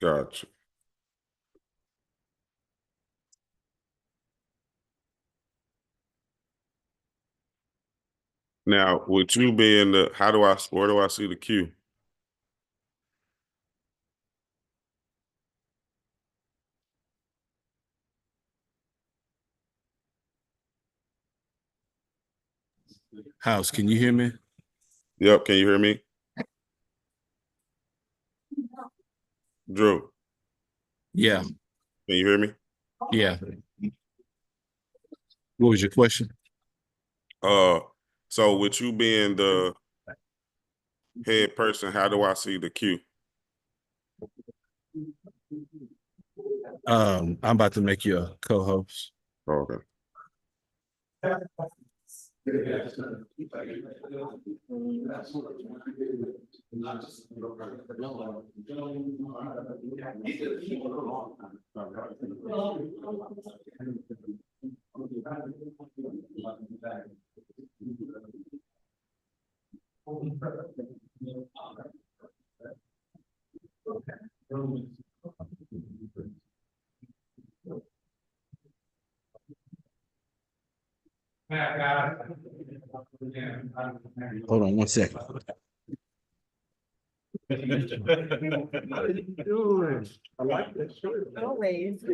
Gotcha. Now, with you being the, where do I see the queue? House, can you hear me? Yep, can you hear me? Drew, Yeah, can you hear me? yeah. What was your question? So with you being the head person, how do I see the queue? I'm about to make you a co-host. Okay. Hold on one second. I like that shirt. Always.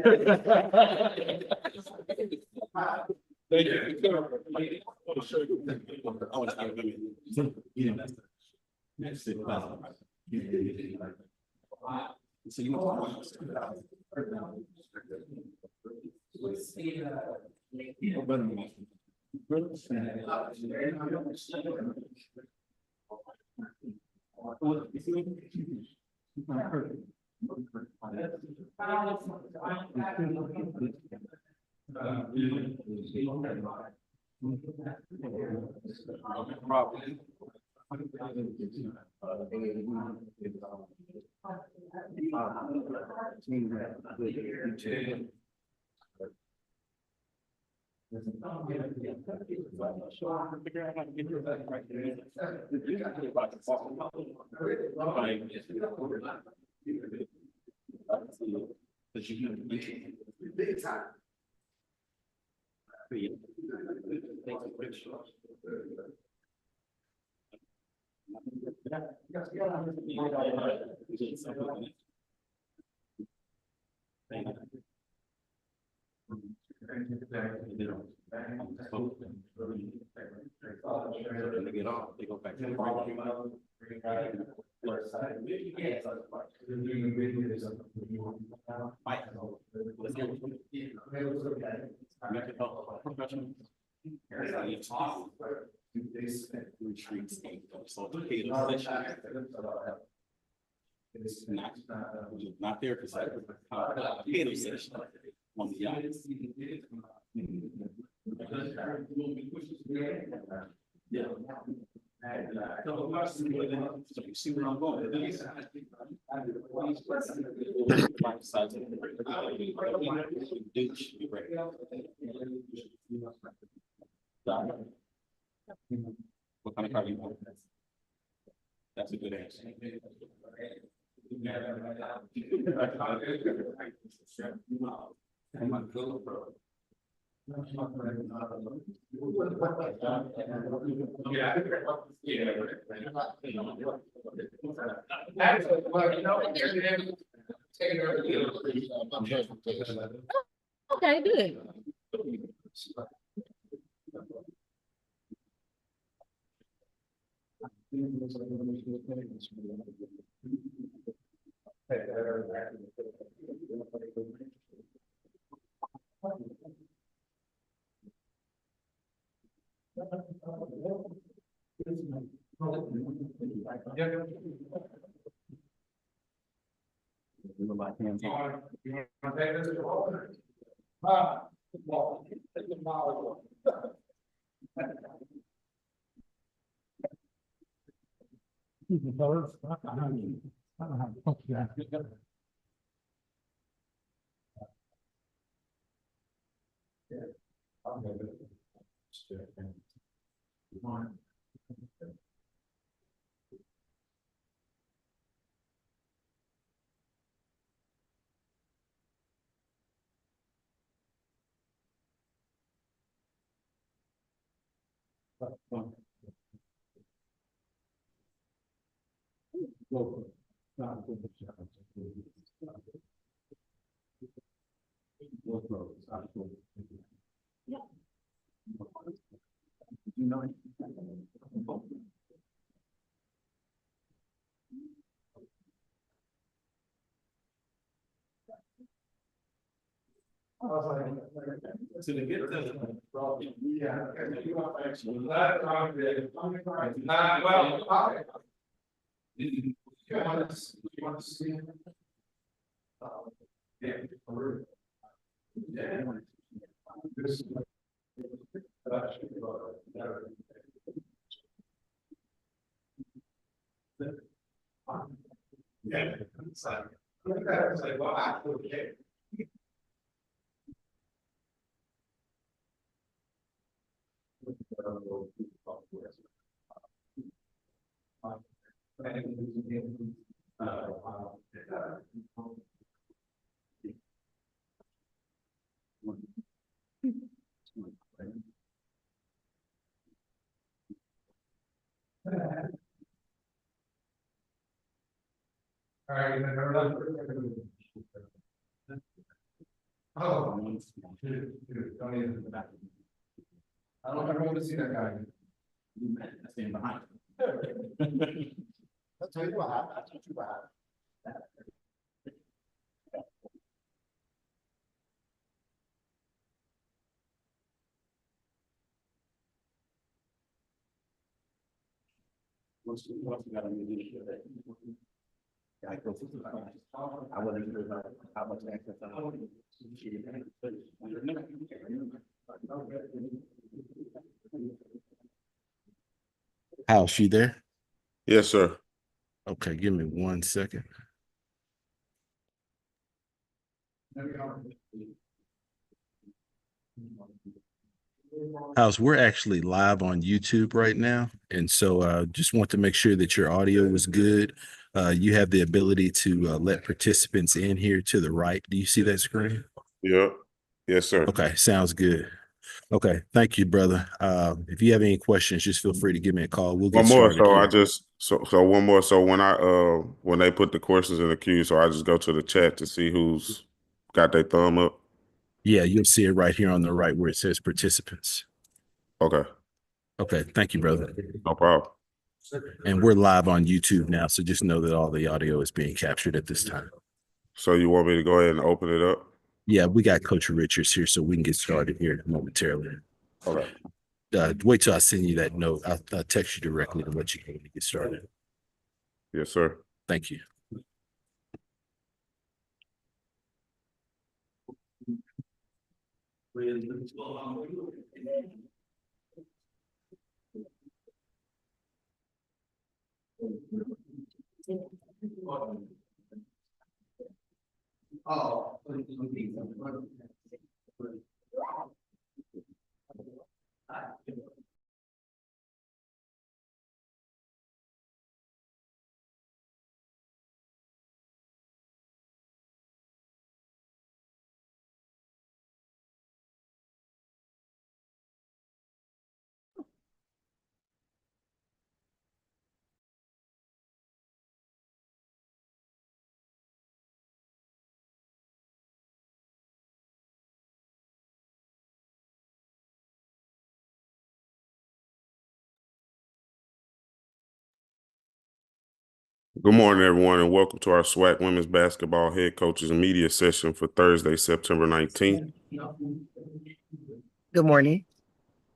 Thank Get off, they go back to the it's not there because potato session on the yacht. Yeah. So you see where I'm going. What kind of car do you want? That's a good answer. Okay, good. To the get to. I don't ever want to see that guy. I stand behind. That's what you are. That's what you are. Once you got a new leadership. I wasn't sure about how much access I wanted. How's she there? Yes, sir. Okay, give me 1 second. House, we're actually live on YouTube right now. And so just want to make sure that your audio was good. You have the ability to let participants in here to the right. Do you see that screen? Yep. Yes, sir. Okay, sounds good. Okay, thank you, brother. If you have any questions, just feel free to give me a call. We'll get One more. started So here. I just so one more. So when they put the questions in the queue, so I just go to the chat to see who's got their thumb up. Yeah, you'll see it right here on the right where it says participants. Okay. Okay, thank you, brother. No problem. And we're live on YouTube now, so just know that all the audio is being captured at this time. So you want me to go ahead and open it up? Yeah, we got Coach Richards here, so we can get started here momentarily. Okay. Wait till I send you that note. I'll text you directly to let you know to get started. Yes, sir. Thank you. Oh. Good morning, everyone, and welcome to our SWAC women's basketball head coaches and media session for Thursday, September 19th. Good morning.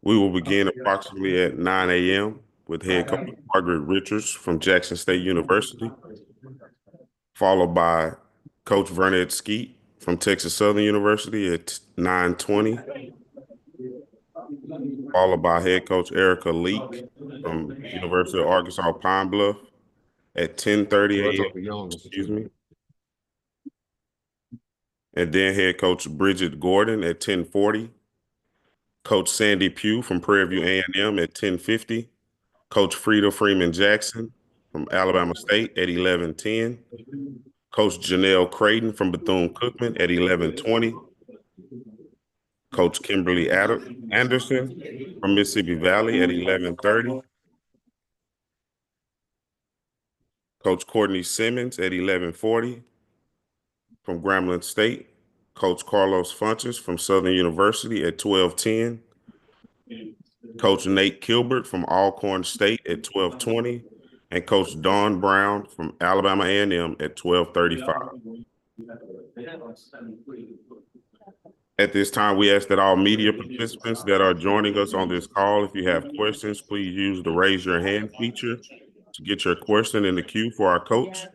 We will begin approximately at 9 a.m. with head coach Margaret Richards from Jackson State University, followed by Coach Vernette Skeet from Texas Southern University at 9:20, followed by head coach Erica Leak from University of Arkansas Pine Bluff at 10:30 a.m. Excuse me. And then head coach Bridget Gordon at 10:40. Coach Sandy Pugh from Prairie View A&M at 10:50. Coach Frida Freeman Jackson from Alabama State at 11:10. Coach Janelle Creighton from Bethune-Cookman at 11:20. Coach Kimberly Anderson from Mississippi Valley at 11:30. Coach Courtney Simmons at 11:40 from Grambling State. Coach Carlos Funches from Southern University at 12:10. Coach Nate Kilbert from Alcorn State at 12:20. And Coach Dawn Brown from Alabama A&M at 12:35. At this time, we ask that all media participants that are joining us on this call, if you have questions, please use the raise your hand feature to get your question in the queue for our coach.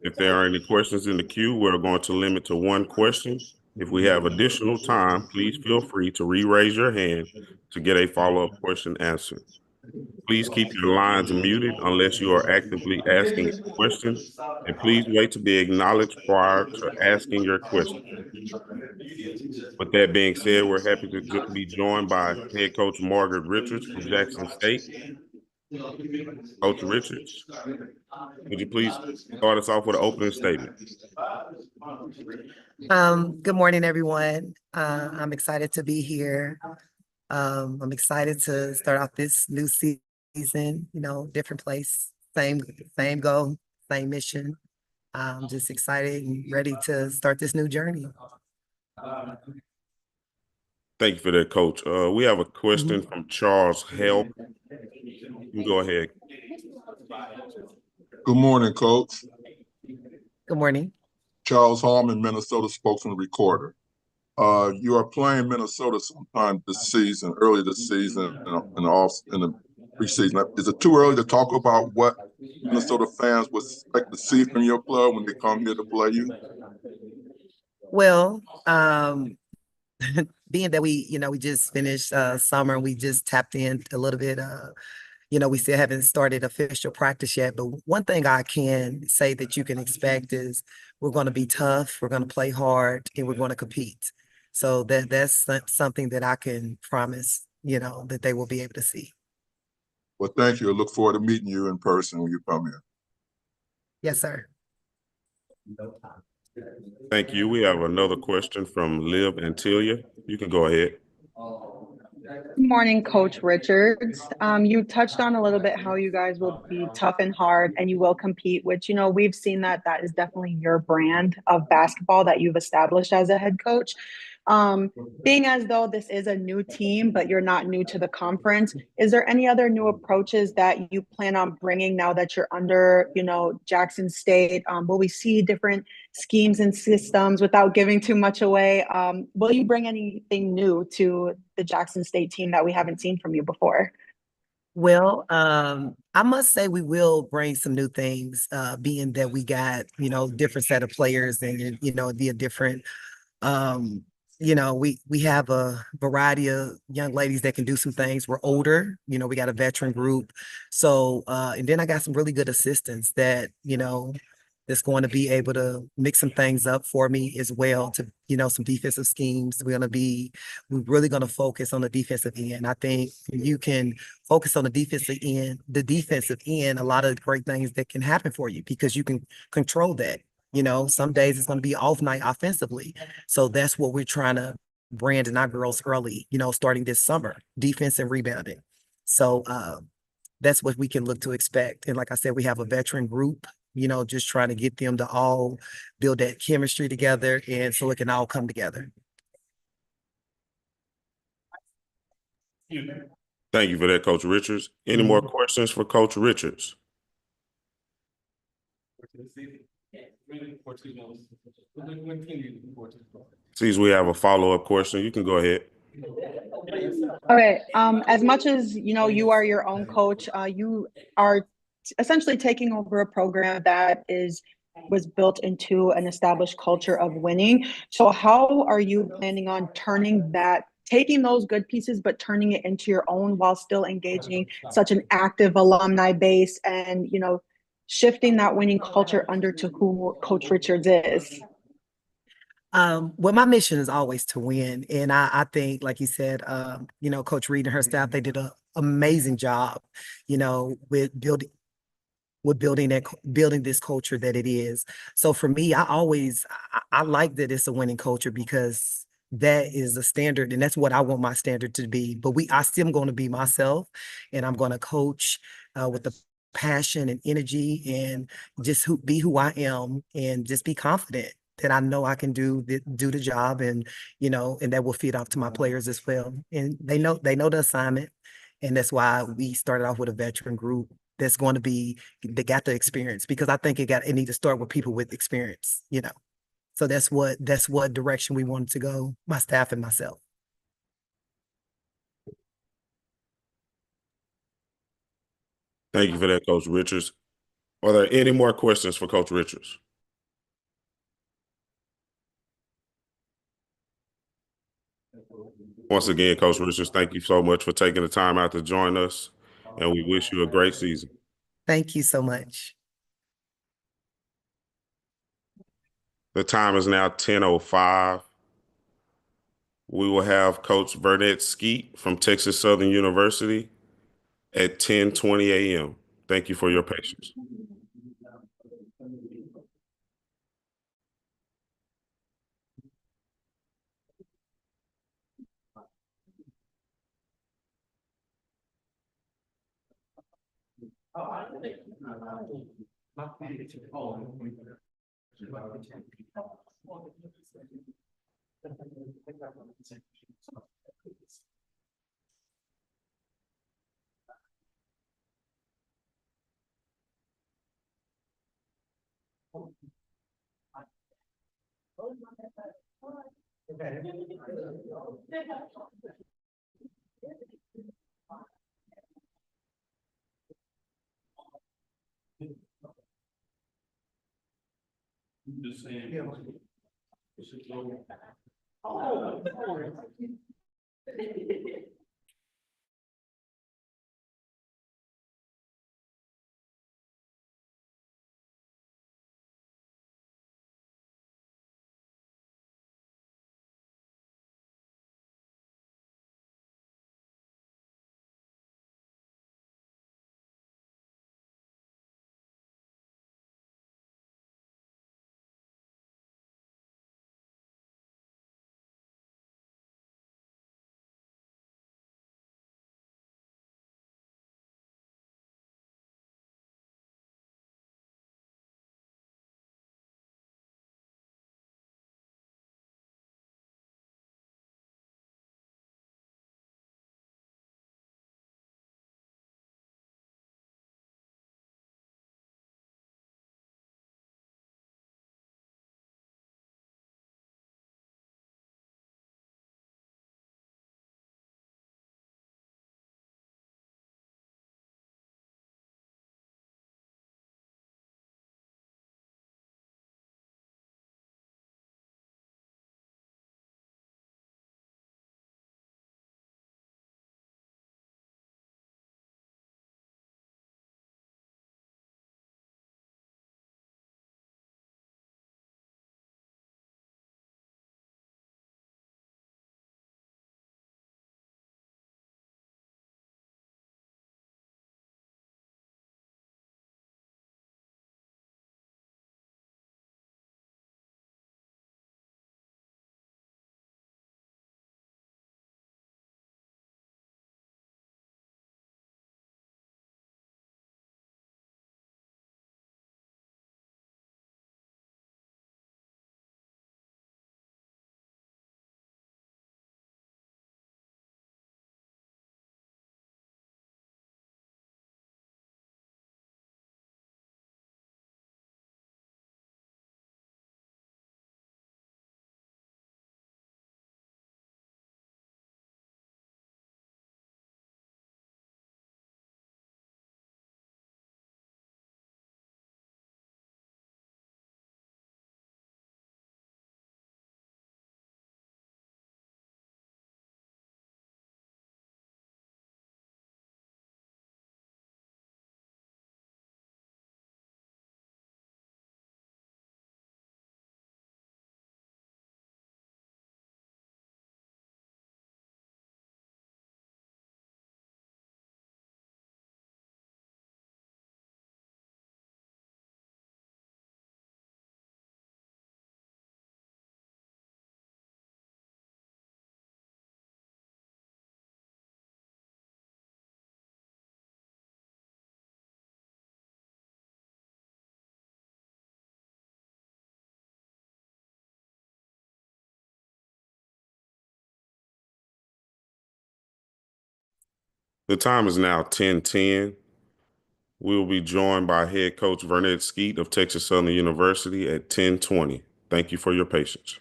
If there are any questions in the queue, we're going to limit to one question. If we have additional time, please feel free to re-raise your hand to get a follow-up question answered. Please keep your lines muted unless you are actively asking a question, and please wait to be acknowledged prior to asking your question. With that being said, we're happy to be joined by head coach Margaret Richards from Jackson State. Coach Richards, would you please start us off with an opening statement? Good morning, everyone. I'm excited to be here. I'm excited to start off this new season, different place, same goal, same mission. I'm just excited and ready to start this new journey. Thank you for that, Coach. We have a question from Charles Hell. You can go ahead. Good morning, Coach. Good morning. Charles Harmon, Minnesota spokesman recorder. You are playing Minnesota sometime this season, early this season, in the preseason. Is it too early to talk about what Minnesota fans would expect to see from your club when they come here to play you? Well, being that we just finished summer, we just tapped in a little bit. We still haven't started official practice yet, but one thing I can say that you can expect is we're going to be tough, we're going to play hard, and we're going to compete. So that's something that I can promise, that they will be able to see. Well, thank you. I look forward to meeting you in person when you come here. Yes, sir. Thank you. We have another question from Liv Antilia. You can go ahead. Good morning, Coach Richards. You touched on a little bit how you guys will be tough and hard and you will compete, which, we've seen that is definitely your brand of basketball that you've established as a head coach. Being as though this is a new team, but you're not new to the conference, is there any other new approaches that you plan on bringing now that you're under, Jackson State? Will we see different schemes and systems without giving too much away? Will you bring anything new to the Jackson State team that we haven't seen from you before? Well, I must say we will bring some new things, being that we got, different set of players and, be a different, we have a variety of young ladies that can do some things. We're older, we got a veteran group. So, and then I got some really good assistants that, that's going to be able to mix some things up for me as well to, some defensive schemes. We're really going to focus on the defensive end. I think you can focus on the defensive end, a lot of great things that can happen for you because you can control that. Some days it's going to be off night offensively. So that's what we're trying to brand in our girls early, starting this summer, defense and rebounding. So that's what we can look to expect. And like I said, we have a veteran group, just trying to get them to all build that chemistry together and so it can all come together. Thank you for that, Coach Richards. Any more questions for Coach Richards? Sees we have a follow-up question. You can go ahead. Okay. As much as you are your own coach, you are essentially taking over a program that was built into an established culture of winning. So how are you planning on taking those good pieces, but turning it into your own while still engaging such an active alumni base and, shifting that winning culture under to who Coach Richards is? Well, my mission is always to win. And I think, like you said, Coach Reed and her staff, they did an amazing job, with building this culture that it is. So for me, I like that it's a winning culture because that is the standard, and that's what I want my standard to be. But I still am going to be myself, and I'm going to coach with the passion and energy, and just be who I am, and just be confident that I know I can do the job, and and that will feed off to my players as well. And they know the assignment, and that's why we started off with a veteran group that's going to be they got the experience, because I think it need to start with people with experience. So that's what direction we wanted to go, my staff and myself. Thank you for that, Coach Richards. Are there any more questions for Coach Richards? Once again, Coach Richards, thank you so much for taking the time out to join us, and we wish you a great season. Thank you so much. The time is now 10:05. We will have Coach Burnett Skeet from Texas Southern University at 10:20 a.m. Thank you for your patience. The time is now 10:10. We will be joined by head coach Vernette Skeet of Texas Southern University at 10:20. Thank you for your patience.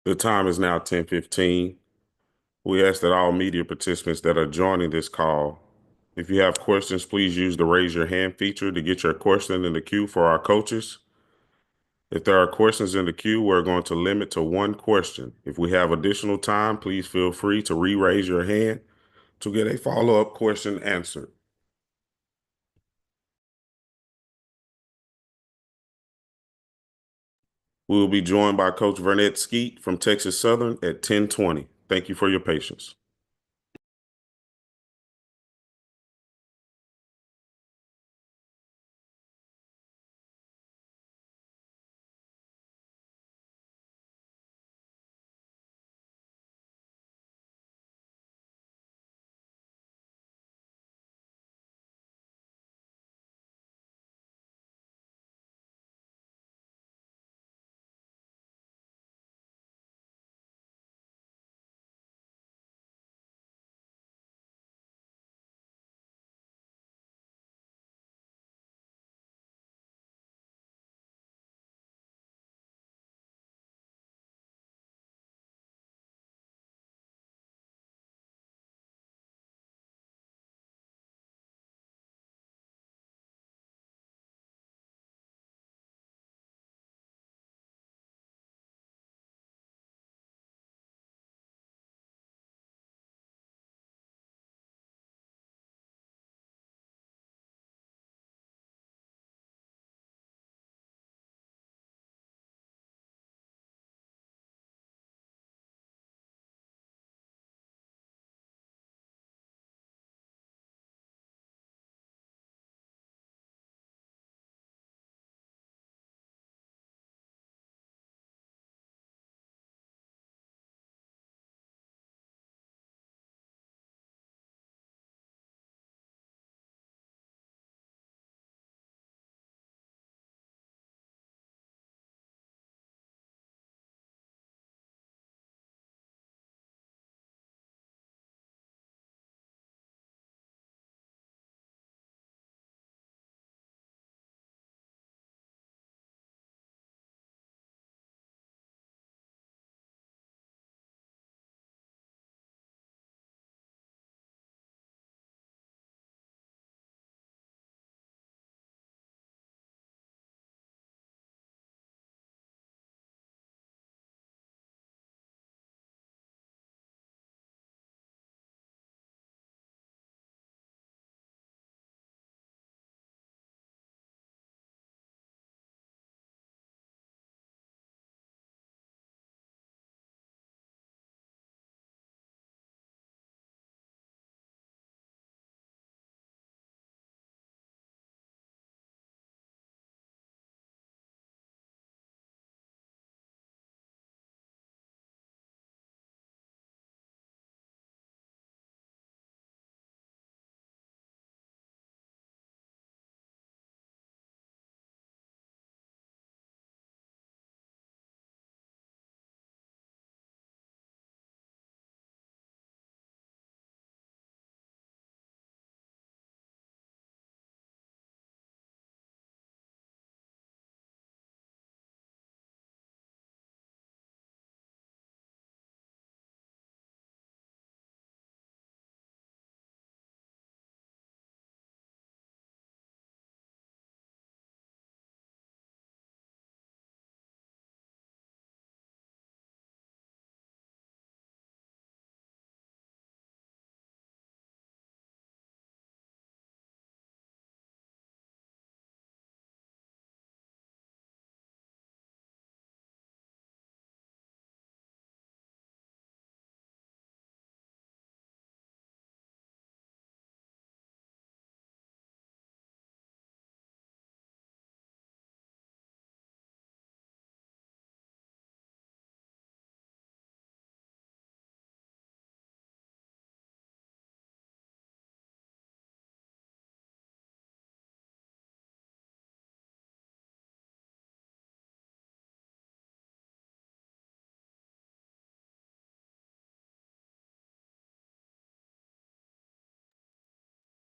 The time is now 10:15. We ask that all media participants that are joining this call, if you have questions, please use the raise your hand feature to get your question in the queue for our coaches. If there are questions in the queue, we're going to limit to one question. If we have additional time, please feel free to re-raise your hand to get a follow-up question answered. We will be joined by Coach Vernett Skeet from Texas Southern at 10:20. Thank you for your patience.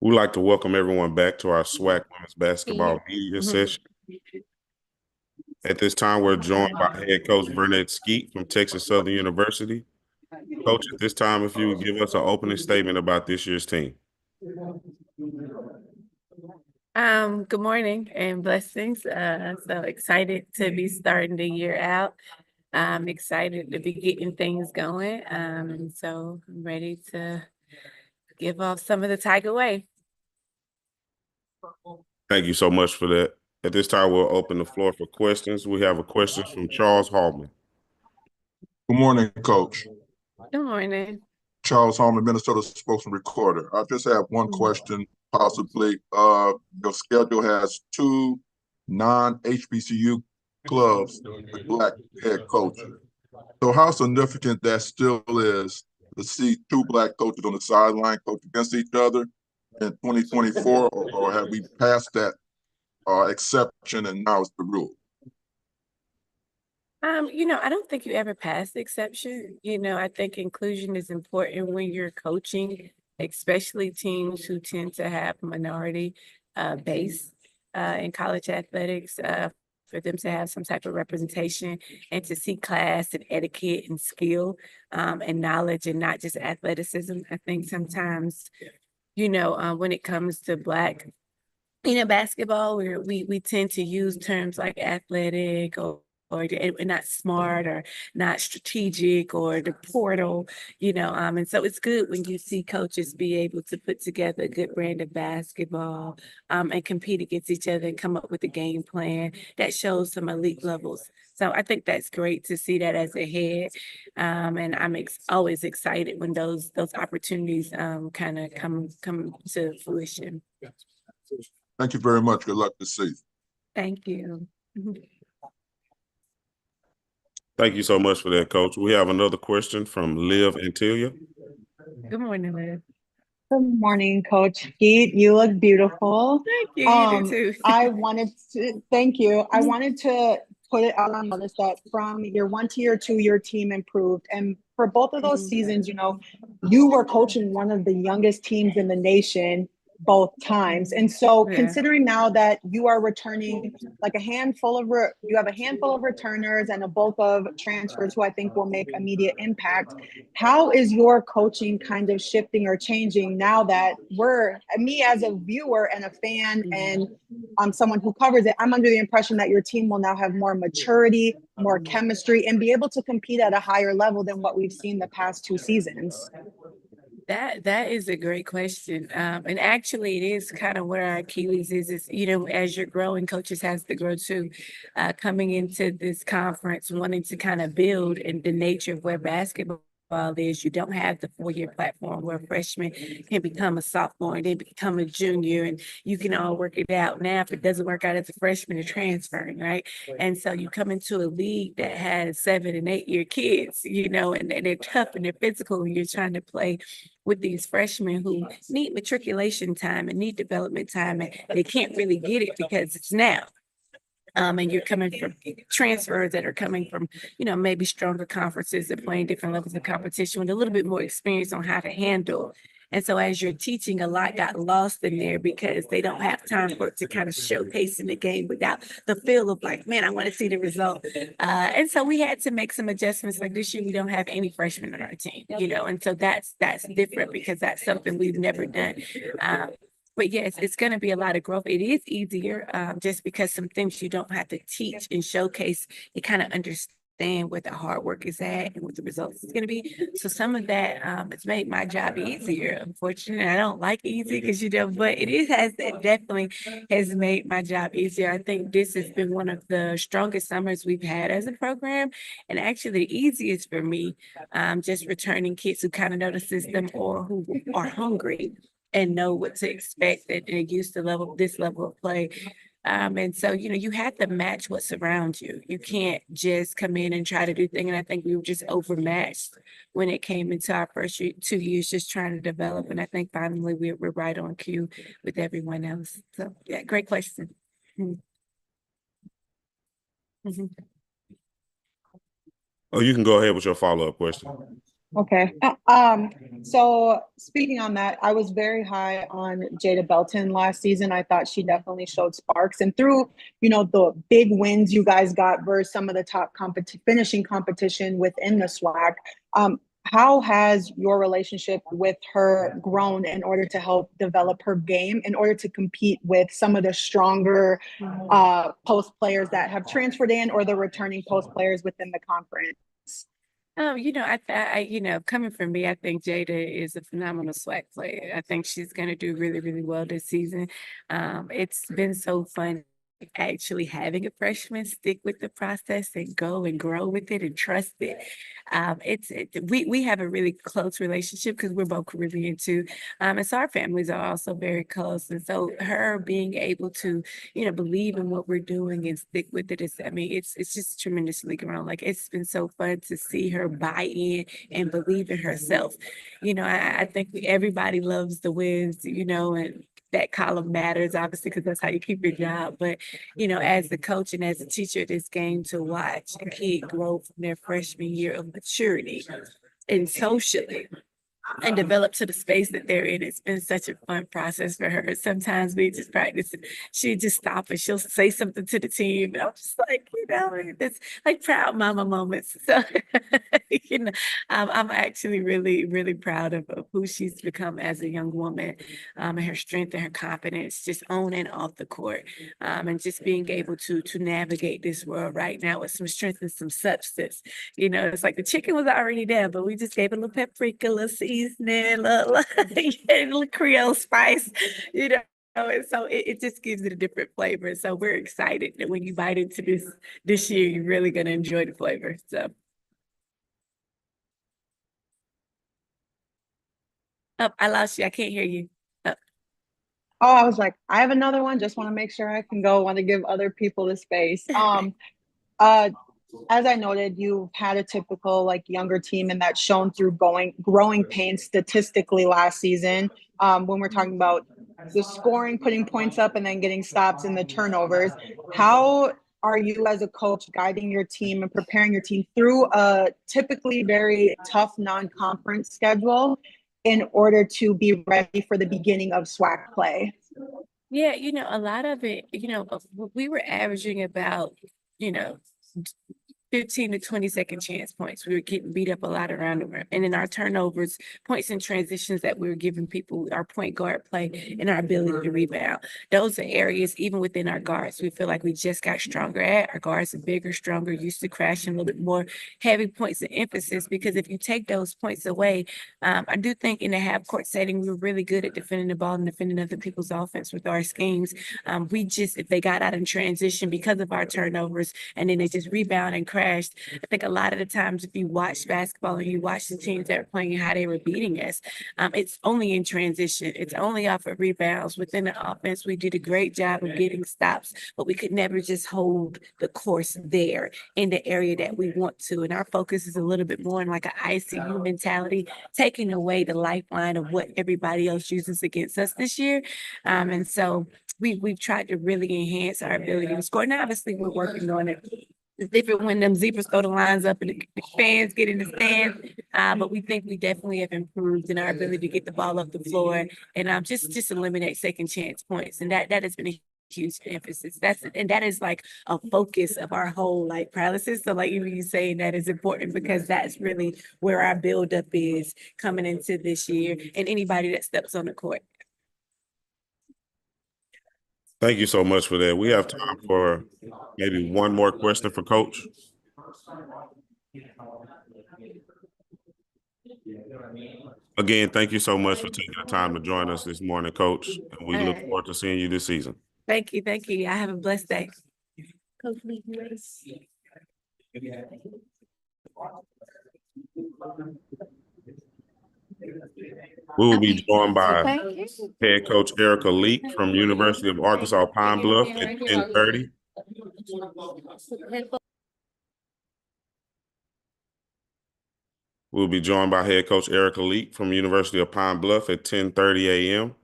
We'd like to welcome everyone back to our SWAC women's basketball media session. At this time, we're joined by head coach Bernard Skeet from Texas Southern University. Coach, at this time, if you would give us an opening statement about this year's team. Good morning and blessings. So excited to be starting the year out. I'm excited to be getting things going. And so I'm ready to give off some of the Tiger way. Thank you so much for that. At this time, we'll open the floor for questions. We have a question from Charles Hallman. Good morning, Coach. Good morning. Charles Hallman, Minnesota spokesman recorder. I just have one question, possibly. Your schedule has 2 non-HBCU clubs with Black head coaches. So how significant that still is to see 2 Black coaches on the sideline coach against each other in 2024, or have we passed that exception and now it's the rule? I don't think you ever pass the exception. I think inclusion is important when you're coaching, especially teams who tend to have minority base in college athletics, for them to have some type of representation and to see class and etiquette and skill and knowledge and not just athleticism. I think sometimes, when it comes to Black basketball, where we tend to use terms like athletic or not smart or not strategic or the portal, and so it's good when you see coaches be able to put together a good brand of basketball and compete against each other and come up with a game plan that shows some elite levels. So I think that's great to see that as a head, and I'm always excited when those opportunities kind of come to fruition. Thank you very much. Good luck this season. Thank you. Thank you so much for that, Coach. We have another question from Liv Antilia. Good morning, Liv. Good morning, Coach Pete. You look beautiful. Thank you. You do too. I wanted to thank you. I wanted to put it out on notice that from year 1 to year 2, your team improved. And for both of those seasons, you were coaching one of the youngest teams in the nation both times. And so considering now that you are returning like you have a handful of returners and a bulk of transfers who I think will make immediate impact, how is your coaching kind of shifting or changing now that me as a viewer and a fan and someone who covers it, I'm under the impression that your team will now have more maturity, more chemistry, and be able to compete at a higher level than what we've seen the past 2 seasons? That is a great question. And actually it is kind of where our Achilles is, as you're growing, coaches has to grow too. Coming into this conference, wanting to kind of build in the nature of where basketball is, you don't have the 4-year platform where a freshman can become a sophomore and then become a junior, and you can all work it out. Now, if it doesn't work out as a freshman, you're transferring, right? And so you come into a league that has 7- and 8-year kids, and they're tough and they're physical, and you're trying to play with these freshmen who need matriculation time and need development time, and they can't really get it because it's now. And you're coming from transfers that are coming from, maybe stronger conferences and playing different levels of competition with a little bit more experience on how to handle. And so as you're teaching, a lot got lost in there because they don't have time for it to kind of showcase in the game without the feel of like, man, I want to see the result. And so we had to make some adjustments. Like this year, we don't have any freshmen on our team, and so that's different because that's something we've never done. But yes, it's going to be a lot of growth. It is easier just because some things you don't have to teach and showcase. You kind of understand where the hard work is at and what the results is going to be. So some of that it's made my job easier. Unfortunately, I don't like easy because but it definitely has made my job easier. I think this has been one of the strongest summers we've had as a program, and actually the easiest for me, just returning kids who kind of know the system or who are hungry and know what to expect and used to this level of play. And so, you have to match what's around you. You can't just come in and try to do things. And I think we were just overmatched when it came into our first 2 years, just trying to develop. And I think finally we're right on cue with everyone else. So yeah, great question. Oh, you can go ahead with your follow-up question. Okay. So speaking on that, I was very high on Jada Belton last season. I thought she definitely showed sparks. And through, the big wins you guys got versus some of the top finishing competition within the SWAC, how has your relationship with her grown in order to help develop her game in order to compete with some of the stronger post players that have transferred in or the returning post players within the conference? Coming from me, I think Jada is a phenomenal SWAC player. I think she's going to do really, really well this season. It's been so fun actually having a freshman stick with the process and go and grow with it and trust it. We have a really close relationship because we're both Caribbean too. And so our families are also very close. And so her being able to, believe in what we're doing and stick with it it's just tremendously grown. Like it's been so fun to see her buy in and believe in herself. I think everybody loves the wins, and that column matters obviously because that's how you keep your job. But as the coach and as a teacher of this game, to watch a kid grow from their freshman year of maturity and socially and develop to the space that they're in. It's been such a fun process for her. Sometimes we just practice and she just stop and she'll say something to the team. And I'm just like, it's like proud mama moments. So, I'm actually really, really proud of who she's become as a young woman, and her strength and her confidence, just on and off the court, and just being able to navigate this world right now with some strength and some substance. It's like the chicken was already there, but we just gave it a little paprika, a little seasoning, a little Creole spice, And so it just gives it a different flavor. So we're excited that when you bite into this year, you're really going to enjoy the flavor. So. Oh, I lost you. I can't hear you. Oh. Oh, I was like, I have another one. Just want to make sure I can go. Want to give other people the space. As I noted, you've had a typical younger team, and that's shown through growing pains statistically last season. When we're talking about the scoring, putting points up, and then getting stops and the turnovers, how are you as a coach guiding your team and preparing your team through a typically very tough non-conference schedule in order to be ready for the beginning of SWAC play? Yeah, a lot of it, we were averaging about, 15 to 20-second chance points. We were getting beat up a lot around the rim. And then our turnovers, points and transitions that we were giving people, our point guard play and our ability to rebound. Those are areas, even within our guards, we feel like we just got stronger at. Our guards are bigger, stronger, used to crashing a little bit more heavy points of emphasis, because if you take those points away, I do think in the half court setting, we were really good at defending the ball and defending other people's offense with our schemes. If they got out in transition because of our turnovers and then they just rebound and crash, I think a lot of the times if you watch basketball and you watch the teams that are playing and how they were beating us, it's only in transition. It's only off of rebounds. Within the offense, we did a great job of getting stops, but we could never just hold the course there in the area that we want to. And our focus is a little bit more in like an ICU mentality, taking away the lifeline of what everybody else uses against us this year. And so we've tried to really enhance our ability to score. And obviously we're working on it. It's different when them zebras throw the lines up and the fans get in the stands. But we think we definitely have improved in our ability to get the ball up the floor and just eliminate second chance points. And that has been a huge emphasis. That is like a focus of our whole paralysis. So even you saying that is important because that's really where our buildup is coming into this year and anybody that steps on the court. Thank you so much for that. We have time for maybe one more question for Coach. Again, thank you so much for taking the time to join us this morning, Coach. And we look forward to seeing you this season. Thank you. Thank you. I have a blessed day. Coach Lee, you ready? We will be joined by head coach Erica Leak from University of Arkansas Pine Bluff at 10:30. We'll be joined by head coach Erica Leak from University of Pine Bluff at 10:30 a.m.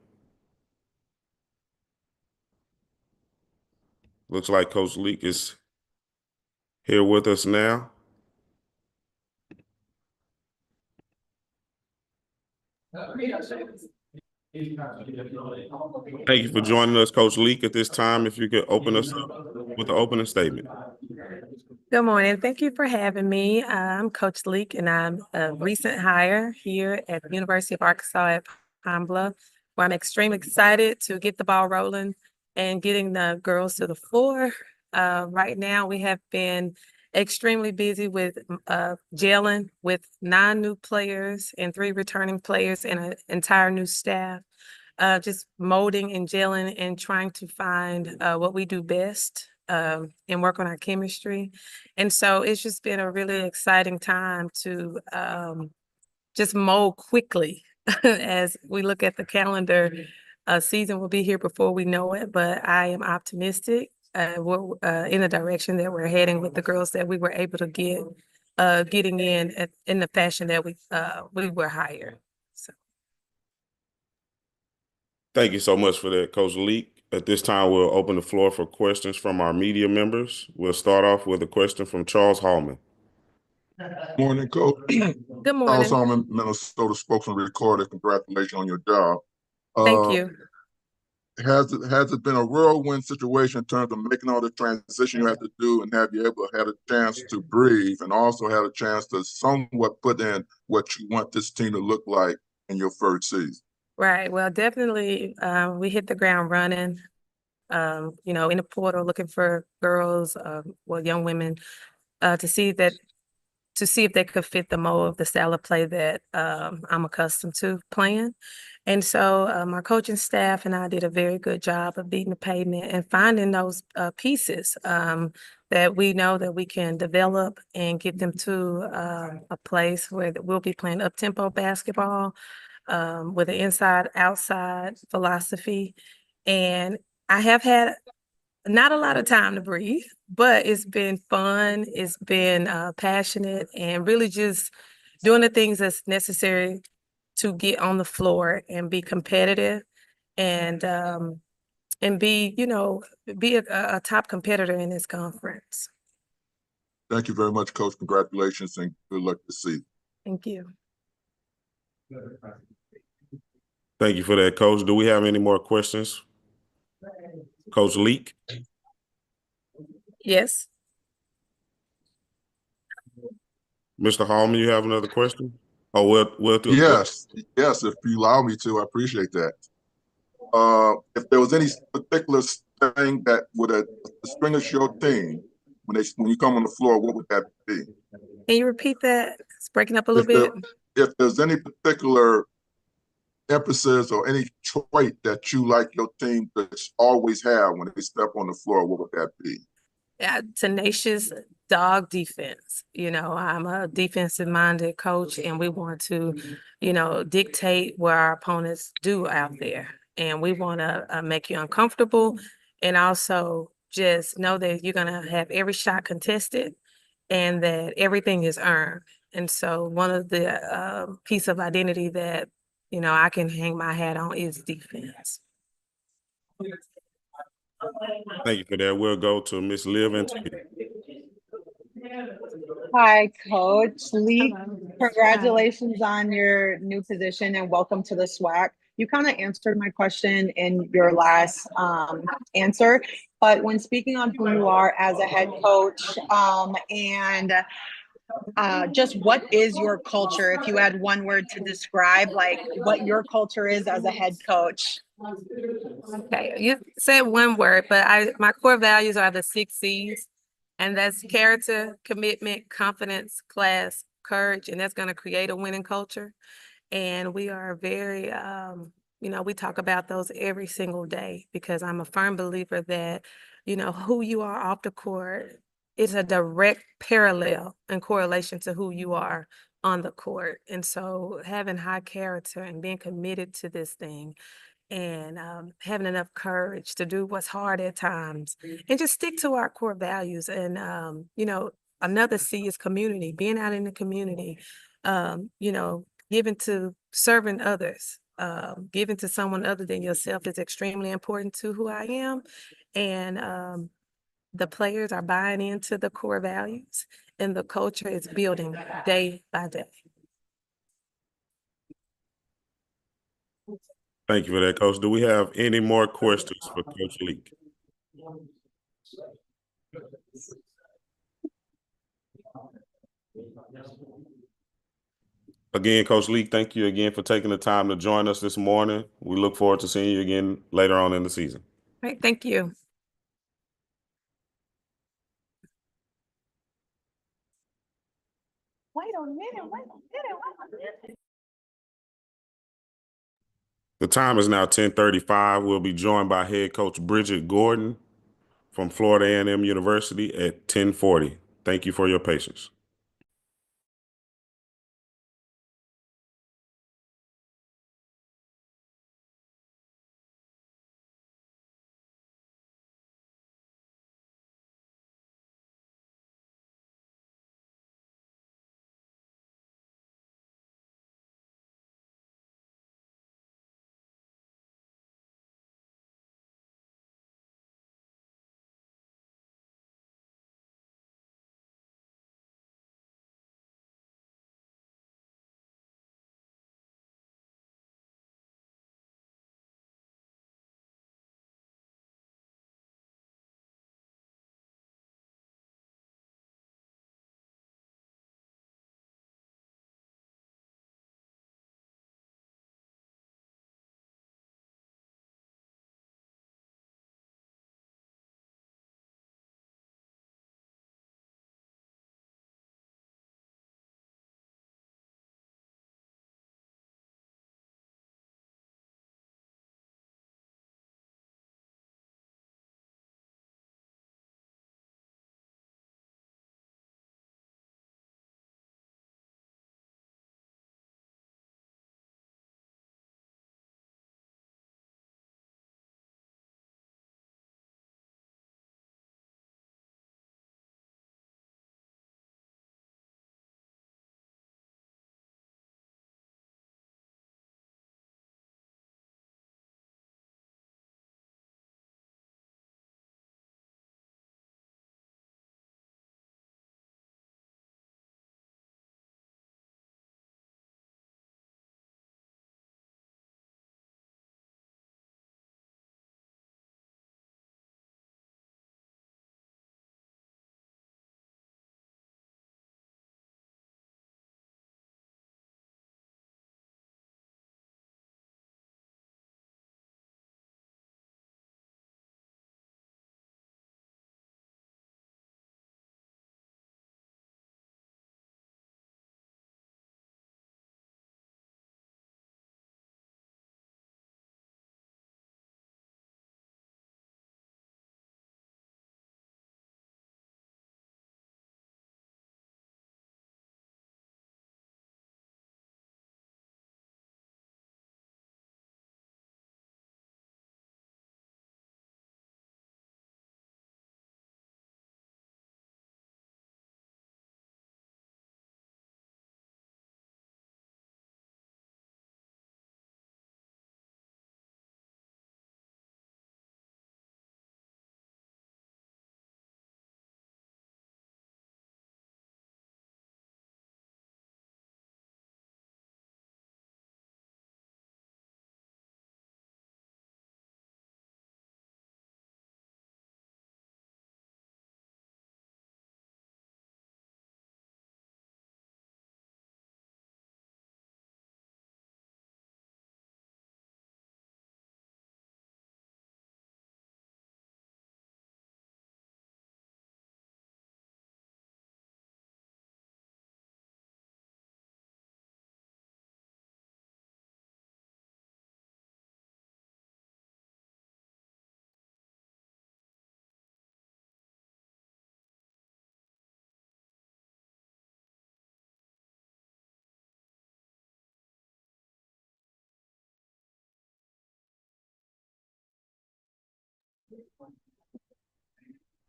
Looks like Coach Leak is here with us now. Thank you for joining us, Coach Leak. At this time, if you could open us up with the opening statement. Good morning. Thank you for having me. I'm Coach Leak, and I'm a recent hire here at the University of Arkansas at Pine Bluff, where I'm extremely excited to get the ball rolling and getting the girls to the floor. Right now, we have been extremely busy with gelling with 9 new players and 3 returning players and an entire new staff. Just molding and gelling and trying to find what we do best and work on our chemistry. And so it's just been a really exciting time to just mold quickly as we look at the calendar. Season will be here before we know it, but I am optimistic. We're in the direction that we're heading with the girls that we were able to get getting in the fashion that we were hired. So. Thank you so much for that, Coach Leak. At this time, we'll open the floor for questions from our media members. We'll start off with a question from Charles Hallman. Morning, Coach. Good morning. Charles Hallman, Minnesota spokesman, recorder. Congratulations on your job. Thank you. Has it been a whirlwind situation in terms of making all the transition you have to do, and have you had a chance to breathe, and also had a chance to somewhat put in what you want this team to look like in your first season? Right. Well, definitely, we hit the ground running, in the portal looking for girls, young women, to see if they could fit the mold of the style of play that I'm accustomed to playing. And so my coaching staff and I did a very good job of beating the pavement and finding those pieces that we know that we can develop and get them to a place where we'll be playing up-tempo basketball with an inside-outside philosophy. And I have had not a lot of time to breathe, but it's been fun. It's been passionate, and really just doing the things that's necessary to get on the floor and be competitive and be a top competitor in this conference. Thank you very much, Coach. Congratulations and good luck this season. Thank you. Thank you for that, Coach. Do we have any more questions? Coach Leak? Yes. Mr. Hallman, you have another question? Oh, we'll do. Yes, if you allow me to, I appreciate that. If there was any particular thing that would distinguish your team when you come on the floor, what would that be? Can you repeat that? It's breaking up a little bit. If there's any particular emphasis or any trait that you like your team to always have when they step on the floor, what would that be? Yeah, tenacious dog defense. I'm a defensive minded coach, and we want to, dictate what our opponents do out there. And we want to make you uncomfortable, and also just know that you're going to have every shot contested and that everything is earned. And so one of the piece of identity that, I can hang my hat on is defense. Thank you for that. We'll go to Miss Liv and Hi, Coach Lee. Congratulations on your new position and welcome to the SWAC. You kind of answered my question in your last answer, but when speaking on who you are as a head coach and just what is your culture, if you had one word to describe like what your culture is as a head coach? Okay, you said one word, but my core values are the 6 C's, and that's character, commitment, confidence, class, courage, and that's going to create a winning culture. And we are very, we talk about those every single day because I'm a firm believer that, who you are off the court is a direct parallel and correlation to who you are on the court. And so having high character and being committed to this thing and having enough courage to do what's hard at times and just stick to our core values. And, another C is community, being out in the community, giving to serving others, giving to someone other than yourself is extremely important to who I am. And the players are buying into the core values, and the culture is building day by day. Thank you for that, Coach. Do we have any more questions for Coach Leak? Again, Coach Leak, thank you again for taking the time to join us this morning. We look forward to seeing you again later on in the season. Great, thank you. Wait a minute, wait a minute. The time is now 10:35. We'll be joined by head coach Bridget Gordon from Florida A&M University at 10:40. Thank you for your patience.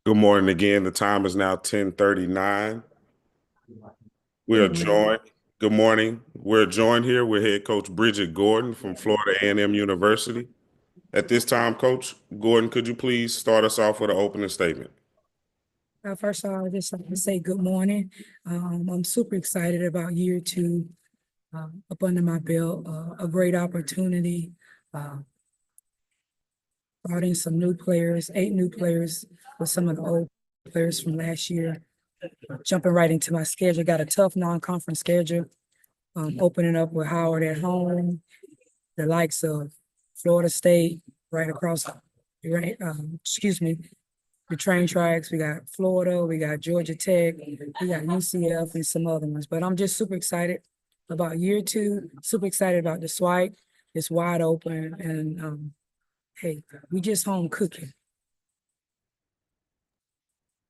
Good morning again. The time is now 10:39. We are joined. Good morning. We're joined here with head coach Bridget Gordon from Florida A&M University. At this time, Coach Gordon, could you please start us off with an opening statement? First of all, I just like to say good morning. I'm super excited about year 2 up under my belt, a great opportunity. Brought in some new players, 8 new players with some of the old players from last year. Jumping right into my schedule, got a tough non-conference schedule. Opening up with Howard at home, the likes of Florida State right across, right, the train tracks. We got Florida, we got Georgia Tech, we got UCF and some other ones. But I'm just super excited about year 2, super excited about the SWAC. It's wide open and hey, we just home cooking.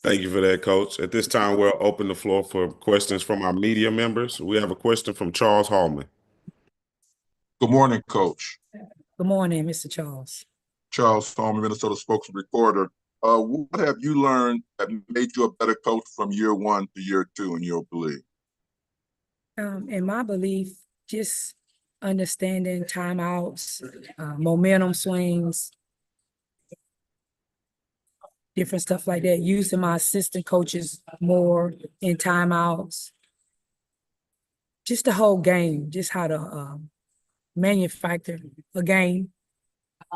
Thank you for that, Coach. At this time, we'll open the floor for questions from our media members. We have a question from Charles Hallman. Good morning, Coach. Good morning, Mr. Charles. Charles Hallman, Minnesota spokesman recorder. What have you learned that made you a better coach from year 1 to year 2 in your belief? In my belief, just understanding timeouts, momentum swings, different stuff like that, using my assistant coaches more in timeouts. Just the whole game, just how to manufacture a game,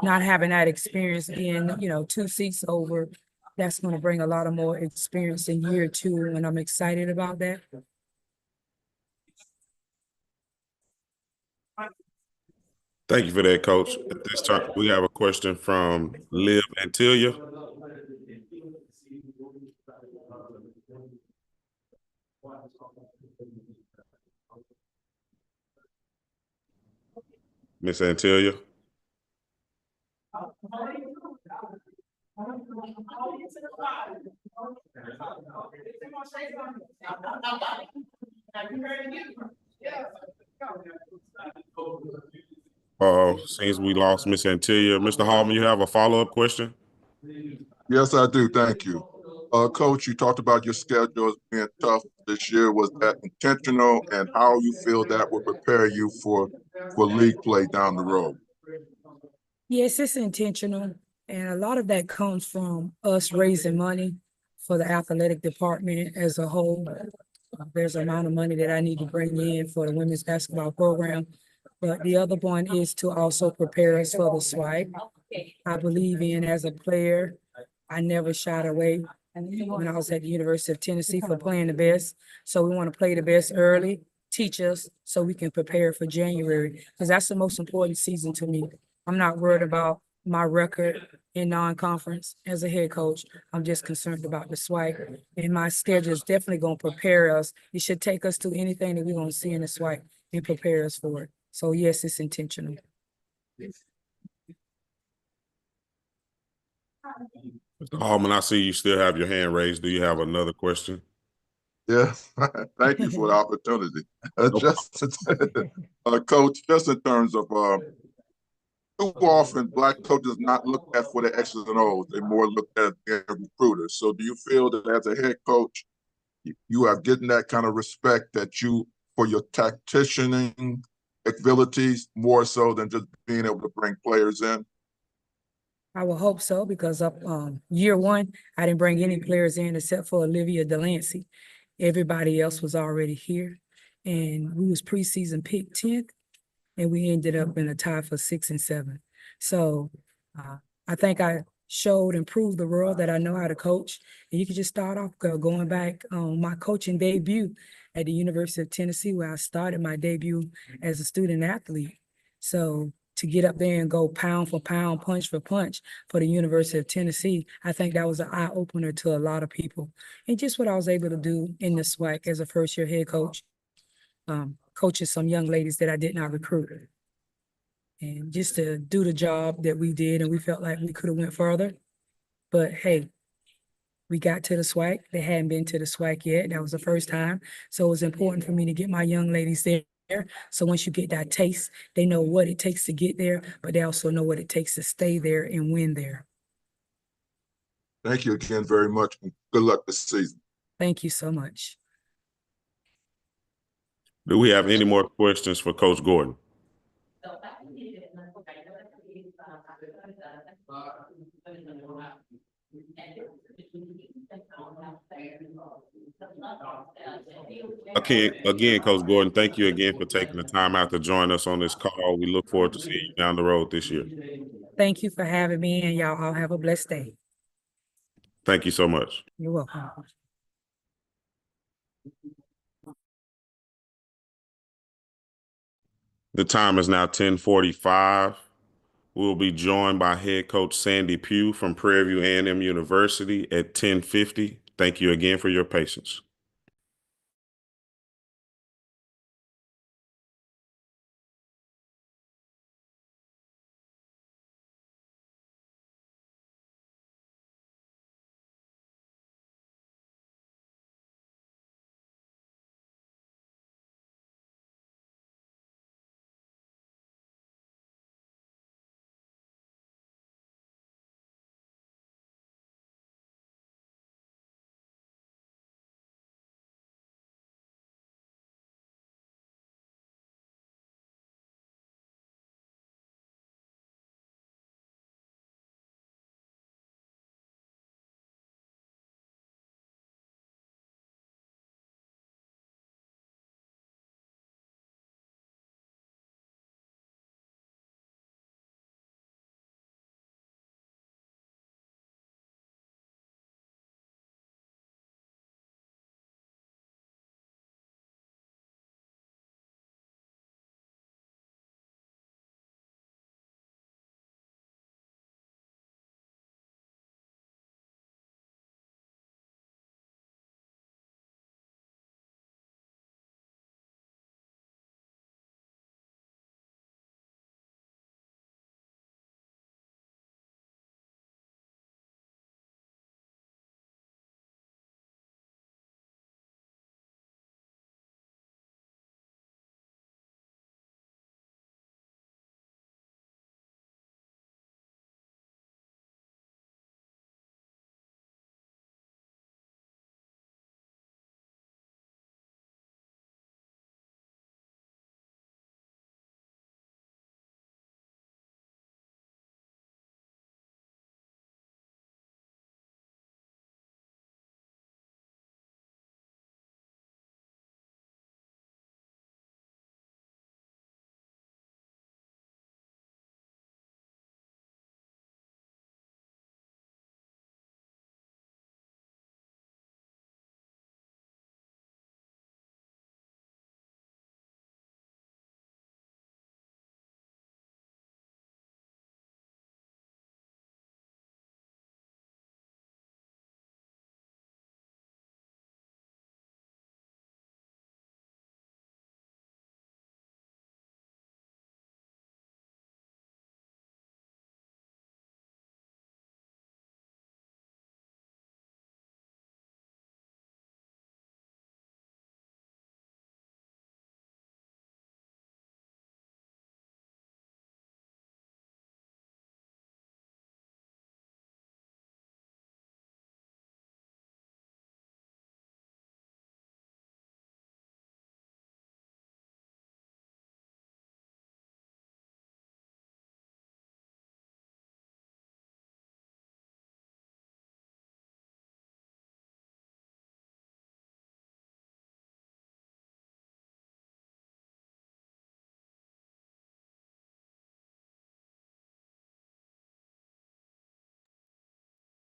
not having that experience being, 2 seats over. That's going to bring a lot of more experience in year 2, and I'm excited about that. Thank you for that, Coach. At this time, we have a question from Liv Antilia. Miss Antilia. Seems we lost Miss Antilia. Mr. Hallman, you have a follow-up question? Yes, I do. Thank you. Coach, you talked about your schedule as being tough this year. Was that intentional, and how you feel that will prepare you for league play down the road? Yes, it's intentional. And a lot of that comes from us raising money for the athletic department as a whole. There's an amount of money that I need to bring in for the women's basketball program. But the other one is to also prepare us for the SWAC. I believe in, as a player, I never shied away when I was at the University of Tennessee for playing the best. So we want to play the best early, teach us so we can prepare for January, because that's the most important season to me. I'm not worried about my record in non-conference as a head coach. I'm just concerned about the SWAC, and my schedule is definitely going to prepare us. It should take us to anything that we're going to see in the SWAC and prepare us for it. So yes, it's intentional. Mr. Hallman, I see you still have your hand raised. Do you have another question? Yes, thank you for the opportunity. Coach, just in terms of too often Black coaches not looked at for the X's and O's. They more looked at being recruiters. So do you feel that as a head coach, you are getting that kind of respect that you, for your tacticianing abilities, more so than just being able to bring players in? I will hope so, because up year 1, I didn't bring any players in except for Olivia Delancey. Everybody else was already here, and we was preseason picked 10th, and we ended up in a tie for 6 and 7. So I think I showed and proved the world that I know how to coach. And you can just start off going back on my coaching debut at the University of Tennessee, where I started my debut as a student athlete. So to get up there and go pound for pound, punch for punch for the University of Tennessee, I think that was an eye-opener to a lot of people. And just what I was able to do in the SWAC as a first-year head coach, coaching some young ladies that I did not recruit. And just to do the job that we did, and we felt like we could have went further. But hey, we got to the SWAC. They hadn't been to the SWAC yet. That was the first time. So it was important for me to get my young ladies there. So once you get that taste, they know what it takes to get there, but they also know what it takes to stay there and win there. Thank you again very much, and good luck this season. Thank you so much. Do we have any more questions for Coach Gordon? Again, Coach Gordon, thank you again for taking the time out to join us on this call. We look forward to seeing you down the road this year. Thank you for having me, and y'all all have a blessed day. Thank you so much. You're welcome. The time is now 10:45. We'll be joined by head coach Sandy Pugh from Prairie View A&M University at 10:50. Thank you again for your patience.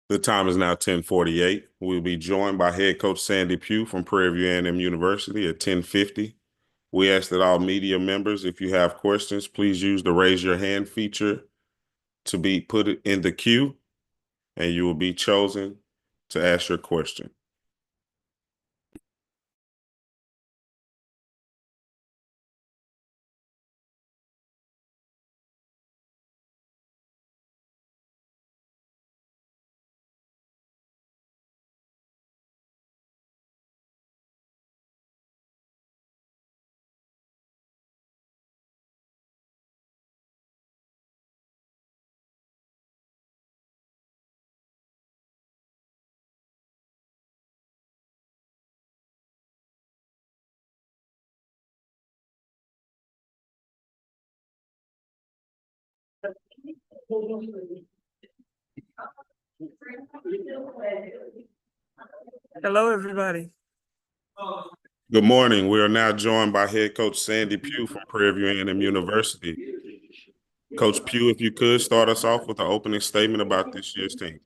The time is now 10:48. We'll be joined by head coach Sandy Pugh from Prairie View A&M University at 10:50. We ask that all media members, if you have questions, please use the raise your hand feature to be put in the queue, and you will be chosen to ask your question. Hello, everybody. Good morning. We are now joined by head coach Sandy Pugh from Prairie View A&M University. Coach Pugh, if you could start us off with an opening statement about this year's team.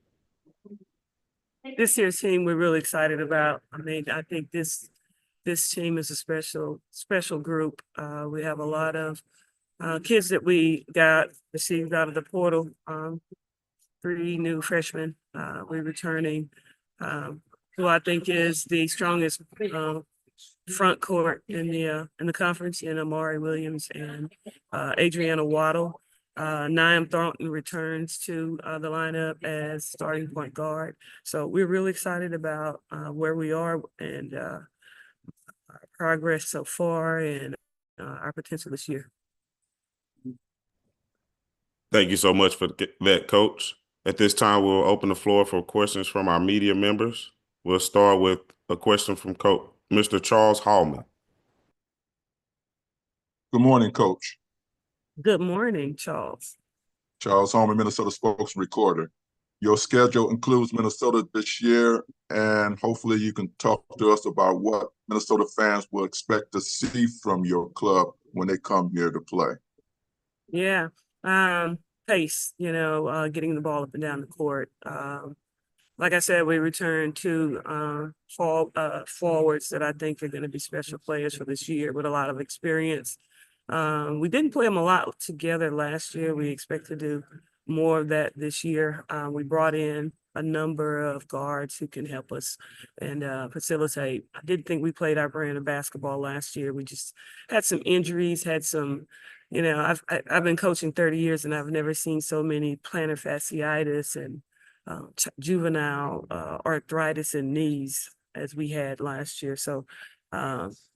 This year's team we're really excited about. I mean, I think this team is a special group. We have a lot of kids that we received out of the portal. 3 new freshmen. We're returning who I think is the strongest front court in the conference in Amari Williams and Adriana Waddle. Niam Thornton returns to the lineup as starting point guard. So we're really excited about where we are and our progress so far and our potential this year. Thank you so much for that, Coach. At this time, we'll open the floor for questions from our media members. We'll start with a question from Coach Mr. Charles Hallman. Good morning, Coach. Good morning, Charles. Charles Hallman, Minnesota Spokesman Recorder. Your schedule includes Minnesota this year, and hopefully you can talk to us about what Minnesota fans will expect to see from your club when they come here to play. Yeah. Pace, getting the ball up and down the court. Like I said, we returned 2 forwards that I think are going to be special players for this year with a lot of experience. We didn't play them a lot together last year. We expect to do more of that this year. We brought in a number of guards who can help us and facilitate. I didn't think we played our brand of basketball last year. We just had some injuries, had some, I've been coaching 30 years and I've never seen so many plantar fasciitis and juvenile arthritis in knees as we had last year. So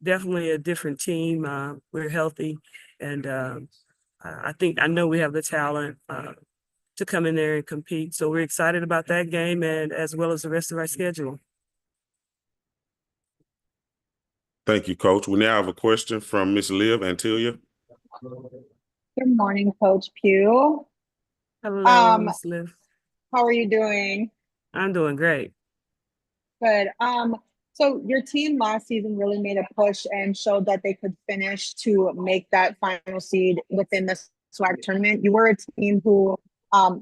definitely a different team. We're healthy and I know we have the talent to come in there and compete. So we're excited about that game and as well as the rest of our schedule. Thank you, Coach. We now have a question from Ms. Liv Antilia. Good morning, Coach Pugh. Hello, Ms. Liv. How are you doing? I'm doing great. Good. So your team last season really made a push and showed that they could finish to make that final seed within the SWAC tournament. You were a team who,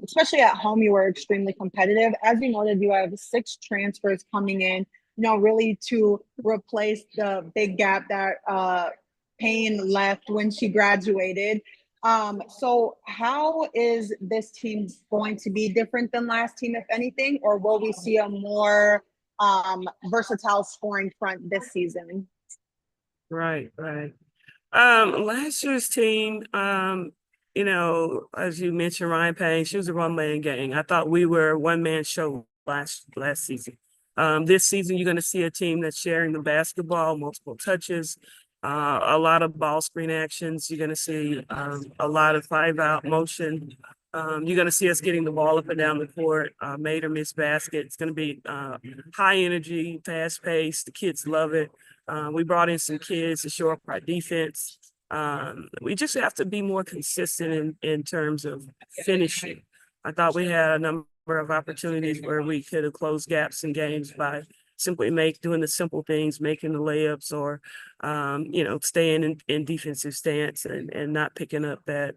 especially at home, you were extremely competitive. As you noted, you have 6 transfers coming in, really to replace the big gap that Payne left when she graduated. So how is this team going to be different than last team, if anything, or will we see a more versatile scoring front this season? Right. Last year's team, as you mentioned, Ryan Payne, she was a one-man gang. I thought we were a one-man show last season. This season, you're going to see a team that's sharing the basketball, multiple touches, a lot of ball screen actions. You're going to see a lot of 5-out motion. You're going to see us getting the ball up and down the court, made or missed basket. It's going to be high energy, fast paced. The kids love it. We brought in some kids to show up our defense. We just have to be more consistent in terms of finishing. I thought we had a number of opportunities where we could have closed gaps in games by simply doing the simple things, making the layups or, staying in defensive stance and not picking up that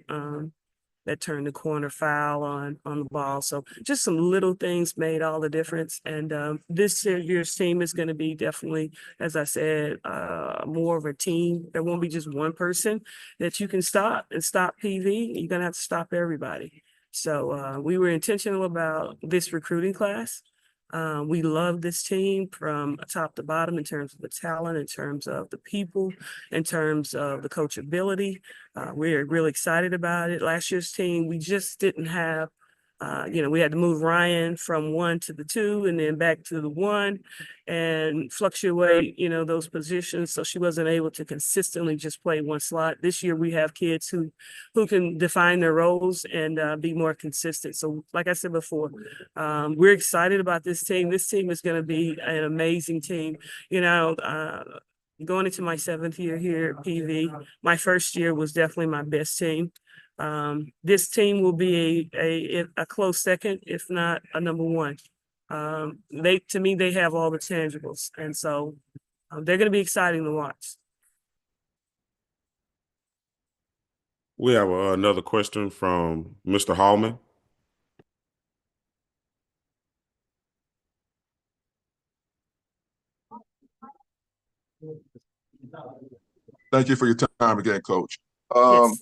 turn the corner foul on the ball. So just some little things made all the difference. And this year's team is going to be definitely, as I said, more of a team. There won't be just one person that you can stop PV. You're going to have to stop everybody. So we were intentional about this recruiting class. We love this team from top to bottom in terms of the talent, in terms of the people, in terms of the coachability. We're really excited about it. Last year's team, we just didn't have, we had to move Ryan from 1 to the 2 and then back to the 1 and fluctuate, those positions. So she wasn't able to consistently just play one slot. This year we have kids who can define their roles and be more consistent. So like I said before, we're excited about this team. This team is going to be an amazing team. Going into my 7th year here at PV, my first year was definitely my best team. This team will be a close second, if not a number 1. They have all the tangibles. And so they're going to be exciting to watch. We have another question from Mr. Hallman. Thank you for your time again, Coach. Has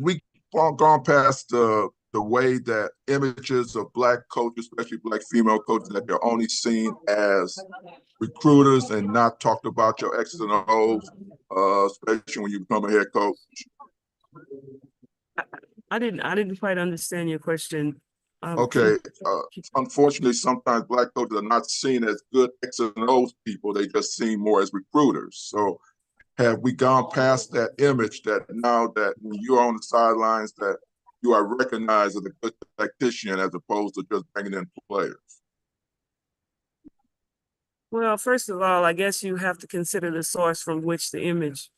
we gone past the way that images of Black coaches, especially Black female coaches, that they're only seen as recruiters and not talked about your X's and O's, especially when you become a head coach? I didn't quite understand your question. Okay. Unfortunately, sometimes Black coaches are not seen as good X's and O's people. They just seen more as recruiters. So have we gone past that image that now that when you're on the sidelines that you are recognized as a good tactician as opposed to just bringing in players? Well, first of all, I guess you have to consider the source from which the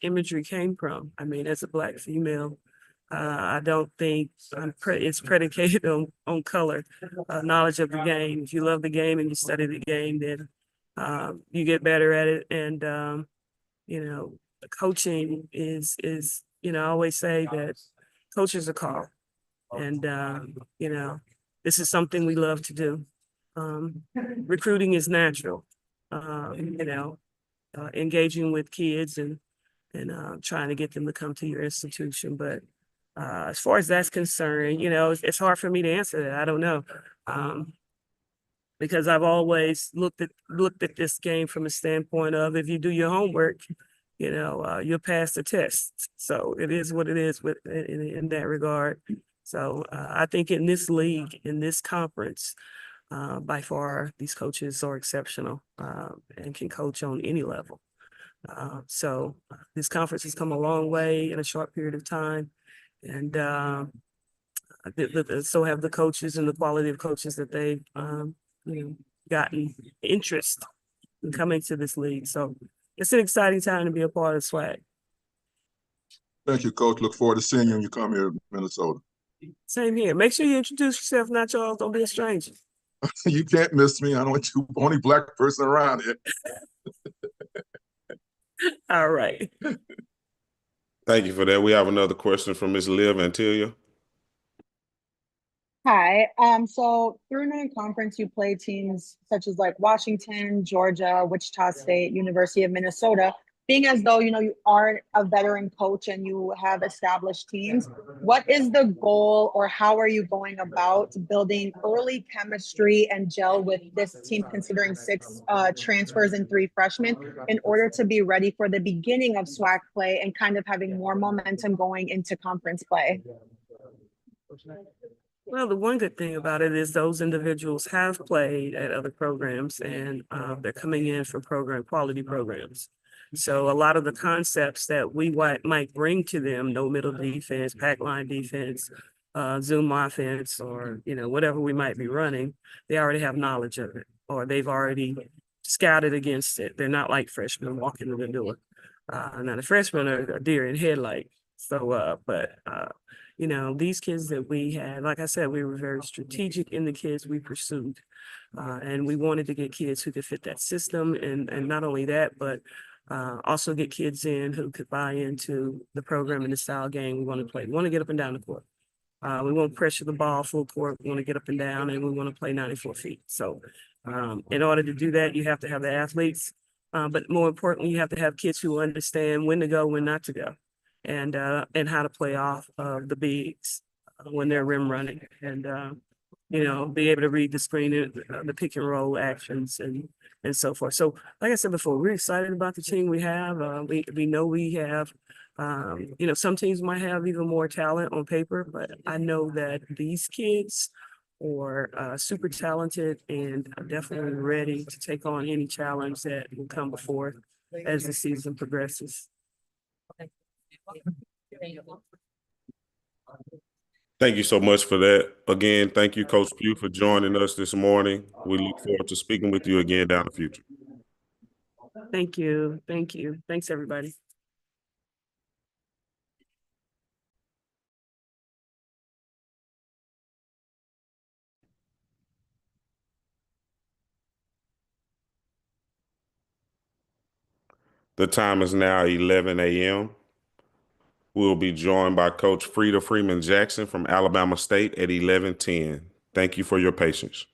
imagery came from. I mean, as a Black female, I don't think it's predicated on color, knowledge of the game. If you love the game and you study the game, then you get better at it. And you know, coaching is I always say that coaches are called, and you know, this is something we love to do. Recruiting is natural. You know, engaging with kids and trying to get them to come to your institution, but as far as that's concerned, you know, it's hard for me to answer that. I don't know. Because I've always looked at this game from a standpoint of if you do your homework, you know, you'll pass the test. So it is what it is in that regard. So I think in this league, in this conference, by far, these coaches are exceptional and can coach on any level. So this conference has come a long way in a short period of time. And so have the coaches and the quality of coaches that they've you know, gotten interest in coming to this league. So it's an exciting time to be a part of SWAC. Thank you, Coach. Look forward to seeing you when you come here to Minnesota. Same here. Make sure you introduce yourself, not y'all. Don't be a stranger. You can't miss me. I don't want you only Black person around here. All right. Thank you for that. We have another question from Ms. Liv Antilia. Hi. So through non-conference, you play teams such as like Washington, Georgia, Wichita State, University of Minnesota. Being as though, you know, you are a veteran coach and you have established teams, what is the goal or how are you going about building early chemistry and gel with this team, considering 6 transfers and 3 freshmen, in order to be ready for the beginning of SWAC play and kind of having more momentum going into conference play? Well, the one good thing about it is those individuals have played at other programs and they're coming in from quality programs. So a lot of the concepts that we might bring to them, no middle defense, pack line defense, zoom offense, or, you know, whatever we might be running, they already have knowledge of it, or they've already scouted against it. They're not like freshmen walking in the door. Now the freshmen are a deer in headlight. So, you know, these kids that we had, like I said, we were very strategic in the kids we pursued. And we wanted to get kids who could fit that system. And not only that, but also get kids in who could buy into the program and the style game we want to play. We want to get up and down the court. We won't pressure the ball full court. We want to get up and down, and we want to play 94 feet. So in order to do that, you have to have the athletes. But more importantly, you have to have kids who understand when to go, when not to go, and how to play off of the bigs when they're rim running, and you know, be able to read the screen, the pick and roll actions, and so forth. So, like I said before, we're excited about the team we have. We know we have, you know, some teams might have even more talent on paper, but I know that these kids are super talented and are definitely ready to take on any challenge that will come before as the season progresses. Thank you so much for that. Again, thank you, Coach Pugh, for joining us this morning. We look forward to speaking with you again down the future. Thank you. Thank you. Thanks, everybody. The time is now 11 a.m. We'll be joined by Coach Frida Freeman Jackson from Alabama State at 11:10. Thank you for your patience.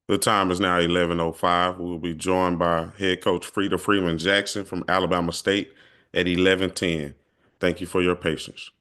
The time is now 11:05. We will be joined by head coach Frida Freeman Jackson from Alabama State at 11:10. Thank you for your patience.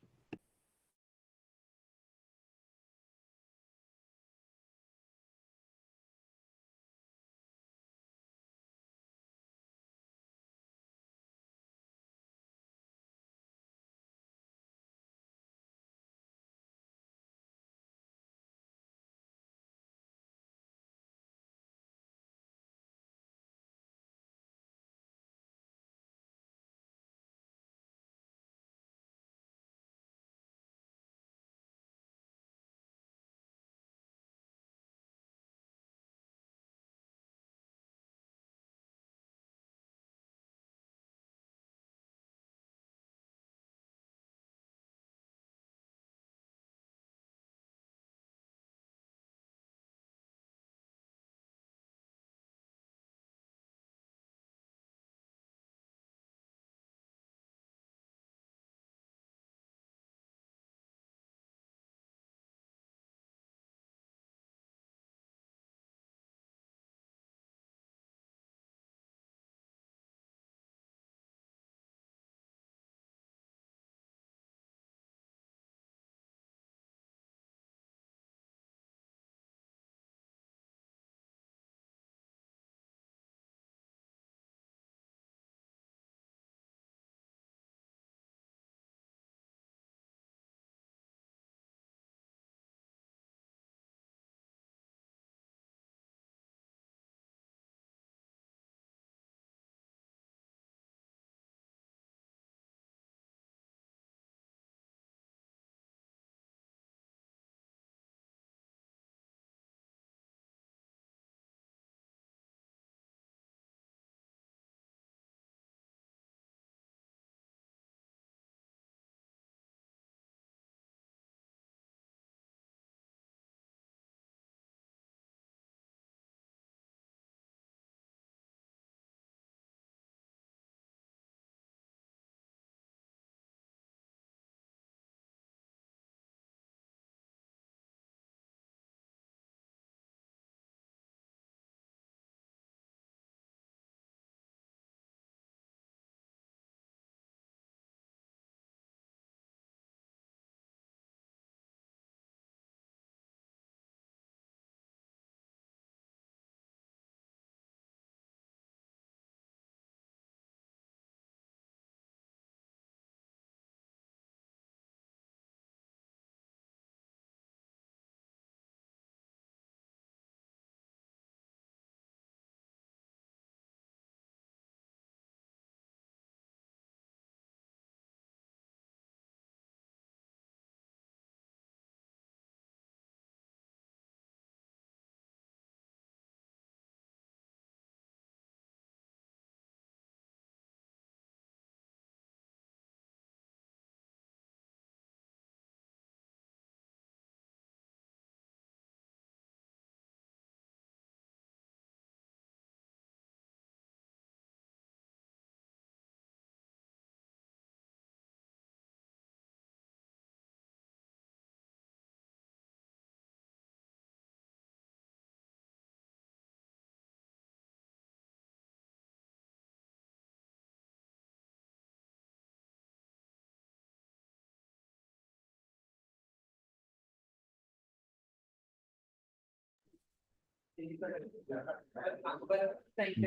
Good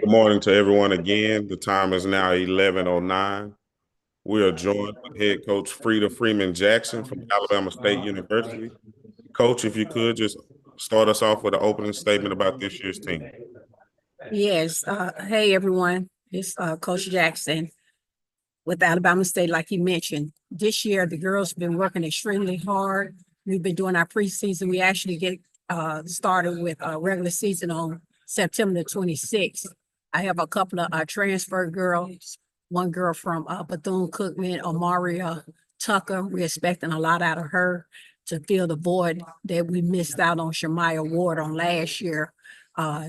morning to everyone again. The time is now 11:09. We are joined with head coach Frida Freeman Jackson from Alabama State University. Coach, if you could just start us off with an opening statement about this year's team. Yes. Hey, everyone. It's Coach Jackson with Alabama State, like you mentioned. This year, the girls have been working extremely hard. We've been doing our preseason. We actually get started with a regular season on September the 26th. I have a couple of transfer girls. One girl from Bethune-Cookman, Amaria Tucker. We're expecting a lot out of her to fill the void that we missed out on Shemaya Ward on last year.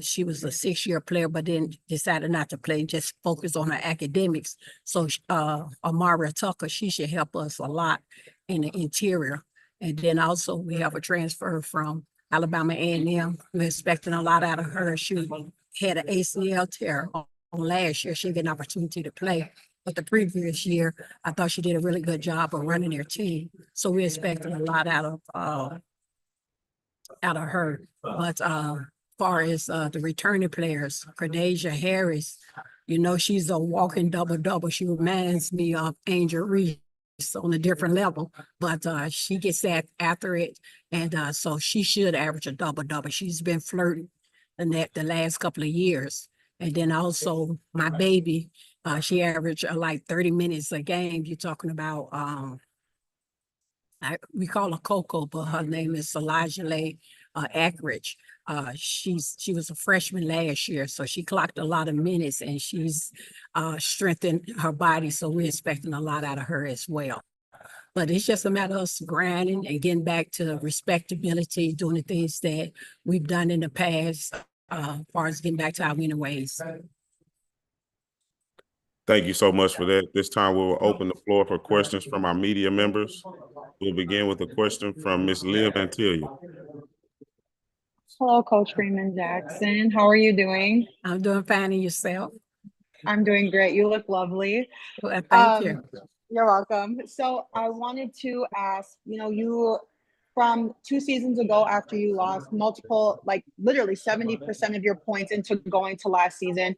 She was a 6-year player, but then decided not to play and just focus on her academics. So Amaria Tucker, she should help us a lot in the interior. And then also we have a transfer from Alabama A&M. We're expecting a lot out of her. She had an ACL tear on last year. She didn't get an opportunity to play. But the previous year, I thought she did a really good job of running their team. So we're expecting a lot out of her. But far as the returning players, Cordesia Harris, you know, she's a walking double-double. She reminds me of Angel Reese on a different level, but she gets that after it. And so she should average a double-double. She's been flirting the last couple of years. And then also my baby, she averaged like 30 minutes a game. You're talking about, we call her Coco, but her name is Elijah Lay Ackridge. She was a freshman last year, so she clocked a lot of minutes and she's strengthened her body. So we're expecting a lot out of her as well. But it's just a matter of us grinding and getting back to respectability, doing the things that we've done in the past, as far as getting back to our winning ways. Thank you so much for that. This time we will open the floor for questions from our media members. We'll begin with a question from Ms. Liv Antilia. Hello, Coach Freeman Jackson. How are you doing? I'm doing fine, and yourself? I'm doing great. You look lovely. Well, thank you. You're welcome. So I wanted to ask, you know, you from 2 seasons ago after you lost multiple, like literally 70% of your points into going to last season.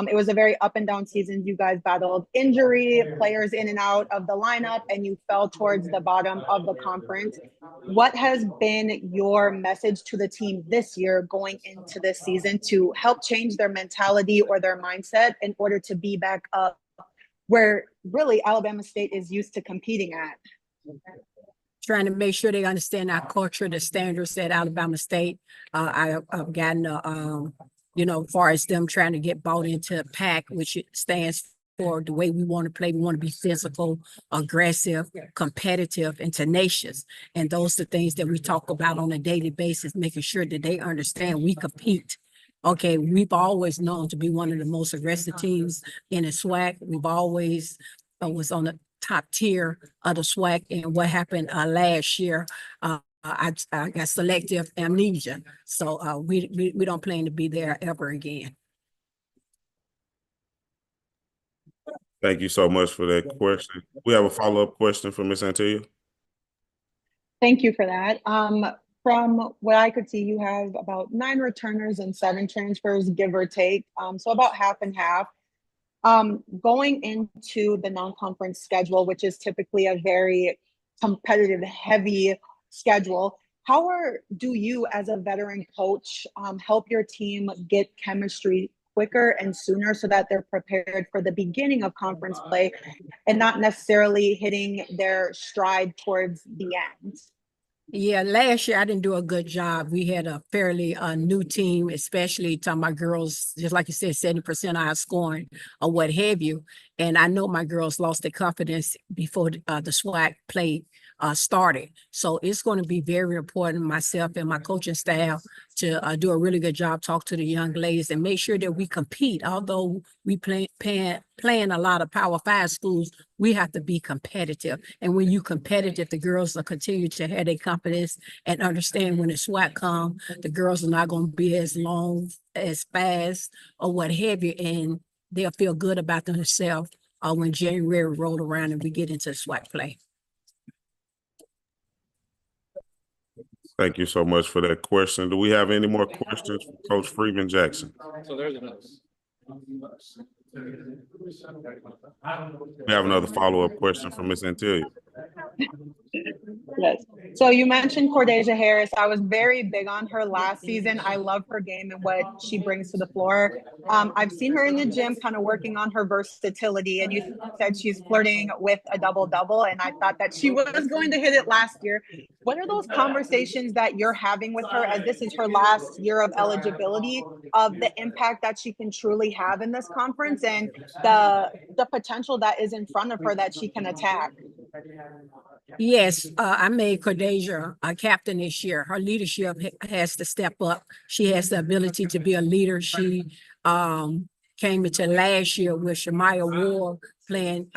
It was a very up and down season. You guys battled injury, players in and out of the lineup, and you fell towards the bottom of the conference. What has been your message to the team this year going into this season to help change their mentality or their mindset in order to be back up where really Alabama State is used to competing at? Trying to make sure they understand our culture, the standards at Alabama State. I've gotten, you know, as far as them trying to get bought into PAC, which stands for the way we want to play. We want to be physical, aggressive, competitive, and tenacious. And those are the things that we talk about on a daily basis, making sure that they understand we compete. Okay, we've always known to be one of the most aggressive teams in the SWAC. We've always was on the top tier of the SWAC, and what happened last year, I got selective amnesia. So we don't plan to be there ever again. Thank you so much for that question. We have a follow-up question from Ms. Antilia. Thank you for that. From what I could see, you have about 9 returners and 7 transfers, give or take. So about half and half. Going into the non-conference schedule, which is typically a very competitive, heavy schedule, how do you as a veteran coach help your team get chemistry quicker and sooner so that they're prepared for the beginning of conference play and not necessarily hitting their stride towards the end? Yeah, last year I didn't do a good job. We had a fairly new team, especially talking about girls, just like you said, 70% outscoring or what have you. And I know my girls lost their confidence before the SWAC play started. So it's going to be very important, myself and my coaching staff, to do a really good job, talk to the young ladies and make sure that we compete. Although we playing a lot of Power 5 schools, we have to be competitive. And when you competitive, the girls will continue to have their confidence and understand when the SWAC come, the girls are not going to be as long, as fast, or what have you, and they'll feel good about themselves when January roll around and we get into SWAC play. Thank you so much for that question. Do we have any more questions for Coach Freeman Jackson? So there's another. We have another follow-up question from Ms. Antilia. Yes. So you mentioned Cordesia Harris. I was very big on her last season. I love her game and what she brings to the floor. I've seen her in the gym kind of working on her versatility, and you said she's flirting with a double-double, and I thought that she was going to hit it last year. What are those conversations that you're having with her as this is her last year of eligibility, of the impact that she can truly have in this conference and the potential that is in front of her that she can attack? Yes, I made Cordesia a captain this year. Her leadership has to step up. She has the ability to be a leader. She came into last year with Shamaya Ward playing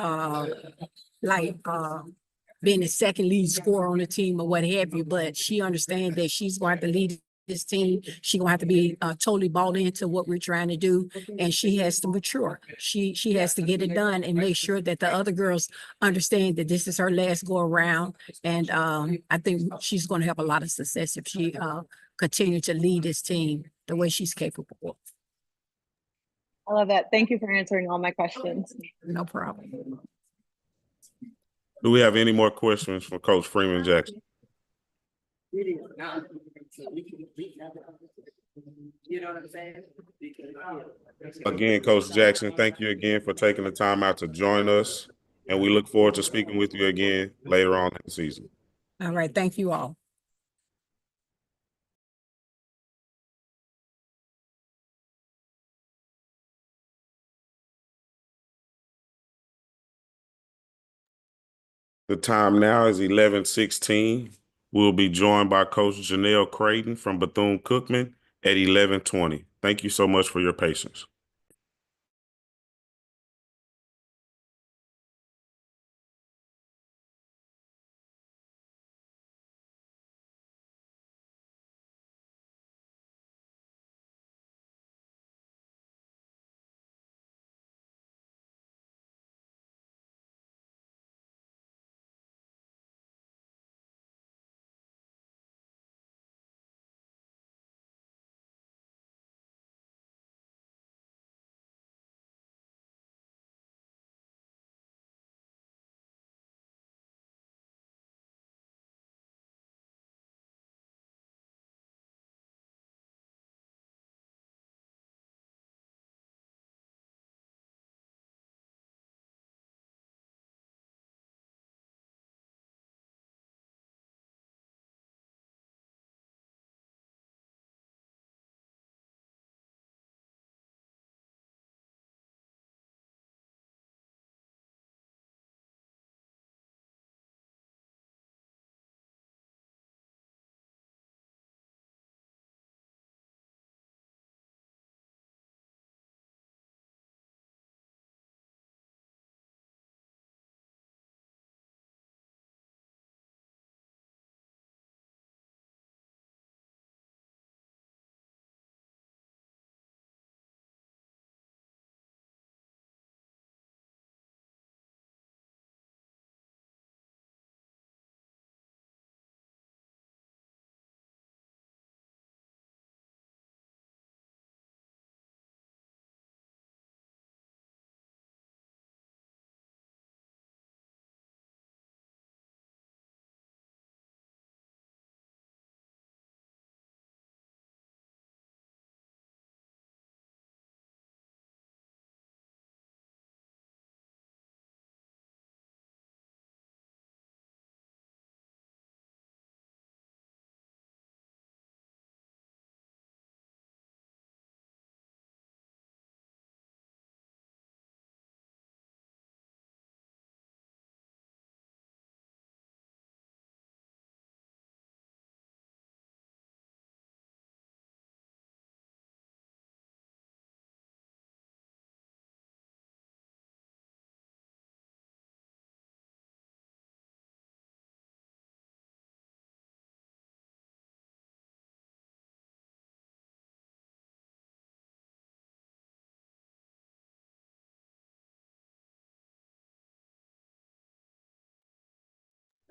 being the second lead scorer on the team or what have you, but she understands that she's going to lead this team. She's gonna have to be totally bought into what we're trying to do, and she has to mature. She has to get it done and make sure that the other girls understand that this is her last go around. And I think she's going to have a lot of success if she continue to lead this team the way she's capable of. I love that. Thank you for answering all my questions. No problem. Do we have any more questions for Coach Freeman Jackson? You know what I'm saying? Again, Coach Jackson, thank you again for taking the time out to join us, and we look forward to speaking with you again later on in the season. All right. Thank you all. The time now is 11:16. We'll be joined by Coach Janelle Creighton from Bethune-Cookman at 11:20. Thank you so much for your patience.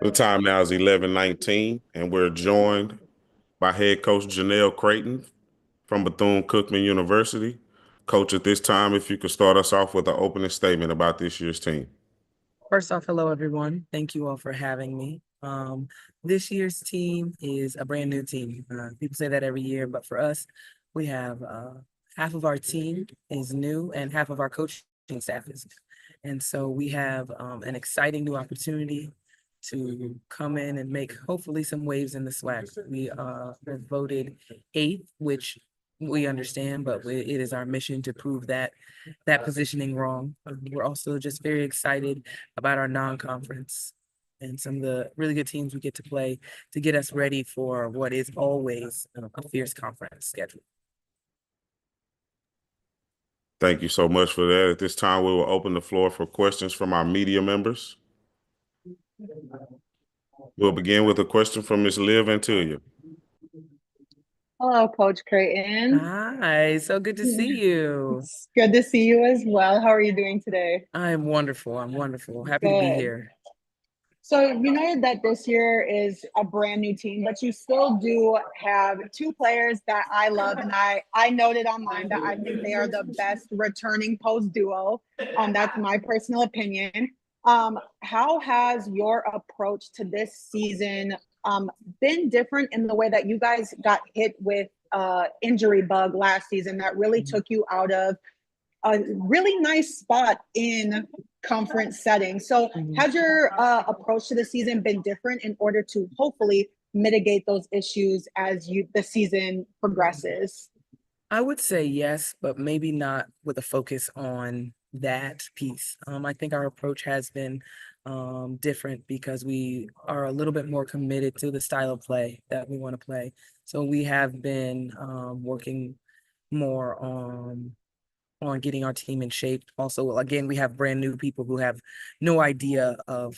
The time now is 11:19, and we're joined by head coach Janelle Creighton from Bethune-Cookman University. Coach, at this time, if you could start us off with an opening statement about this year's team. First off, hello, everyone. Thank you all for having me. This year's team is a brand new team. People say that every year, but for us, we have half of our team is new and half of our coaching staff is new. And so we have an exciting new opportunity to come in and make hopefully some waves in the SWAC. We were voted 8th, which we understand, but it is our mission to prove that positioning wrong. We're also just very excited about our non-conference and some of the really good teams we get to play to get us ready for what is always a fierce conference schedule. Thank you so much for that. At this time, we will open the floor for questions from our media members. We'll begin with a question from Ms. Liv Antilia. Hello, Coach Creighton. Hi, so good to see you. It's good to see you as well. How are you doing today? I'm wonderful. I'm wonderful. Happy to be Good. here. So you noted that this year is a brand new team, but you still do have two players that I love, and I noted on mine that I think they are the best returning post duo. That's my personal opinion. How has your approach to this season been different in the way that you guys got hit with injury bug last season that really took you out of a really nice spot in conference setting? So has your approach to the season been different in order to hopefully mitigate those issues as the season progresses? I would say yes, but maybe not with a focus on that piece. I think our approach has been different because we are a little bit more committed to the style of play that we want to play. So we have been working more on getting our team in shape. Also, again, we have brand new people who have no idea of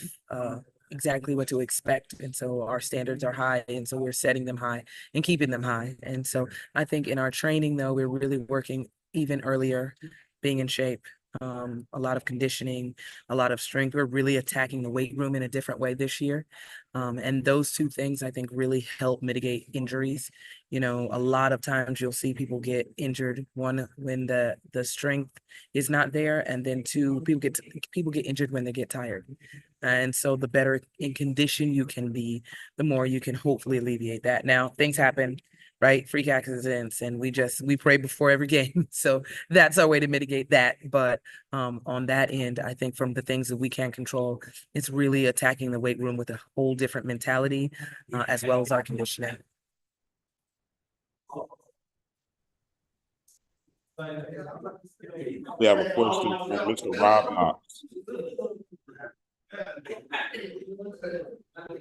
exactly what to expect. And so our standards are high. And so we're setting them high and keeping them high. And so I think in our training, though, we're really working even earlier, being in shape. A lot of conditioning, a lot of strength. We're really attacking the weight room in a different way this year. And those two things I think really help mitigate injuries. You know, a lot of times you'll see people get injured, one, when the strength is not there, and then two, people get injured when they get tired. And so the better in condition you can be, the more you can hopefully alleviate that. Now, things happen, right? Freak accidents, and we pray before every game. So that's our way to mitigate that. But on that end, I think from the things that we can control, it's really attacking the weight room with a whole different mentality, as well as our conditioning. We have a question from Mr. Rob Knox.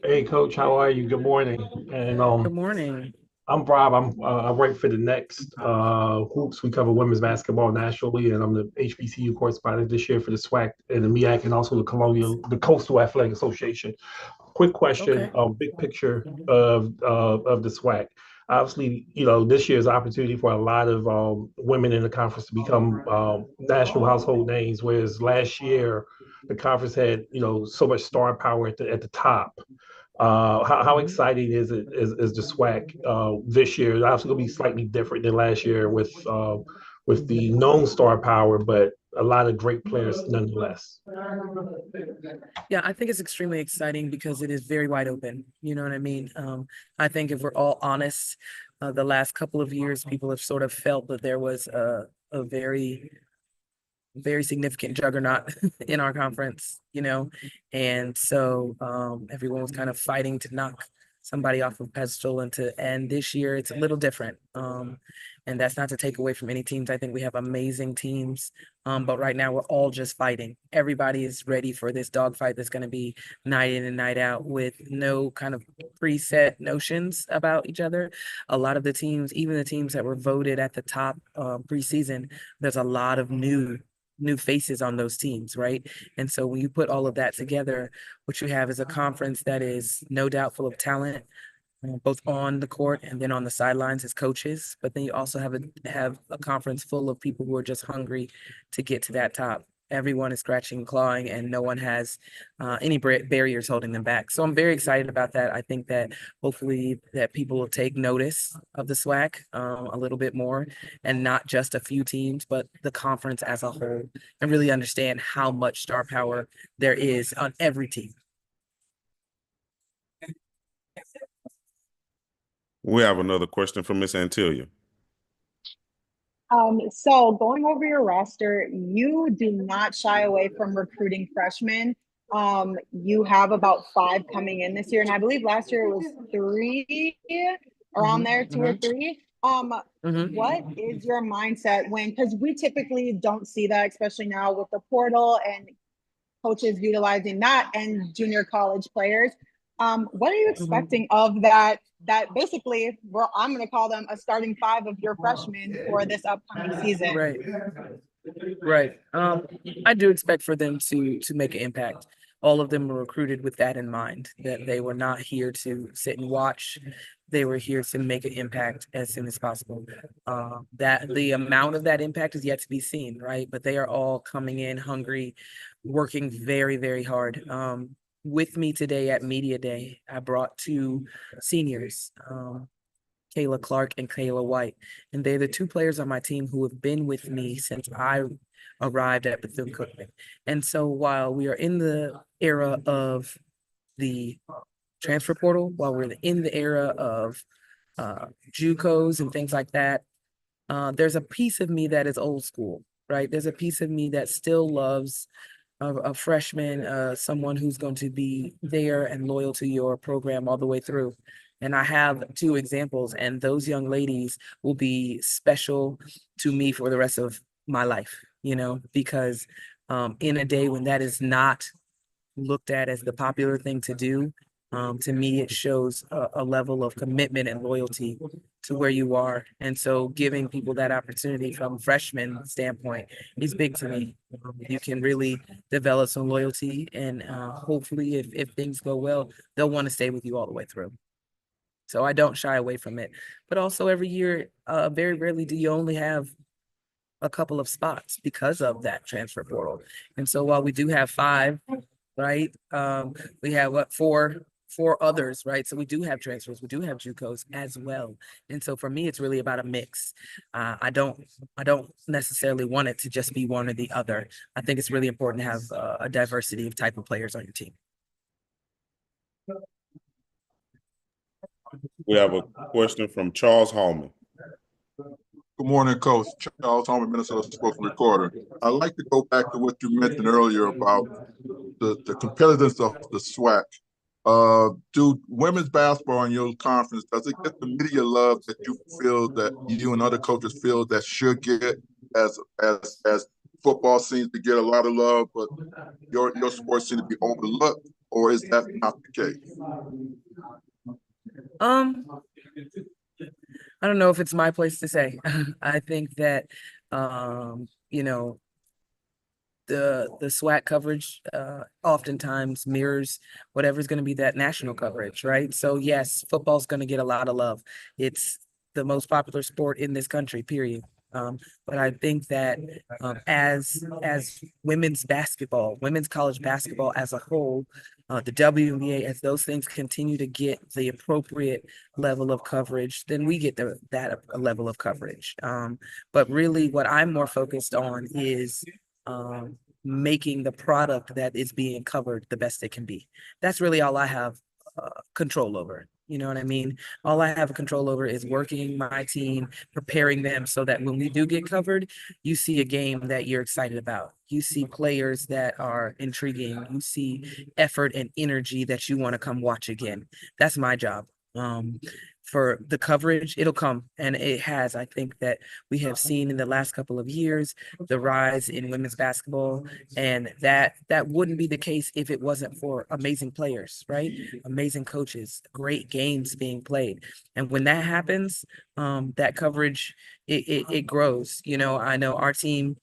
Hey, Coach, how are you? Good morning. And Good morning. I'm Rob. I write for the Next Hoops. We cover women's basketball nationally, and I'm the HBCU correspondent this year for the SWAC and the MEAC, and also the Coastal Athletic Association. Quick question, Okay. big picture of the SWAC. Obviously, you know, this year's opportunity for a lot of women in the conference to become national household names, whereas last year the conference had, you know, so much star power at the top. How exciting is the SWAC this year? It's obviously going to be slightly different than last year with the known star power, but a lot of great players nonetheless. Yeah, I think it's extremely exciting because it is very wide open. You know what I mean? I think if we're all honest, the last couple of years, people have sort of felt that there was a very significant juggernaut in our conference, you know, and so everyone was kind of fighting to knock somebody off of pedestal, and this year it's a little different. And that's not to take away from any teams. I think we have amazing teams, but right now we're all just fighting. Everybody is ready for this dogfight that's going to be night in and night out with no kind of preset notions about each other. A lot of the teams, even the teams that were voted at the top preseason, there's a lot of new faces on those teams, right? And so when you put all of that together, what you have is a conference that is no doubt full of talent, both on the court and then on the sidelines as coaches. But then you also have a conference full of people who are just hungry to get to that top. Everyone is scratching and clawing, and no one has any barriers holding them back. So I'm very excited about that. I think that hopefully that people will take notice of the SWAC a little bit more, and not just a few teams, but the conference as a whole, and really understand how much star power there is on every team. We have another question from Ms. Antilia. So going over your roster, you do not shy away from recruiting freshmen. You have about 5 coming in this year, and I believe last year it was 3, around there, 2 or 3. What is your mindset because we typically don't see that, especially now with the portal and coaches utilizing that and junior college players. What are you expecting of that basically, I'm going to call them a starting 5 of your freshmen for this upcoming season? Right. I do expect for them to make an impact. all of them were recruited with that in mind, that they were not here to sit and watch. They were here to make an impact as soon as possible. That the amount of that impact is yet to be seen, right? But they are all coming in hungry, working very, very hard. With me today at Media Day, I brought two seniors, Kayla Clark and Kayla White. And they're the two players on my team who have been with me since I arrived at Bethune-Cookman. And so while we are in the era of the transfer portal, while we're in the era of JUCOs and things like that, there's a piece of me that is old school, right? There's a piece of me that still loves a freshman, someone who's going to be there and loyal to your program all the way through. And I have two examples, and those young ladies will be special to me for the rest of my life, you know, because in a day when that is not looked at as the popular thing to do, to me, it shows a level of commitment and loyalty to where you are. And so giving people that opportunity from freshman standpoint is big to me. You can really develop some loyalty, and hopefully if things go well, they'll want to stay with you all the way through. So I don't shy away from it. But also every year, very rarely do you only have a couple of spots because of that transfer portal. And so while we do have 5, right, we have four others, right? So we do have transfers, we do have JUCOs as well. And so for me, it's really about a mix. I don't necessarily want it to just be one or the other. I think it's really important to have a diversity of type of players on your team. We have a question from Charles Hallman. Good morning, Coach. Charles Holman, Minnesota Spoken Recorder. I'd like to go back to what you mentioned earlier about the competitiveness of the SWAC. Do women's basketball in your conference, does it get the media love that you feel that you and other coaches feel that should get as football seems to get a lot of love, but your sports seem to be overlooked, or is that not the case? I don't know if it's my place to say. I think that you know, the SWAC coverage oftentimes mirrors whatever's going to be that national coverage, right? So yes, football's going to get a lot of love. It's the most popular sport in this country, period. But I think that as women's basketball, women's college basketball as a whole, the WNBA, as those things continue to get the appropriate level of coverage, then we get that level of coverage. But really what I'm more focused on is making the product that is being covered the best it can be. That's really all I have control over. You know what I mean? All I have control over is working my team, preparing them so that when we do get covered, you see a game that you're excited about. You see players that are intriguing. You see effort and energy that you want to come watch again. That's my job. For the coverage, it'll come, and it has. I think that we have seen in the last couple of years the rise in women's basketball, and that wouldn't be the case if it wasn't for amazing players, right? Amazing coaches, great games being played. And when that happens, that coverage, it grows. You know, I know our team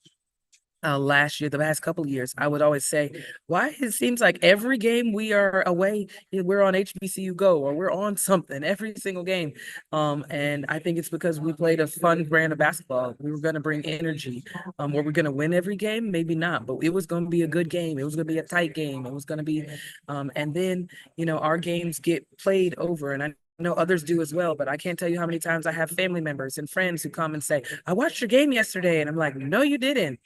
last year, the last couple of years, I would always say, why it seems like every game we are away, we're on HBCU Go or we're on something every single game. And I think it's because we played a fun brand of basketball. We were going to bring energy. Were we going to win every game? Maybe not, but it was going to be a good game. It was going to be a tight game. It was going to be, and then, you know, our games get played over, and I know others do as well, but I can't tell you how many times I have family members and friends who come and say, I watched your game yesterday. And I'm like, no, you didn't.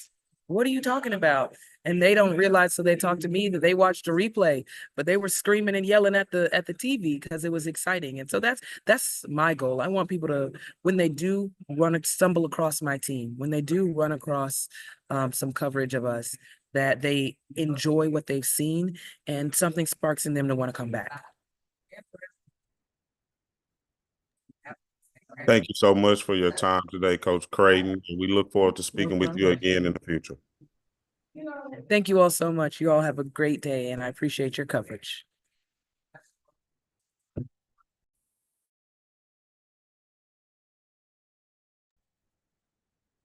What are you talking about? And they don't realize, so they talk to me that they watched a replay, but they were screaming and yelling at the TV because it was exciting. And so that's my goal. I want people to, when they do stumble across my team, when they do run across some coverage of us, that they enjoy what they've seen and something sparks in them to want to come back. Thank you so much for your time today, Coach Creighton. And we look forward to speaking with you again in the future. Thank you all so much. You all have a great day, and I appreciate your coverage.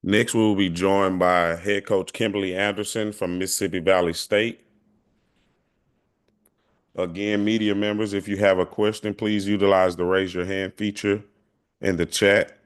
Next, we will be joined by head coach Kimberly Anderson from Mississippi Valley State. Again, media members, if you have a question, please utilize the raise your hand feature in the chat.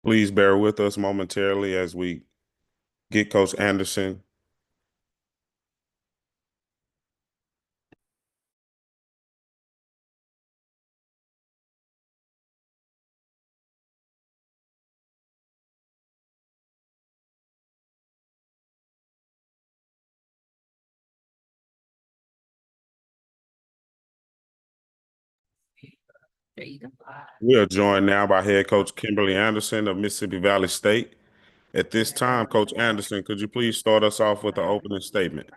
Please bear with us momentarily as we get Coach Anderson. There you go. We are joined now by head coach Kimberly Anderson of Mississippi Valley State. At this time, Coach Anderson, could you please start us off with the opening statement?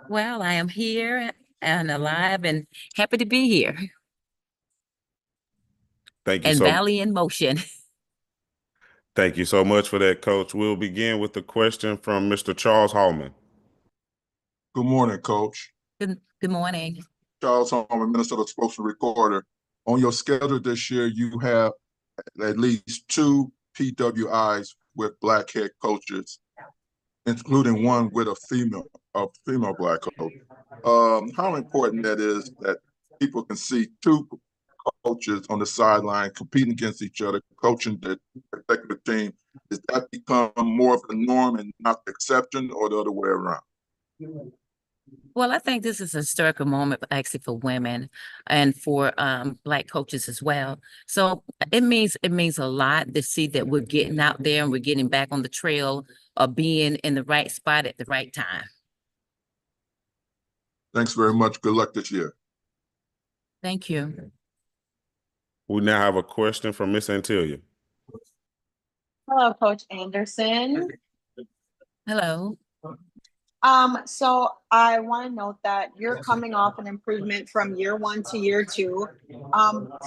Well, I am here and alive and happy to be here. Thank you And so Valley in motion. Thank you so much for that, Coach. We'll begin with the question from Mr. Charles Hallman. Good morning, Coach. Good morning. Charles Hallman, Minnesota spokesman recorder. On your schedule this year, you have at least 2 PWIs with Black head coaches, including one with a female Black coach. How important that is that people can see 2 coaches on the sideline competing against each other, coaching the respective team. Does that become more of the norm and not the exception, or the other way around? Well, I think this is a historical moment actually for women and for Black coaches as well. So it means a lot to see that we're getting out there and we're getting back on the trail of being in the right spot at the right time. Thanks very much. Good luck this year. Thank you. We now have a question from Miss Antilia. Hello, Coach Anderson. Hello. So I want to note that you're coming off an improvement from year 1 to year 2.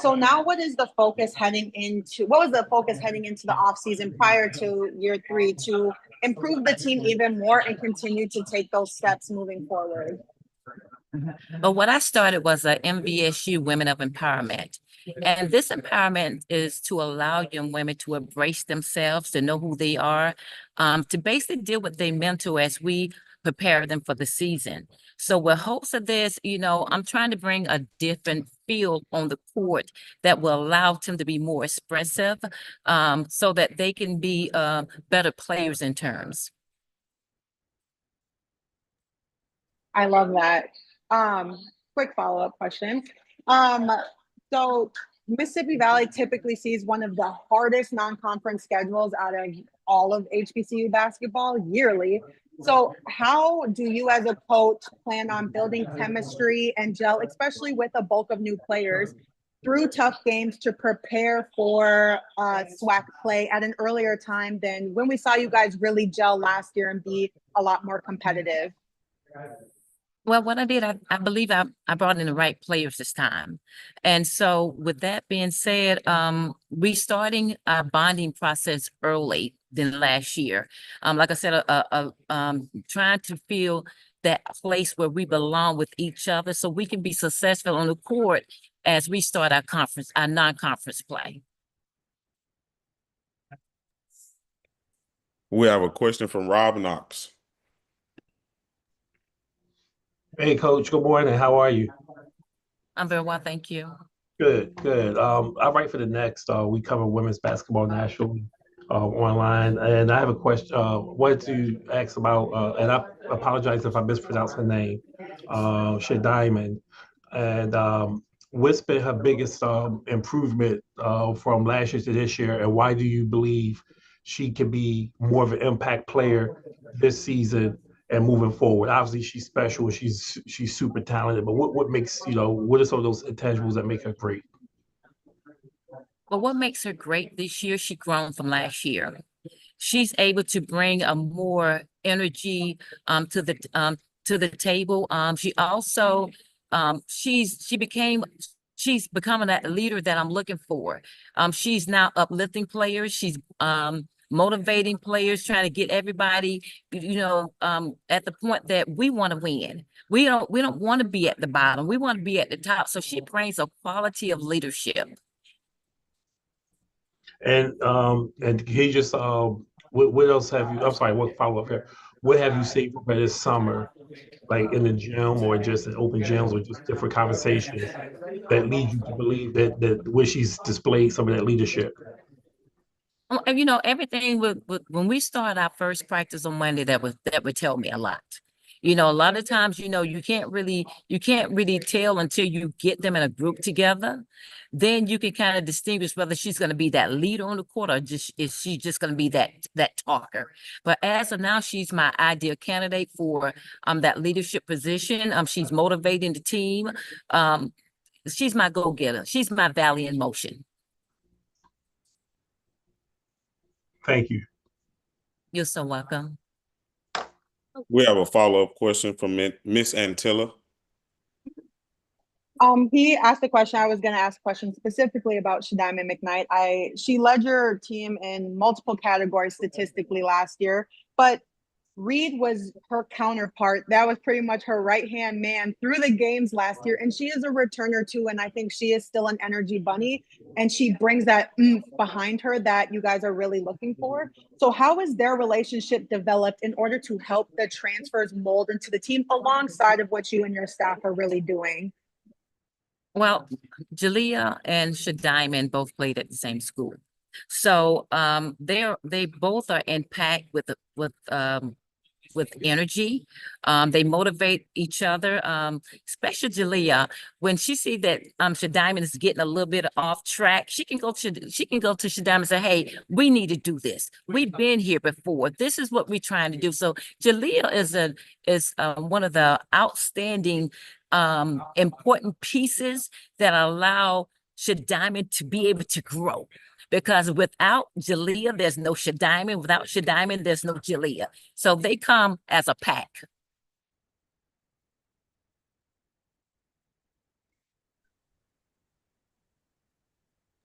So now what was the focus heading into the off season prior to year 3 to improve the team even more and continue to take those steps moving forward? But what I started was a MVSU Women of Empowerment. And this empowerment is to allow young women to embrace themselves, to know who they are, to basically deal with their mental as we prepare them for the season. So with hopes of this, I'm trying to bring a different feel on the court that will allow them to be more expressive, so that they can be better players in terms. I love that. Quick follow-up question. So Mississippi Valley typically sees one of the hardest non-conference schedules out of all of HBCU basketball yearly. So how do you as a coach plan on building chemistry and gel, especially with a bulk of new players, through tough games to prepare for SWAC play at an earlier time than when we saw you guys really gel last year and be a lot more competitive? Well, what I did, I believe I brought in the right players this time. And so with that being said, we starting our bonding process early than last year. Like I said, trying to feel that place where we belong with each other so we can be successful on the court as we start our non-conference play. We have a question from Rob Knox. Hey, Coach. Good morning. How are you? I'm very well, thank you. Good, good. I write for the Next. We cover women's basketball nationally online, and I have a question. Wanted to ask about, and I apologize if I mispronounce her name, Shadiman, and what's been her biggest improvement from last year to this year, and why do you believe she can be more of an impact player this season and moving forward? Obviously, she's special. She's super talented. But what makes, what are some of those intangibles that make her great? Well, what makes her great this year? She's grown from last year. She's able to bring a more energy to the table. She also she's becoming that leader that I'm looking for. She's now uplifting players. She's motivating players, trying to get everybody, at the point that we want to win. We don't want to be at the bottom. We want to be at the top. So she brings a quality of leadership. And can you just what else have you? I'm sorry, what follow up here? What have you seen from her this summer, like in the gym or just in open gyms or just different conversations that lead you to believe that where she's displayed some of that leadership? And everything when we start our first practice on Monday, that would tell me a lot. A lot of times, you can't really tell until you get them in a group together. Then you can kind of distinguish whether she's going to be that leader on the court or is she just going to be that talker. But as of now, she's my ideal candidate for that leadership position. She's motivating the team. She's my go-getter. She's my Valley in motion. Thank you. You're so welcome. We have a follow-up question from Miss Antilla. He asked a question. I was going to ask a question specifically about Shadiman McKnight. She led your team in multiple categories statistically last year, but Reed was her counterpart. That was pretty much her right-hand man through the games last year. And she is a returner too. And I think she is still an energy bunny. And she brings that behind her that you guys are really looking for. So how is their relationship developed in order to help the transfers mold into the team alongside of what you and your staff are really doing? Well, Jalea and Shadiman both played at the same school. So they both are impact with energy. They motivate each other, especially Jalea. When she see that Shadiman is getting a little bit off track, she can go to Shadiman and say, hey, we need to do this. We've been here before. This is what we're trying to do. So Jalea is one of the outstanding important pieces that allow Shadiman to be able to grow. Because without Jalea, there's no Shadiman. Without Shadiman, there's no Jalea. So they come as a pack.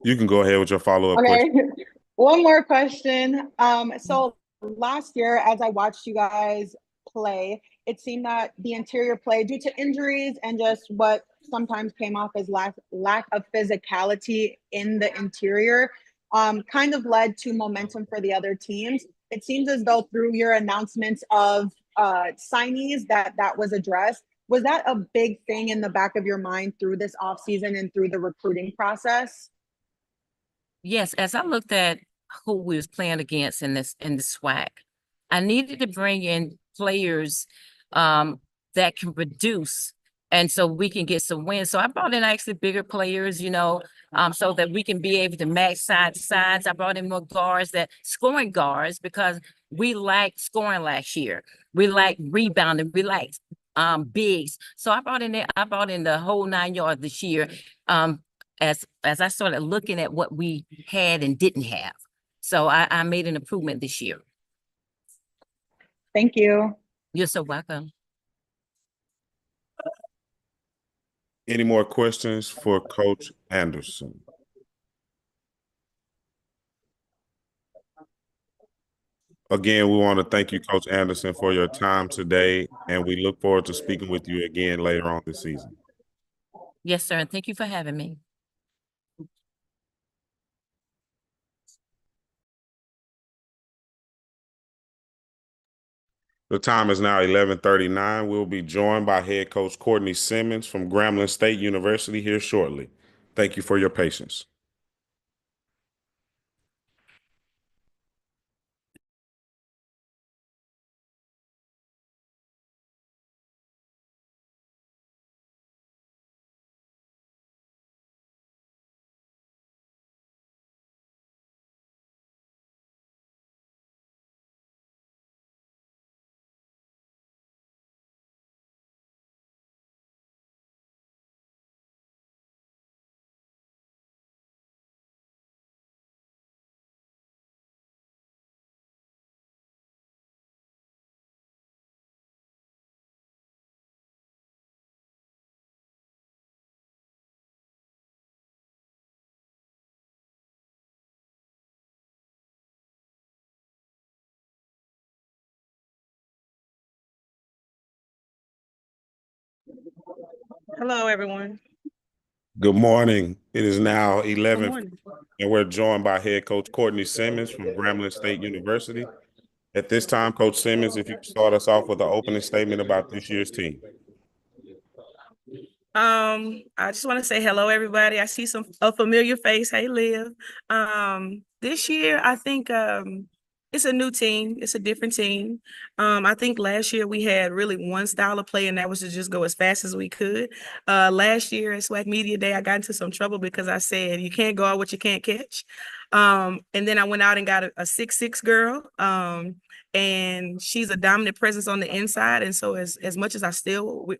You can go ahead with your follow-up Okay. question. One more question. So last year, as I watched you guys play, it seemed that the interior play, due to injuries and just what sometimes came off as lack of physicality in the interior, kind of led to momentum for the other teams. It seems as though through your announcements of signees that was addressed. Was that a big thing in the back of your mind through this offseason and through the recruiting process? Yes, as I looked at who we was playing against in the SWAC, I needed to bring in players that can produce, and so we can get some wins. So I brought in actually bigger players, so that we can be able to match side to sides. I brought in more scoring guards, because we lacked scoring last year. We lacked rebounding. We lacked bigs. So I brought in the whole 9 yards this year. As I started looking at what we had and didn't have. So I made an improvement this year. Thank you. You're so welcome. Any more questions for Coach Anderson? Again, we want to thank you, Coach Anderson, for your time today, and we look forward to speaking with you again later on this season. Yes, sir. And thank you for having me. The time is now 11:39. We'll be joined by head coach Courtney Simmons from Grambling State University here shortly. Thank you for your patience. Hello, everyone. Good morning. It is now Good 11, morning. and we're joined by head coach Courtney Simmons from Grambling State University. At this time, Coach Simmons, if you could start us off with an opening statement about this year's team. I just want to say hello, everybody. I see a familiar face. Hey, Liv. This year, I think it's a new team. It's a different team. I think last year we had really one style of play, and that was to just go as fast as we could. Last year at SWAC Media Day, I got into some trouble because I said you can't go out what you can't catch. And then I went out and got a 6'6" girl. And she's a dominant presence on the inside. And so as much as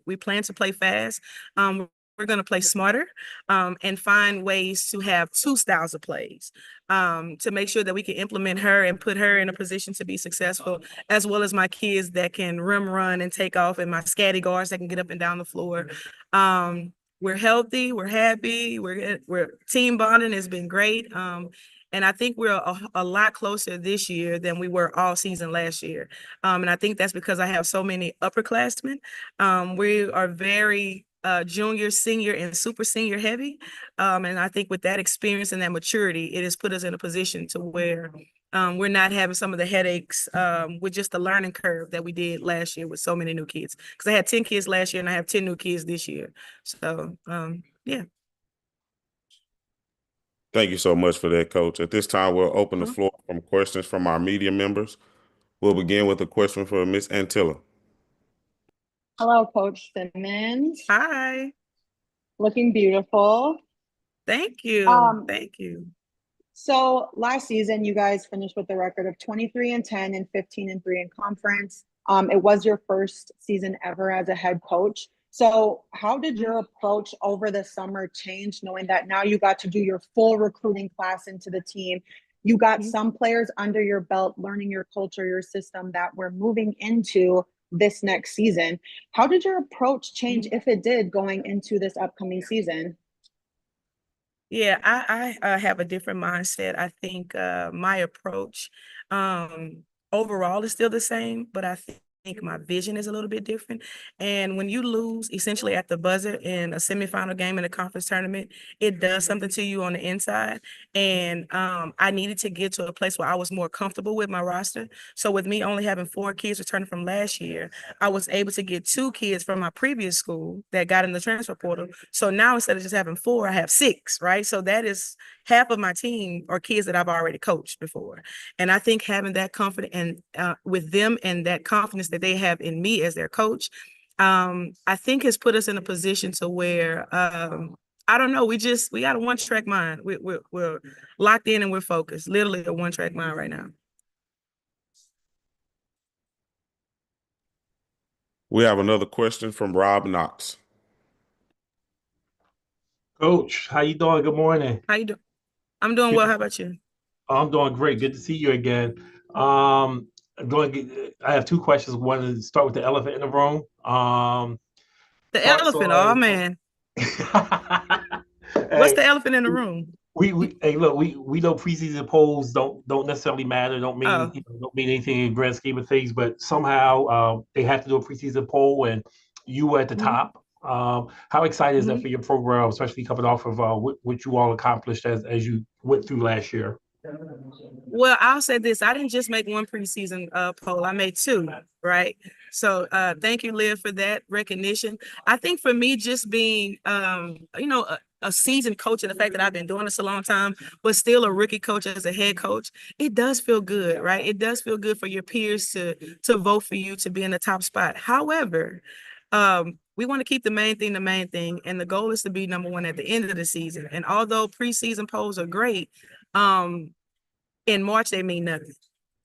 we plan to play fast, we're going to play smarter and find ways to have two styles of plays to make sure that we can implement her and put her in a position to be successful, as well as my kids that can rim run and take off, and my scatty guards that can get up and down the floor. We're healthy, we're happy, we're team bonding has been great. And I think we're a lot closer this year than we were all season last year. And I think that's because I have so many upperclassmen. We are very junior, senior, and super senior heavy. And I think with that experience and that maturity, it has put us in a position to where we're not having some of the headaches with just the learning curve that we did last year with so many new kids. Because I had 10 kids last year and I have 10 new kids this year. So, yeah. Thank you so much for that, Coach. At this time, we'll open the floor from questions from our media members. We'll begin with a question for Ms. Antilla. Hello, Coach Simmons. Hi. Looking beautiful. Thank you. Thank you. So last season, you guys finished with a record of 23-10 and 15-3 in conference. It was your first season ever as a head coach. So how did your approach over the summer change, knowing that now you got to do your full recruiting class into the team? You got some players under your belt, learning your culture, your system that we're moving into this next season. How did your approach change, if it did, going into this upcoming season? Yeah, I have a different mindset. I think my approach overall is still the same, but I think my vision is a little bit different. And when you lose essentially at the buzzer in a semifinal game in a conference tournament, it does something to you on the inside. And I needed to get to a place where I was more comfortable with my roster. So with me only having 4 kids returning from last year, I was able to get 2 kids from my previous school that got in the transfer portal. So now instead of just having 4, I have 6, right? So that is half of my team are kids that I've already coached before. And I think having that confidence and with them and that confidence that they have in me as their coach, I think has put us in a position to where, I don't know, we got a one-track mind. We're locked in and we're focused, literally a one-track mind right now. We have another question from Rob Knox. Coach, how you doing? Good morning. How you doing? I'm doing well. How about you? I'm doing great. Good to see you again. I have 2 questions. One is start with the elephant in the room. The elephant, oh man. What's the elephant in the room? Hey, look, we know preseason polls don't necessarily matter, don't mean don't mean anything in the grand scheme of things, but somehow they have to do a preseason poll and you were at the top. How excited is that for your program, especially coming off of what you all accomplished as you went through last year? Well, I'll say this. I didn't just make one preseason poll. I made 2, right? So thank you, Liv, for that recognition. I think for me, just being, a seasoned coach and the fact that I've been doing this a long time, but still a rookie coach as a head coach, it does feel good, right? It does feel good for your peers to vote for you to be in the top spot. However, we want to keep the main thing, and the goal is to be number 1 at the end of the season. And although preseason polls are great, in March, they mean nothing,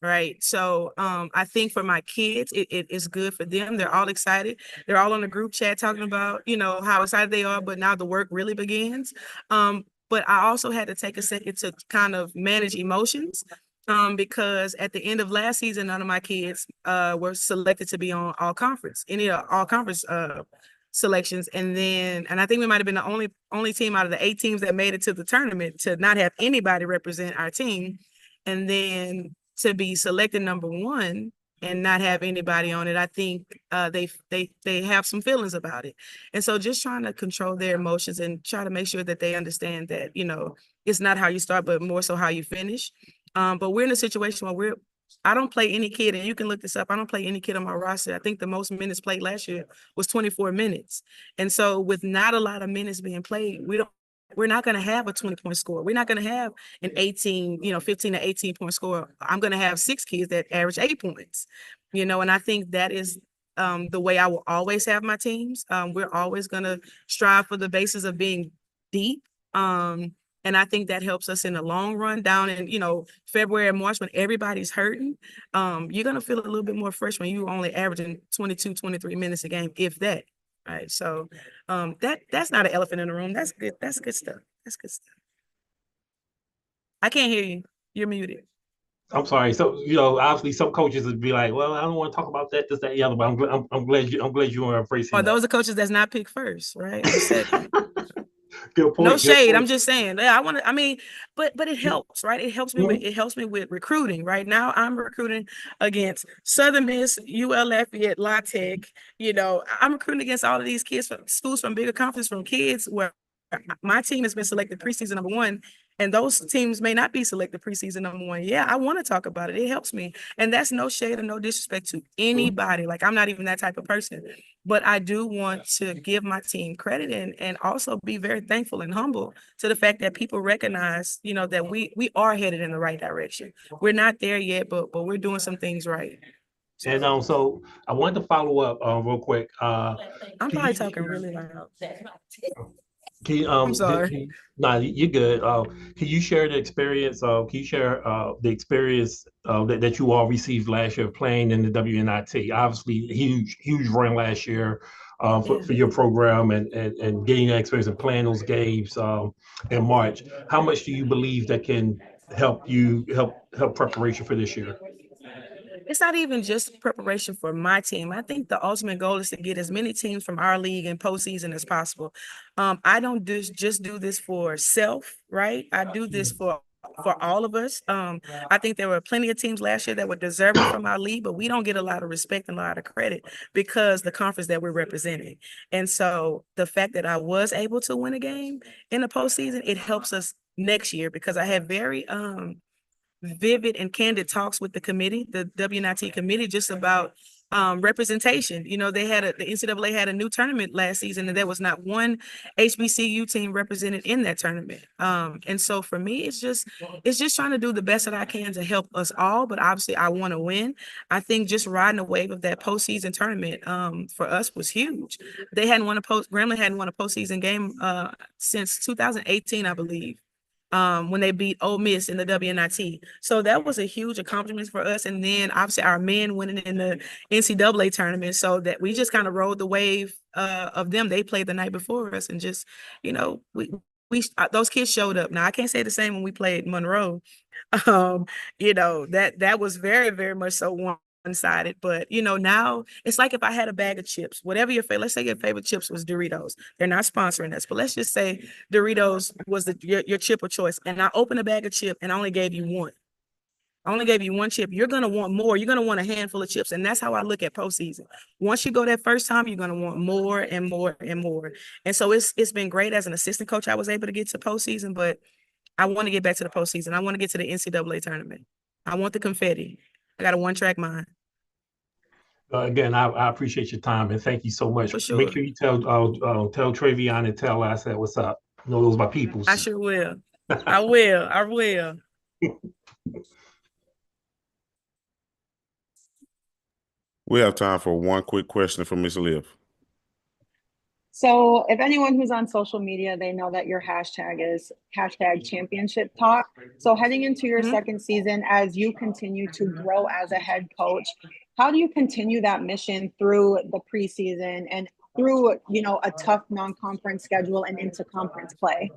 right? So I think for my kids, it is good for them. They're all excited. They're all on the group chat talking about, how excited they are, but now the work really begins. But I also had to take a second to kind of manage emotions because at the end of last season, none of my kids were selected to be on all conference selections. And I think we might have been the only team out of the 8 teams that made it to the tournament to not have anybody represent our team. And then to be selected number 1 and not have anybody on it, I think they have some feelings about it. And so just trying to control their emotions and try to make sure that they understand that, it's not how you start, but more so how you finish. But we're in a situation where I don't play any kid, and you can look this up. I don't play any kid on my roster. I think the most minutes played last year was 24 minutes. And so with not a lot of minutes being played, we're not going to have a 20-point score. We're not going to have an 15 to 18 point score. I'm going to have 6 kids that average 8 points, and I think that is the way I will always have my teams. We're always going to strive for the basis of being deep. And I think that helps us in the long run down in, February and March when everybody's hurting. You're going to feel a little bit more fresh when you're only averaging 22, 23 minutes a game, if that. Right. So that's not an elephant in the room. That's good. That's good stuff. That's good stuff. I can't hear you. You're muted. I'm sorry. So, obviously some coaches would be like, well, I don't want to talk about that, this, that, the other, but I'm glad you are embracing that. Those are coaches that's not picked first, right? Or second. Good point. No shade. Point. I'm just saying. Yeah, but it helps, right? It helps me with recruiting. Right now, I'm recruiting against Southern Miss, UL Lafayette, La Tech. I'm recruiting against all of these kids from schools from bigger conferences, from kids where my team has been selected preseason number 1. And those teams may not be selected preseason number 1. Yeah, I want to talk about it. It helps me. And that's no shade or no disrespect to anybody. Like, I'm not even that type of person. But I do want to give my team credit and also be very thankful and humble to the fact that people recognize, that we are headed in the right direction. We're not there yet, but we're doing some things right. And so I wanted to follow up real quick. I'm probably talking really loud. I'm sorry. You're good. Can you share the experience? Can you share the experience that you all received last year playing in the WNIT? Obviously, huge run last year for your program and getting that experience and playing those games in March. How much do you believe that can help preparation for this year? It's not even just preparation for my team. I think the ultimate goal is to get as many teams from our league in postseason as possible. I don't just do this for self, right? I do this for all of us. I think there were plenty of teams last year that were deserving from our league, but we don't get a lot of respect and a lot of credit because the conference that we're representing. And so the fact that I was able to win a game in the postseason, it helps us next year because I have very vivid and candid talks with the committee, the WNIT committee, just about representation. The NCAA had a new tournament last season, and there was not one HBCU team represented in that tournament. And so for me, it's just trying to do the best that I can to help us all. But obviously, I want to win. I think just riding the wave of that postseason tournament for us was huge. Grambling hadn't won a postseason game since 2018, I believe. When they beat Ole Miss in the WNIT. So that was a huge accomplishment for us. And then obviously our men winning in the NCAA tournament. So that we just kind of rode the wave of them. They played the night before us and just, those kids showed up. Now I can't say the same when we played Monroe. That was very, very much so one-sided, but now it's like if I had a bag of chips, whatever your favorite, let's say your favorite chips was Doritos. They're not sponsoring us, but let's just say Doritos was your chip of choice, and I opened a bag of chips and I only gave you one. I only gave you one chip. You're going to want more. You're going to want a handful of chips. And that's how I look at postseason. Once you go that first time, you're going to want more and more and more. And so it's been great as an assistant coach. I was able to get to postseason, but I want to get back to the postseason. I want to get to the NCAA tournament. I want the confetti. I got a one-track mind. Again, I appreciate your time and thank you so much. For sure. Make sure you tell Travion and tell I said what's up. Those are my peoples. I sure will. I will. We have time for one quick question from Ms. Liv. So if anyone who's on social media, they know that your hashtag is #championship talk. So heading into your second season, as you continue to grow as a head coach, how do you continue that mission through the preseason and through, a tough non-conference schedule and into conference play?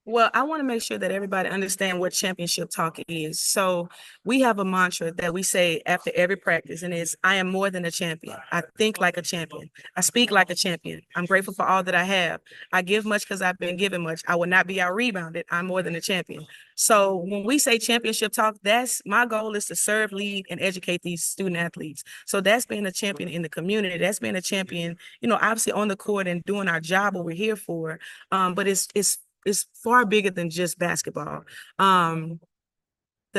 Well, I want to make sure that everybody understand what championship talk is. So we have a mantra that we say after every practice, and it's, I am more than a champion. I think like a champion. I speak like a champion. I'm grateful for all that I have. I give much because I've been given much. I will not be out rebounded. I'm more than a champion. So when we say championship talk, that's my goal, is to serve, lead, and educate these student athletes. So that's being a champion in the community. That's being a champion, obviously on the court and doing our job, what we're here for. But it's far bigger than just basketball. The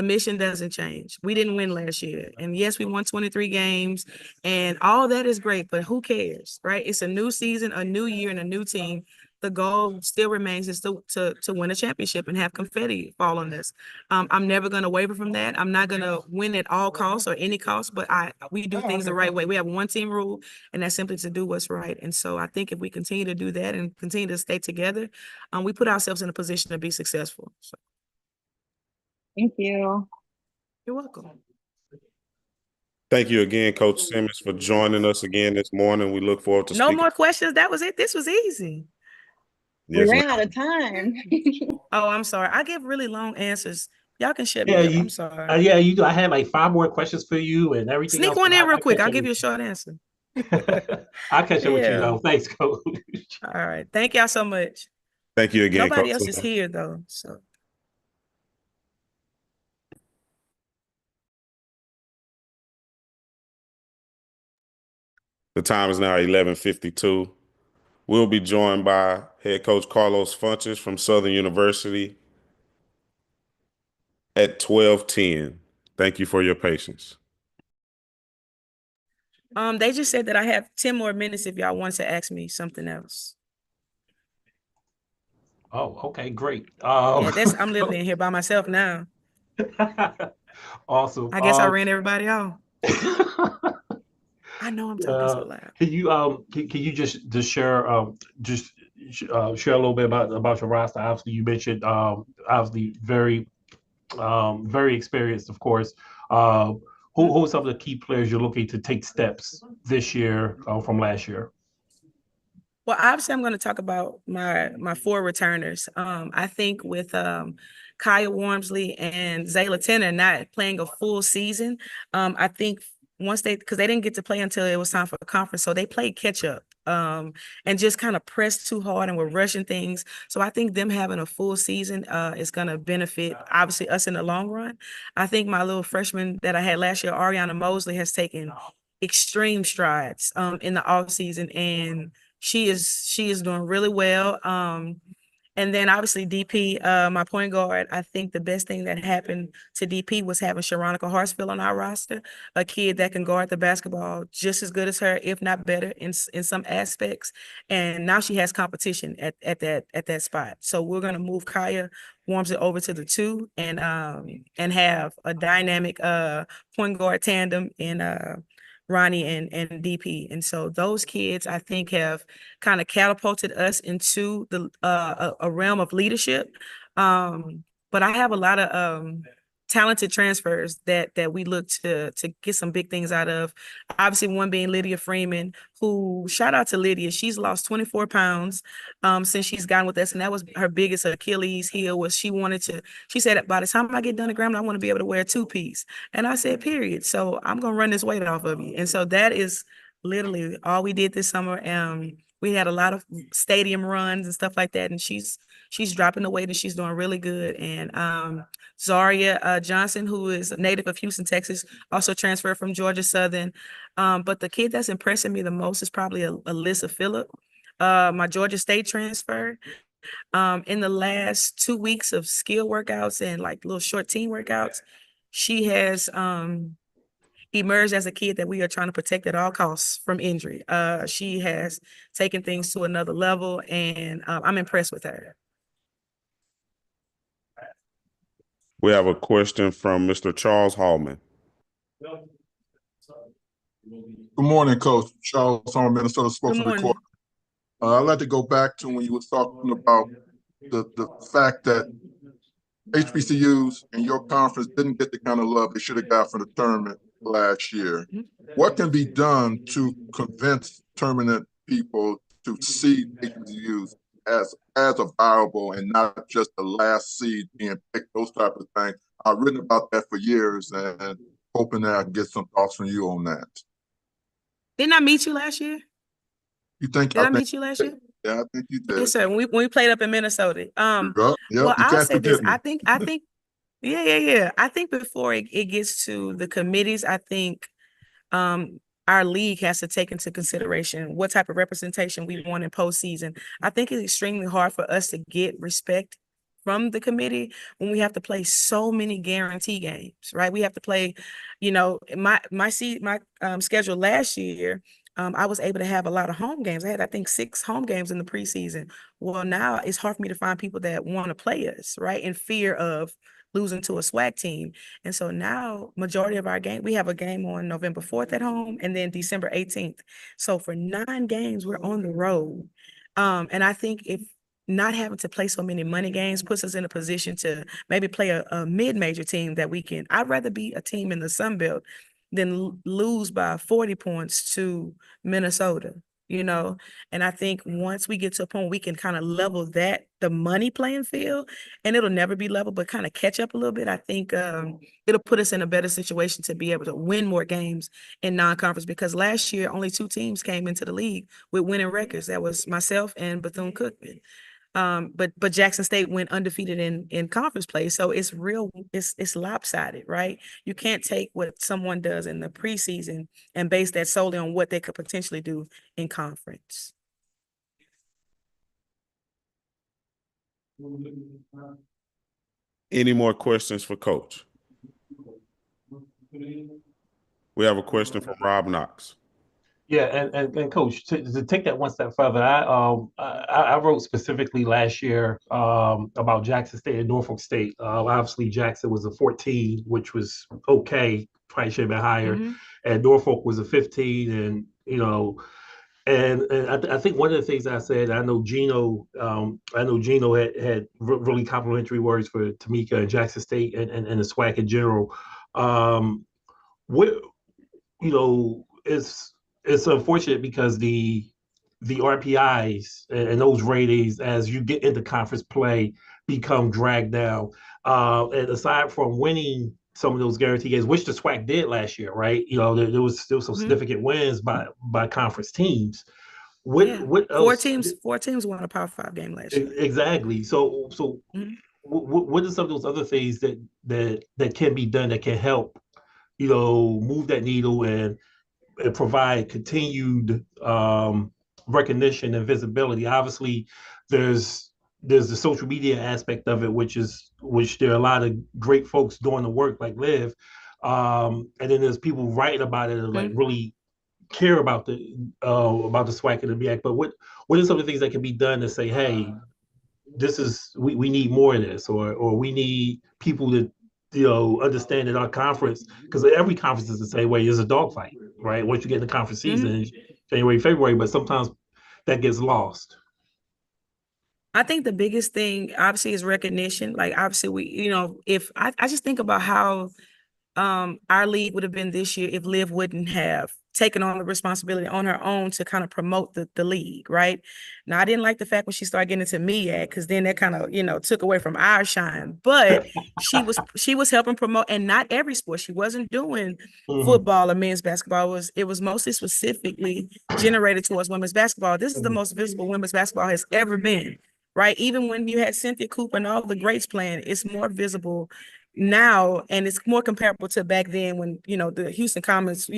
mission doesn't change. We didn't win last year. And yes, we won 23 games and all that is great, but who cares, right? It's a new season, a new year, and a new team. The goal still remains is to win a championship and have confetti fall on us. I'm never going to waver from that. I'm not going to win at all costs or any cost, but we do things the right way. We have one team rule, and that's simply to do what's right. And so I think if we continue to do that and continue to stay together, we put ourselves in a position to be successful. So. Thank you. You're welcome. Thank you again, Coach Simmons, for joining us again this morning. We look forward to No speaking. more questions. That was it. This was easy. Yes, we ran out of time. Oh, I'm sorry. I give really long answers. Y'all can shut me up. I'm sorry. Yeah, you do. I had like 5 more questions for you and everything Sneak else. one in real quick. I'll give you a short answer. I'll catch up with you though. Thanks, Coach. All right. Thank y'all so much. Thank you again, Nobody Coach else is Simmons. here though. So. The time is now 11:52. We'll be joined by head coach Carlos Funches from Southern University at 12:10. Thank you for your patience. They just said that I have 10 more minutes if y'all want to ask me something else. Oh, okay, great. Yeah, I'm literally in here by myself now. Awesome. I guess I ran everybody off. I know I'm talking so loud. Can you just share share a little bit about your roster? Obviously, you mentioned obviously very experienced, of course. Who are some of the key players you're looking to take steps this year from last year? Well, obviously, I'm going to talk about my 4 returners. I think with Kaya Wormsley and Zayla Tenner not playing a full season, I think once because they didn't get to play until it was time for a conference, so they played catch up and just kind of pressed too hard and were rushing things. So I think them having a full season is going to benefit, obviously, us in the long run. I think my little freshman that I had last year, Ariana Mosley, has taken extreme strides in the off season, and she is doing really well. And then obviously DP, my point guard, I think the best thing that happened to DP was having Sharonica Hartsfield on our roster, a kid that can guard the basketball just as good as her, if not better in some aspects. And now she has competition at that spot. So we're gonna move Kaya Wormsley over to the 2 and have a dynamic point guard tandem in Ronnie and DP. And so those kids, I think, have kind of catapulted us into a realm of leadership. But I have a lot of talented transfers that we look to get some big things out of. Obviously, one being Lydia Freeman, who, shout out to Lydia, she's lost 24 pounds since she's gotten with us, and that was her biggest Achilles heel. Was she said, by the time I get done at Grambling, I want to be able to wear a 2-piece. And I said, period. So I'm gonna run this weight off of you. And so that is literally all we did this summer. We had a lot of stadium runs and stuff like that, and she's dropping the weight and she's doing really good. And Zaria Johnson, who is a native of Houston, Texas, also transferred from Georgia Southern. But the kid that's impressing me the most is probably Alyssa Phillip, my Georgia State transfer. In the last 2 weeks of skill workouts and like little short team workouts, she has emerged as a kid that we are trying to protect at all costs from injury. She has taken things to another level, and I'm impressed with her. We have a question from Mr. Charles Hallman. Good morning, Coach. Charles Hallman, Minnesota Sports Recorder. I'd like to go back to when you were talking about the fact that HBCUs and your conference didn't get the kind of love they should have got from the tournament last year. What can be done to convince tournament people to see HBCUs as a viable and not just the last seed being picked, those type of things. I've written about that for years and hoping that I can get some thoughts from you on that. Didn't I meet you last year? You think? Did I meet you last year? Yeah, I think you did. Yes, sir. When we played up in Minnesota. Yep, Well, you I'll can't say this. forget me. I think, yeah. I think before it gets to the committees, I think our league has to take into consideration what type of representation we want in postseason. I think it's extremely hard for us to get respect from the committee when we have to play so many guarantee games, right? We have to play, my schedule last year. I was able to have a lot of home games. I had, I think, 6 home games in the preseason. Well, now it's hard for me to find people that want to play us, right? In fear of losing to a SWAC team. And so now majority of our game, we have a game on November 4th at home and then December 18th. So for 9 games, we're on the road. And I think if not having to play so many money games puts us in a position to maybe play a mid-major team that we can. I'd rather be a team in the Sun Belt than lose by 40 points to Minnesota, and I think once we get to a point we can kind of level the money playing field, and it'll never be level, but kind of catch up a little bit. I think it'll put us in a better situation to be able to win more games in non-conference, because last year only 2 teams came into the league with winning records. That was myself and Bethune-Cookman. But Jackson State went undefeated in conference play. So it's lopsided, right? You can't take what someone does in the preseason and base that solely on what they could potentially do in conference. Any more questions for Coach? We have a question from Rob Knox. Yeah, and Coach, to take that one step further, I wrote specifically last year about Jackson State and Norfolk State. Obviously, Jackson was a 14, which was okay, probably should have been higher, and Norfolk was a 15, and I think one of the things I said, I know Gino had really complimentary words for Tamika and Jackson State and the SWAC in general. It's unfortunate because the RPIs and those ratings as you get into conference play become dragged down. And aside from winning some of those guarantee games, which the SWAC did last year, right? There was still some significant wins by conference teams. What else? Four teams won a Power 5 game last year. Exactly. So what are some of those other things that can be done that can help, move that needle and provide continued recognition and visibility? Obviously, there's the social media aspect of it, which there are a lot of great folks doing the work like Liv, and then there's people writing about it and like really care about the SWAC and the BAC. But what are some of the things that can be done to say, hey, we need more of this, or we need people to understand that our conference, because every conference is the same way, is a dogfight, right? Once you get in the conference season in January, February, but sometimes that gets lost. I think the biggest thing obviously is recognition. Like obviously if I just think about how our league would have been this year if Liv wouldn't have taken on the responsibility on her own to kind of promote the league, right? Now, I didn't like the fact when she started getting into MEAC, because then that kind of, took away from our shine. But she was helping promote, and not every sport. She wasn't doing football or men's basketball. It was mostly specifically generated towards women's basketball. This is the most visible women's basketball has ever been, right? Even when you had Cynthia Cooper and all the greats playing, it's more visible now, and it's more comparable to back then when, the Houston Comets,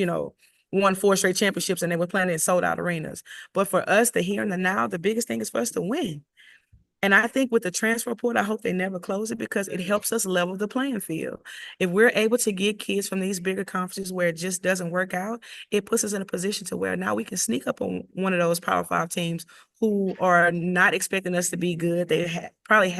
won 4 straight championships and they were playing in sold out arenas. But for us, the here and the now, the biggest thing is for us to win. And I think with the transfer portal, I hope they never close it, because it helps us level the playing field. If we're able to get kids from these bigger conferences where it just doesn't work out, it puts us in a position to where now we can sneak up on one of those Power 5 teams who are not expecting us to be good. They probably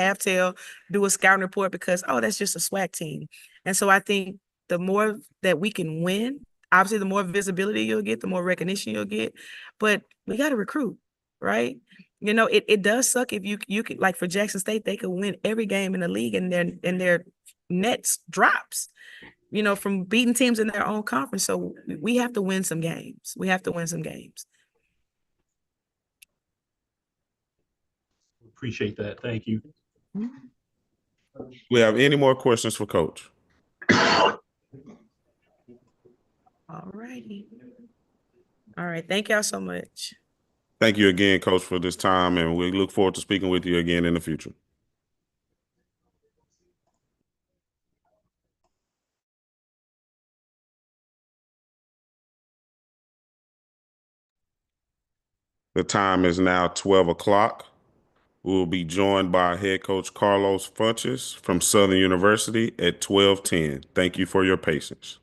do a scouting report because, that's just a SWAC team. And so I think the more that we can win, obviously the more visibility you'll get, the more recognition you'll get, but we got to recruit, right? It does suck if you could, like for Jackson State, they could win every game in the league and their nets drops, from beating teams in their own conference. So we have to win some games. Appreciate that. Thank you. We have any more questions for Coach? All righty. All right. Thank y'all so much. Thank you again, Coach, for this time, and we look forward to speaking with you again in the future. The time is now 12 o'clock. We will be joined by head coach Carlos Funches from Southern University at 12:10. Thank you for your patience.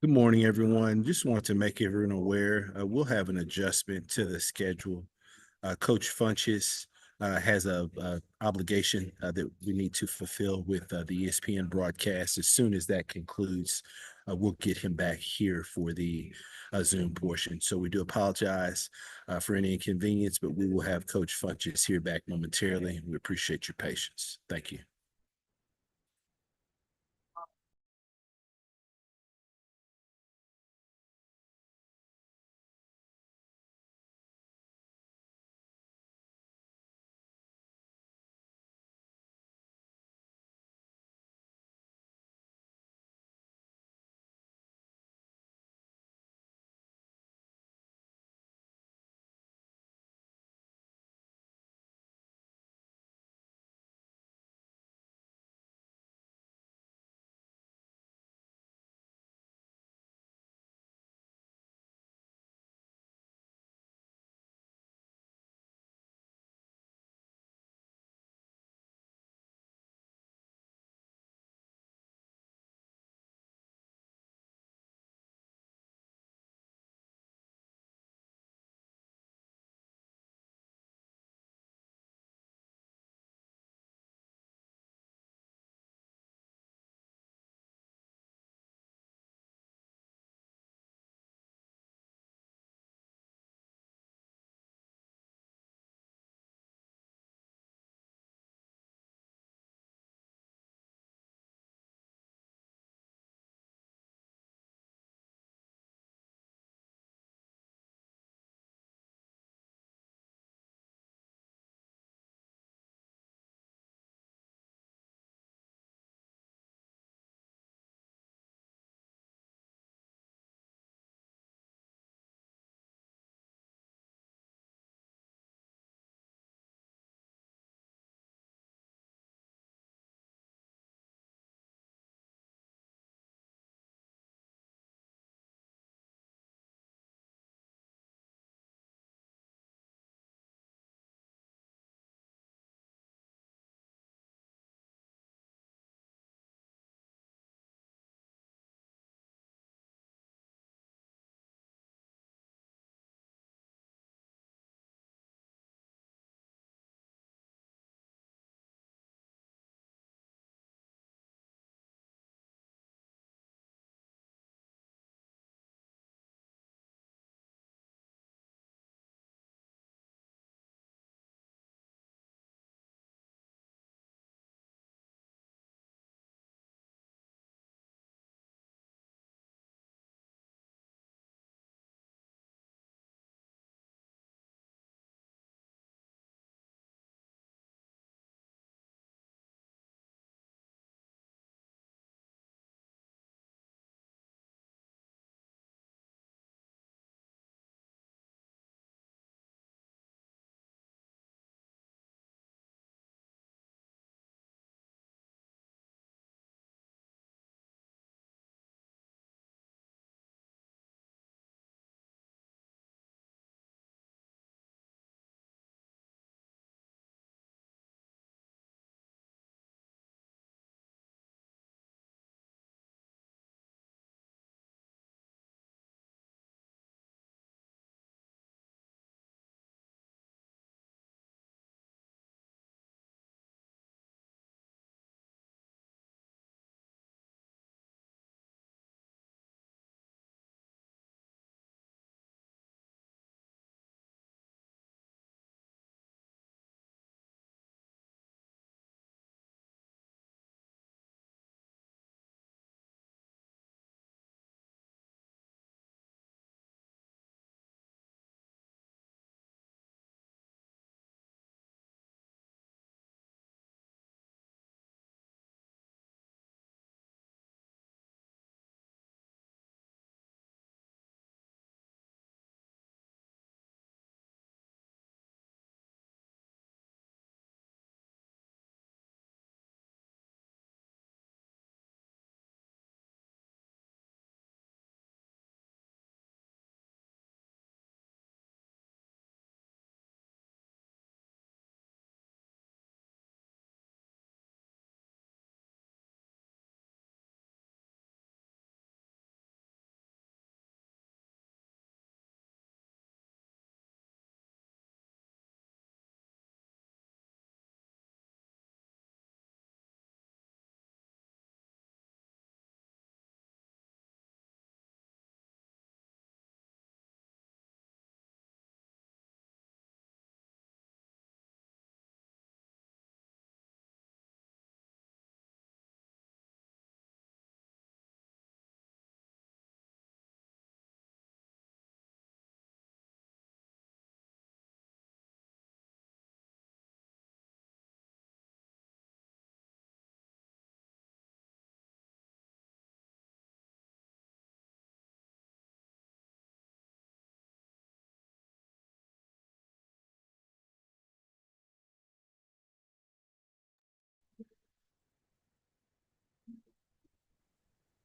Good morning, everyone. Just want to make everyone aware, we'll have an adjustment to the schedule. Coach Funches has a obligation that we need to fulfill with the ESPN broadcast. As soon as that concludes, we'll get him back here for the Zoom portion. So we do apologize for any inconvenience, but we will have Coach Funches here back momentarily. We appreciate your patience. Thank you.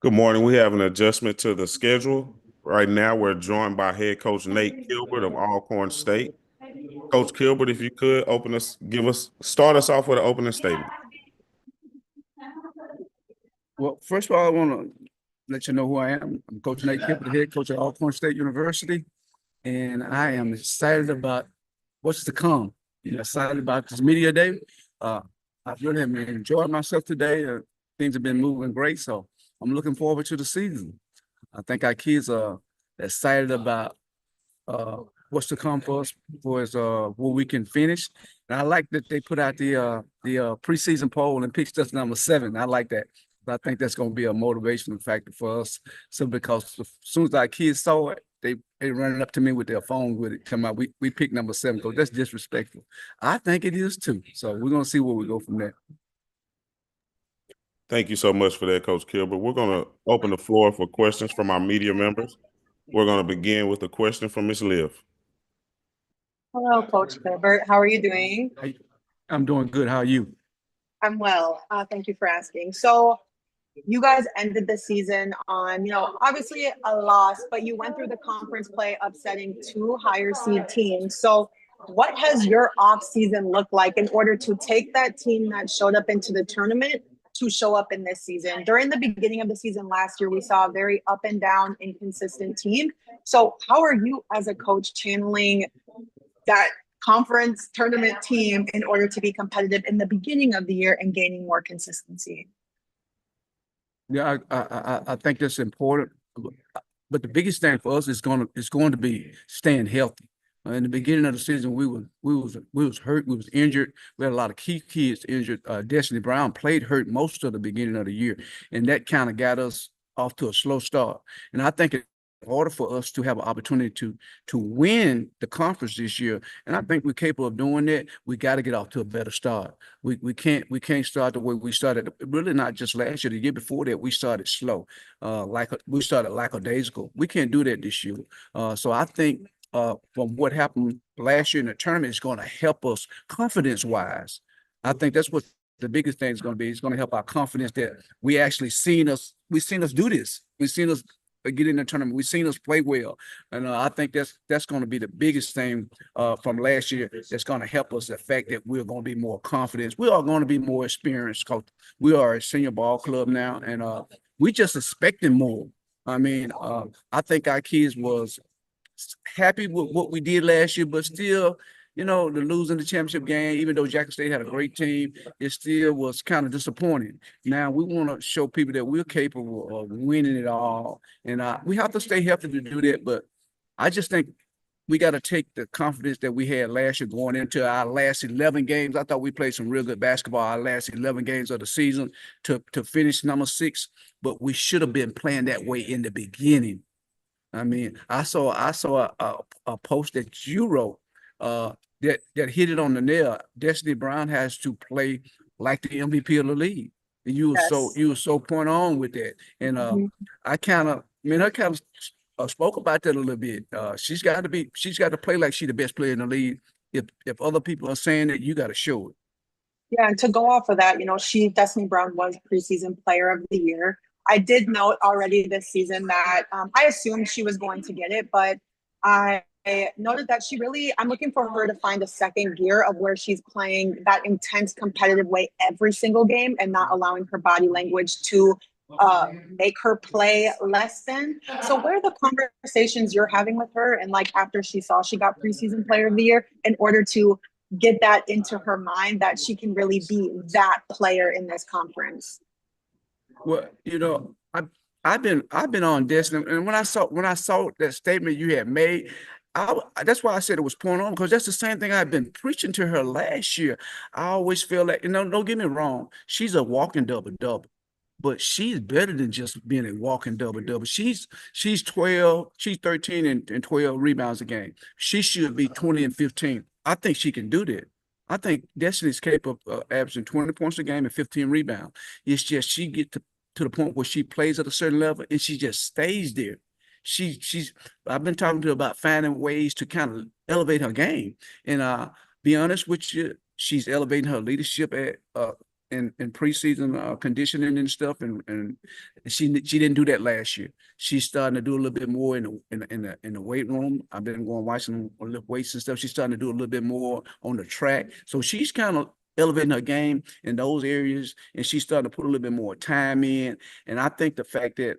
Good morning. We have an adjustment to the schedule. Right now, we're joined by head coach Nate Kilbert of Alcorn State. Coach Kilbert, if you could start us off with an opening statement. Well, first of all, I want to let you know who I am. I'm Coach Nate Kilbert, the head coach at Alcorn State University, and I am excited about what's to come. Excited about this media day. I really have enjoyed myself today. Things have been moving great, so I'm looking forward to the season. I think our kids are excited about what's to come for us, where we can finish. And I like that they put out the preseason poll and picked us number 7. I like that. I think that's going to be a motivational factor for us. So because as soon as our kids saw it, they running up to me with their phone with it. Come out, we picked number 7 because that's disrespectful. I think it is too. So we're going to see where we go from there. Thank you so much for that, Coach Kilbert. We're going to open the floor for questions from our media members. We're going to begin with a question from Ms. Liv. Hello, Coach Kilbert. How are you doing? I'm doing good. How are you? I'm well. Thank you for asking. So you guys ended the season on, obviously a loss, but you went through the conference play upsetting 2 higher seed teams. So what has your off season looked like in order to take that team that showed up into the tournament to show up in this season? During the beginning of the season last year, we saw a very up and down, inconsistent team. So how are you as a coach channeling that conference tournament team in order to be competitive in the beginning of the year and gaining more consistency? Yeah, I think that's important. But the biggest thing for us is going to be staying healthy. In the beginning of the season, we was hurt, we was injured. We had a lot of key kids injured. Destiny Brown played hurt most of the beginning of the year, and that kind of got us off to a slow start. And I think in order for us to have an opportunity to win the conference this year, and I think we're capable of doing that, we got to get off to a better start. We can't start the way we started. Really, not just last year. The year before that, we started slow. We started lackadaisical. We can't do that this year. So I think from what happened last year in the tournament is going to help us confidence-wise. I think that's what the biggest thing is going to be. It's going to help our confidence that we actually seen us do this. We've seen us get in the tournament. We've seen us play well. And I think that's going to be the biggest thing from last year that's going to help us, the fact that we're going to be more confident. We are going to be more experienced because we are a senior ball club now, and we just expecting more. I mean, I think our kids was happy with what we did last year, but still, the losing the championship game, even though Jackson State had a great team, it still was kind of disappointing. Now we want to show people that we're capable of winning it all, and we have to stay healthy to do that. But I just think we got to take the confidence that we had last year going into our last 11 games. I thought we played some real good basketball our last 11 games of the season to finish number 6, but we should have been playing that way in the beginning. I mean, I saw a post that you wrote that hit it on the nail. Destiny Brown has to play like the MVP of the league. And you were so point on with that. And I kind of spoke about that a little bit. She's got to play like she's the best player in the league. If other people are saying that, you got to show it. Yeah, and to go off of that, Destiny Brown was preseason player of the year. I did note already this season that I assumed she was going to get it, but I noted that I'm looking for her to find a second gear of where she's playing that intense competitive way every single game and not allowing her body language to make her play less than. So what are the conversations you're having with her and after she got preseason player of the year in order to get that into her mind that she can really be that player in this conference? Well, I've been on Destiny, and when I saw that statement you had made, that's why I said it was point on, because that's the same thing I've been preaching to her last year. I always feel like, don't get me wrong, she's a walking double-double, but she's better than just being a walking double-double. She's 13 and 12 rebounds a game. She should be 20 and 15. I think she can do that. I think Destiny's capable of averaging 20 points a game and 15 rebounds. It's just she get to the point where she plays at a certain level and she just stays there. I've been talking to her about finding ways to kind of elevate her game. And be honest with you, she's elevating her leadership at in preseason conditioning and stuff, and she didn't do that last year. She's starting to do a little bit more in the weight room. I've been going watching lift weights and stuff. She's starting to do a little bit more on the track. So she's kind of elevating her game in those areas, and she's starting to put a little bit more time in. And I think the fact that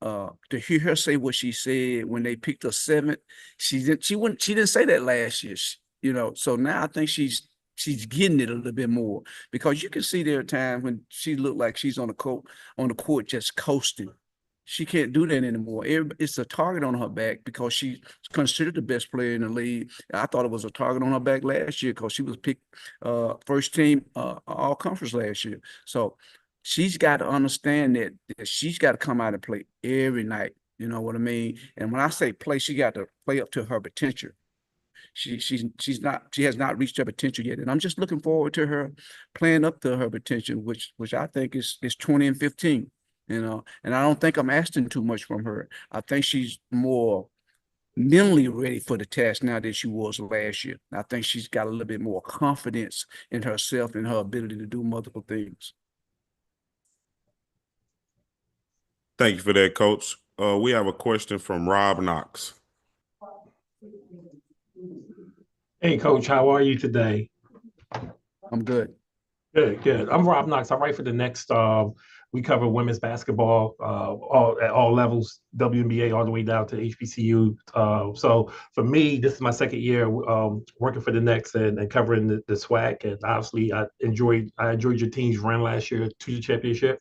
to hear her say what she said when they picked her seventh, she didn't say that last year, you know. So now I think she's getting it a little bit more, because you can see there are times when she looked like she's on the court just coasting. She can't do that anymore. It's a target on her back because she's considered the best player in the league. I thought it was a target on her back last year because she was picked first team all conference last year. So she's got to understand that she's got to come out and play every night. You know what I mean? And when I say play, she got to play up to her potential. She has not reached her potential yet. And I'm just looking forward to her playing up to her potential, which I think is 20 and 15. You know, and I don't think I'm asking too much from her. I think she's more mentally ready for the task now than she was last year. I think she's got a little bit more confidence in herself and her ability to do multiple things. Thank you for that, Coach. We have a question from Rob Knox. Hey, Coach, how are you today? I'm good. Good. I'm Rob Knox. I write for the Next. We cover women's basketball at all levels, WNBA all the way down to HBCU. So for me, this is my second year working for the Next and covering the SWAC. And obviously, I enjoyed your team's run last year to the championship.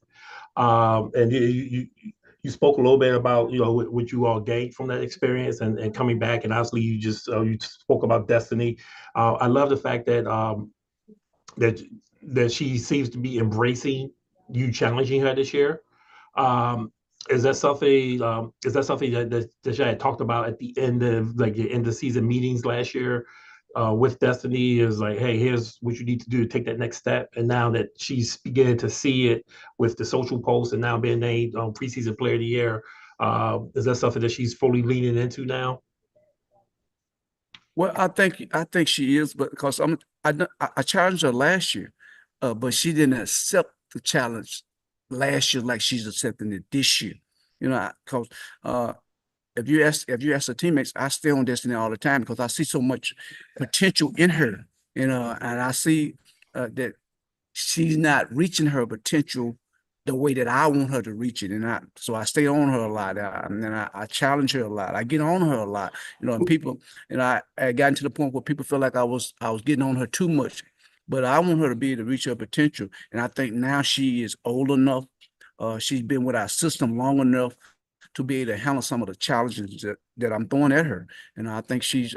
And you spoke a little bit about what you all gained from that experience and coming back. And obviously, you spoke about destiny. I love the fact that that she seems to be embracing you challenging her this year. Is that something that you had talked about at the end of your end of season meetings last year with Destiny? Is like, hey, here's what you need to do to take that next step. And now that she's beginning to see it with the social posts and now being named preseason player of the year, is that something that she's fully leaning into now? Well, I think she is, but because I challenged her last year, but she didn't accept the challenge last year like she's accepting it this year. You know, because if you ask her teammates, I stay on Destiny all the time because I see so much potential in her, and I see that she's not reaching her potential the way that I want her to reach it, and so I stay on her a lot, and then I challenge her a lot. I get on her a lot, and people, and I gotten to the point where people feel like I was getting on her too much. But I want her to be able to reach her potential. And I think now she is old enough. She's been with our system long enough to be able to handle some of the challenges that I'm throwing at her. And I think she's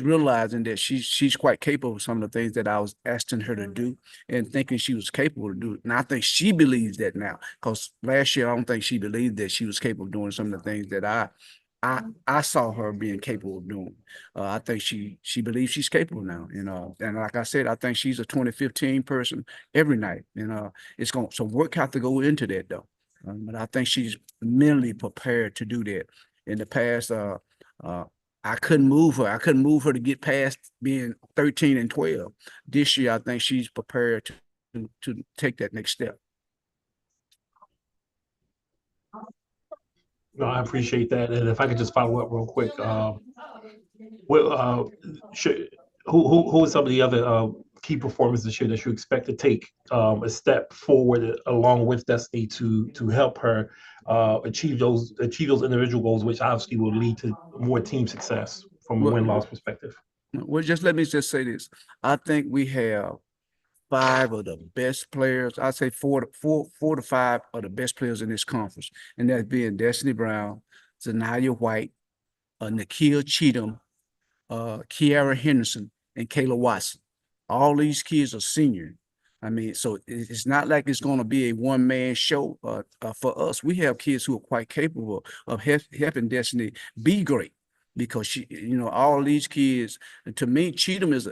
realizing that she's quite capable of some of the things that I was asking her to do and thinking she was capable to do. And I think she believes that now, because last year I don't think she believed that she was capable of doing some of the things that I saw her being capable of doing. I think she believes she's capable now, and like I said, I think she's a 2015 person every night. Some work have to go into that though. But I think she's mentally prepared to do that. In the past, I couldn't move her. I couldn't move her to get past being 13 and 12. This year, I think she's prepared to take that next step. No, I appreciate that. And if I could just follow up real quick, who are some of the other key performances this year that you expect to take a step forward along with Destiny to help her achieve those individual goals, which obviously will lead to more team success from a win-loss perspective? Well, let me just say this. I think we have 5 of the best players. I'd say four to five of the best players in this conference, and that's being Destiny Brown, Zanaya White, Nakia Cheatham, Kiara Henderson, and Kayla Watson. All these kids are senior. I mean, so it's not like it's going to be a one-man show for us. We have kids who are quite capable of helping Destiny be great, because all these kids. To me, Cheatham is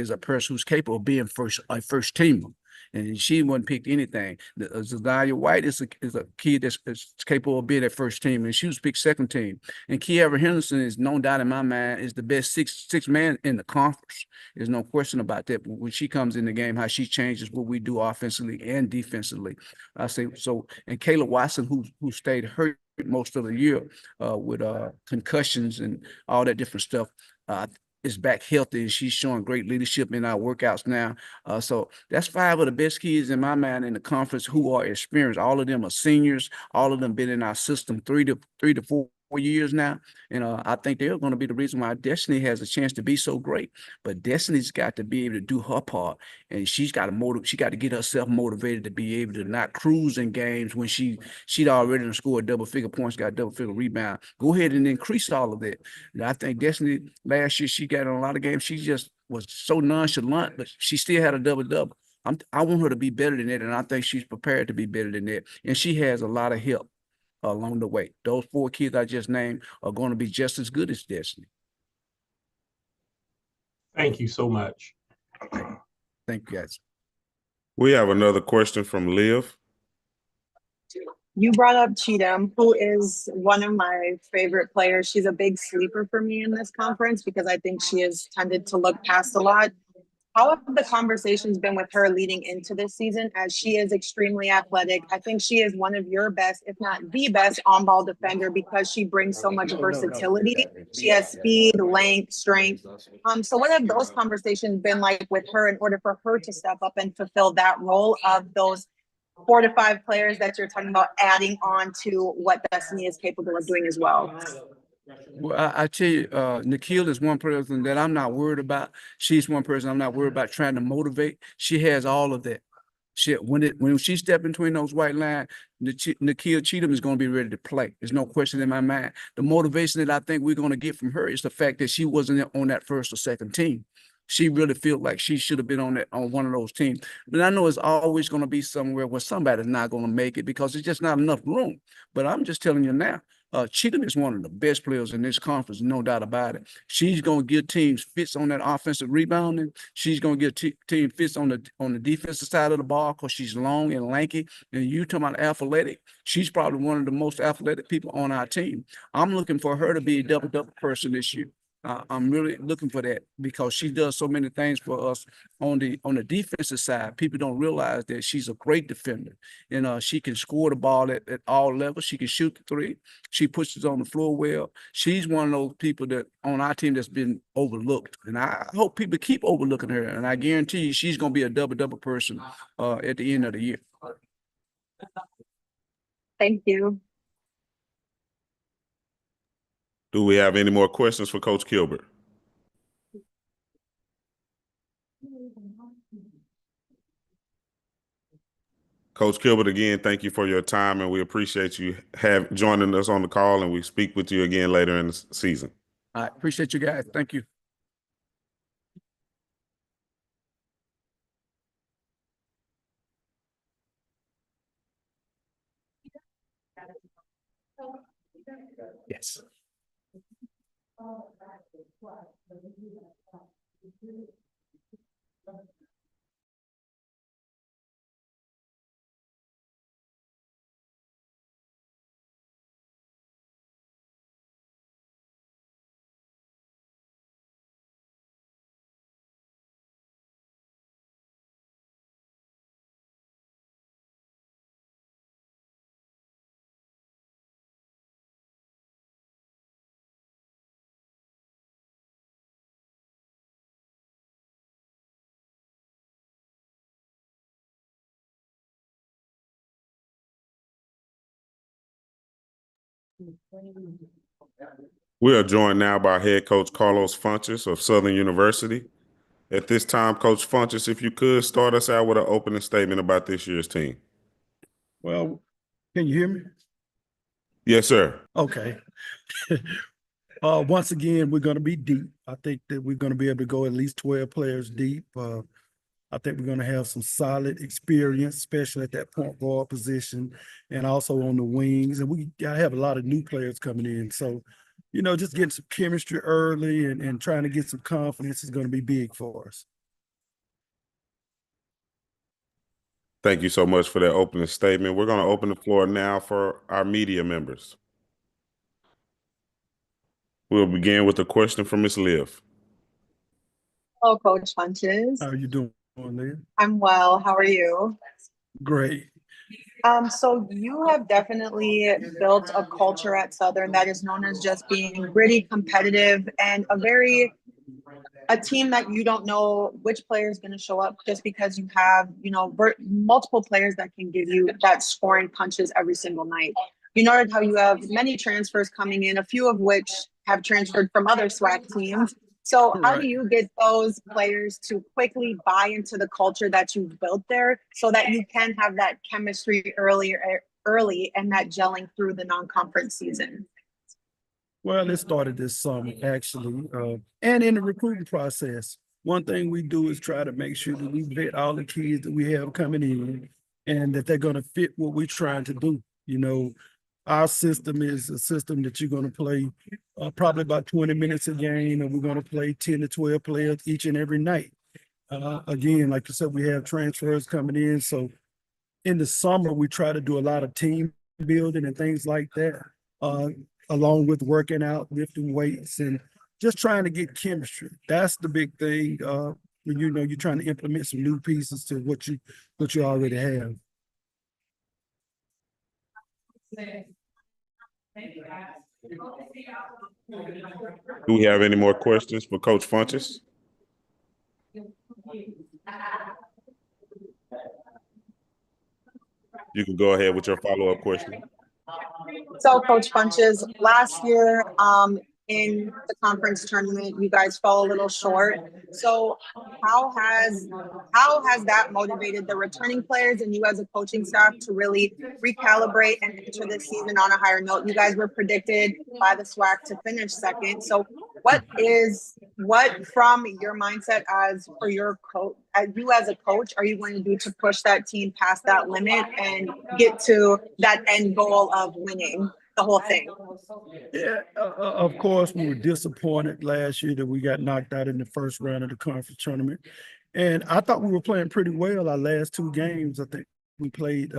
a person who's capable of being a first teamer. and she wasn't picked anything. Zadia White is a kid that's capable of being at first team, and she was picked second team. And Kiara Henderson is no doubt in my mind is the best six man in the conference. There's no question about that. But when she comes in the game, how she changes what we do offensively and defensively. I say so. And Kayla Watson, who stayed hurt most of the year with concussions and all that different stuff, is back healthy, and she's showing great leadership in our workouts now. So that's 5 of the best kids in my mind in the conference who are experienced. All of them are seniors. All of them been in our system 3 to 4 years now. And I think they're going to be the reason why Destiny has a chance to be so great. But Destiny's got to be able to do her part, and she's got to get herself motivated to be able to not cruise in games when she'd already scored double-figure points, got double-figure rebound. Go ahead and increase all of that. And I think Destiny last year she got in a lot of games. She just was so nonchalant, but she still had a double-double. I want her to be better than that, and I think she's prepared to be better than that. And she has a lot of help along the way. Those 4 kids I just named are going to be just as good as Destiny. Thank you so much. Thank you, guys. We have another question from Liv. You brought up Cheatham, who is one of my favorite players. She's a big sleeper for me in this conference because I think she has tended to look past a lot. How have the conversations been with her leading into this season, as she is extremely athletic? I think she is one of your best, if not the best, on-ball defender because she brings so much versatility. She has speed, length, strength. So what have those conversations been like with her in order for her to step up and fulfill that role of those 4 to 5 players that you're talking about adding on to what Destiny is capable of doing as well? Well, I tell you, Nikhil is one person that I'm not worried about. She's one person I'm not worried about trying to motivate. She has all of that. When she steps between those white lines, Nikhil Cheatham is going to be ready to play. There's no question in my mind. The motivation that I think we're going to get from her is the fact that she wasn't on that first or second team. She really feels like she should have been on one of those teams. But I know it's always going to be somewhere where somebody's not going to make it because there's just not enough room. But I'm just telling you now, Cheatham is one of the best players in this conference, no doubt about it. She's going to give teams fits on that offensive rebounding. She's going to give team fits on the defensive side of the ball because she's long and lanky. And you talking about athletic, she's probably one of the most athletic people on our team. I'm looking for her to be a double-double person this year. I'm really looking for that because she does so many things for us on the defensive side. People don't realize that she's a great defender, and she can score the ball at all levels. She can shoot the 3. She pushes on the floor well. She's one of those people that on our team that's been overlooked, and I hope people keep overlooking her. And I guarantee you, she's going to be a double-double person at the end of the year. Thank you. Do we have any more questions for Coach Kilbert? Coach Kilbert, again, thank you for your time, and we appreciate you joining us on the call, and we speak with you again later in the season. I appreciate you guys. Thank you. Yes. We are joined now by head coach Carlos Funches of Southern University. At this time, Coach Funches, if you could start us out with an opening statement about this year's team. Well, can you hear me? Yes, sir. Okay. Once again, we're going to be deep. I think that we're going to be able to go at least 12 players deep. I think we're going to have some solid experience, especially at that point guard position and also on the wings. And we got to have a lot of new players coming in. So, just getting some chemistry early and trying to get some confidence is going to be big for us. Thank you so much for that opening statement. We're going to open the floor now for our media members. We'll begin with a question from Ms. Liv. Hello, Coach Funches. How are you doing, Leah? I'm well. How are you? Great. So you have definitely built a culture at Southern that is known as just being gritty, competitive, and a team that you don't know which player is going to show up just because you have, multiple players that can give you that scoring punches every single night. You noted how you have many transfers coming in, a few of which have transferred from other SWAC teams. So how do you get those players to quickly buy into the culture that you've built there so that you can have that chemistry early and that gelling through the non-conference season? Well, it started this summer, actually, and in the recruiting process. One thing we do is try to make sure that we vet all the kids that we have coming in and that they're going to fit what we're trying to do. Our system is a system that you're going to play probably about 20 minutes a game, and we're going to play 10 to 12 players each and every night. Again, like you said, we have transfers coming in. So in the summer, we try to do a lot of team building and things like that, along with working out, lifting weights, and just trying to get chemistry. That's the big thing. When you're trying to implement some new pieces to what you already have. Do we have any more questions for Coach Funches? You can go ahead with your follow-up question. So, Coach Funches, last year in the conference tournament, you guys fell a little short. So how has that motivated the returning players and you as a coaching staff to really recalibrate and enter this season on a higher note? You guys were predicted by the SWAC to finish second. So what from your mindset as you as a coach, are you going to do to push that team past that limit and get to that end goal of winning the whole thing? Yeah, of course, we were disappointed last year that we got knocked out in the first round of the conference tournament. And I thought we were playing pretty well our last two games. I think we played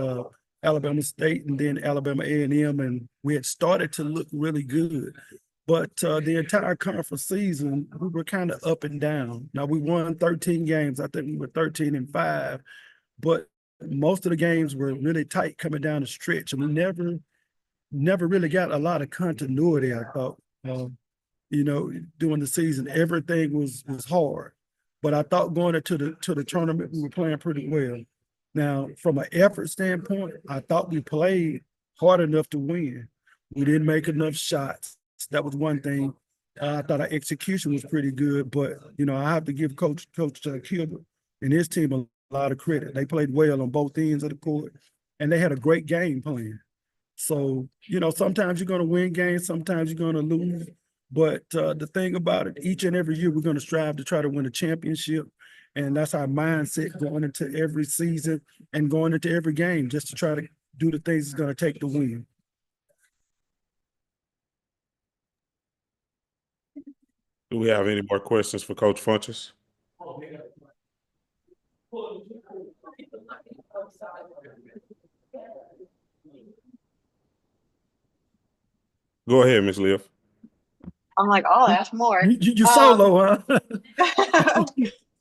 Alabama State and then Alabama A&M, and we had started to look really good. But the entire conference season, we were kind of up and down. Now, we won 13 games. I think we were 13-5. But most of the games were really tight coming down the stretch. And we never really got a lot of continuity, I thought. During the season, everything was hard. But I thought going into the tournament, we were playing pretty well. Now, from an effort standpoint, I thought we played hard enough to win. We didn't make enough shots. That was one thing. I thought our execution was pretty good, but I have to give Coach Kilbert and his team a lot of credit. They played well on both ends of the court, and they had a great game plan. So, sometimes you're going to win games, sometimes you're going to lose. But the thing about it, each and every year, we're going to strive to try to win a championship. And that's our mindset going into every season and going into every game, just to try to do the things it's going to take to win. Do we have any more questions for Coach Funches? Go ahead, Ms. Liv. I'm like, I'll ask more. You solo, huh?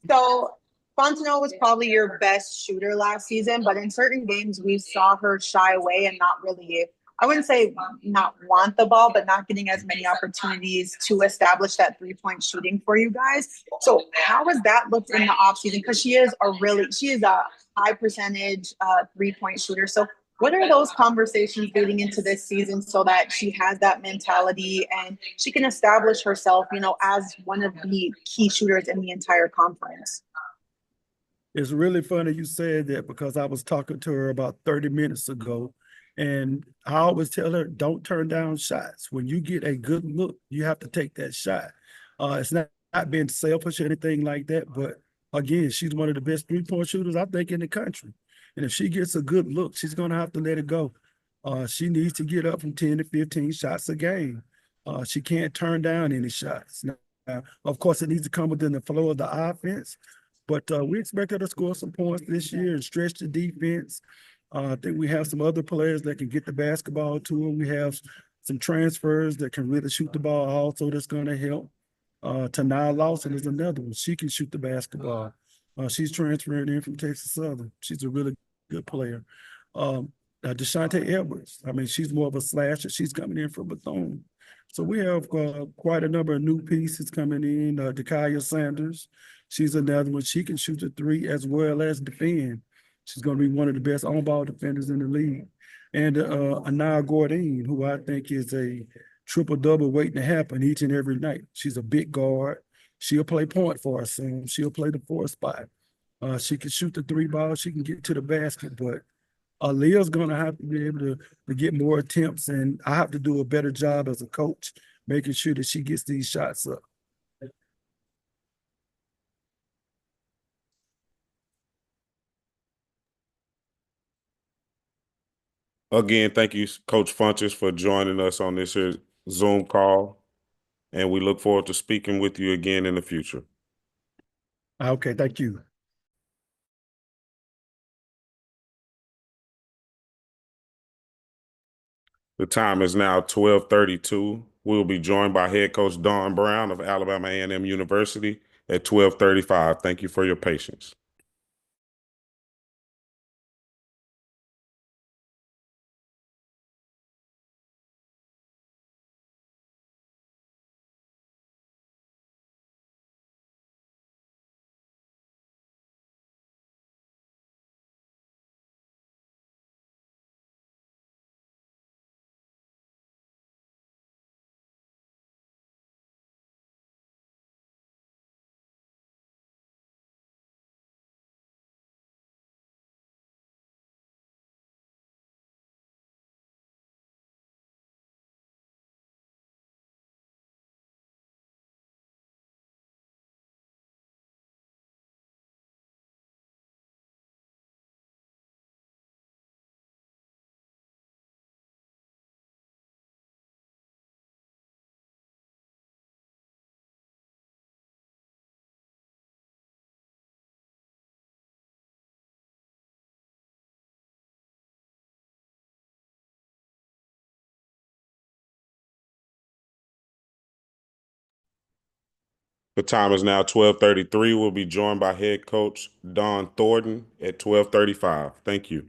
So Fontenot was probably your best shooter last season, but in certain games we saw her shy away and not really, I wouldn't say not want the ball, but not getting as many opportunities to establish that three-point shooting for you guys. So how has that looked in the offseason? Because she is a high percentage three-point shooter. So what are those conversations leading into this season so that she has that mentality and she can establish herself, as one of the key shooters in the entire conference? It's really funny you said that because I was talking to her about 30 minutes ago, and I always tell her, don't turn down shots. When you get a good look, you have to take that shot. It's not being selfish or anything like that, but again, she's one of the best three-point shooters, I think, in the country. And if she gets a good look, she's going to have to let it go. She needs to get up from 10 to 15 shots a game. She can't turn down any shots. Now, of course, it needs to come within the flow of the offense, But we expect her to score some points this year and stretch the defense. I think we have some other players that can get the basketball to her. We have some transfers that can really shoot the ball also that's going to help. Tanaya Lawson is another one. She can shoot the basketball. She's transferring in from Texas Southern. She's a really good player. DeShante Edwards, I mean, she's more of a slasher. She's coming in from Bethune. So we have quite a number of new pieces coming in. Dakaya Sanders, she's another one. She can shoot the three as well as defend. She's going to be one of the best on-ball defenders in the league. And Anaya Gordine, who I think is a triple-double waiting to happen each and every night. She's a big guard. She'll play point for us soon. She'll play the 4 spot. She can shoot the 3 ball. She can get to the basket, but Leah's going to have to be able to get more attempts, and I have to do a better job as a coach, making sure that she gets these shots up. Again, thank you, Coach Funches, for joining us on this here Zoom call, and we look forward to speaking with you again in the future. Okay, thank you. The time is now 12:32. We'll be joined by head coach Dawn Brown of Alabama A&M University at 12:35. Thank you for your patience. The time is now 12:33. We'll be joined by head coach Don Thornton at 12:35. Thank you.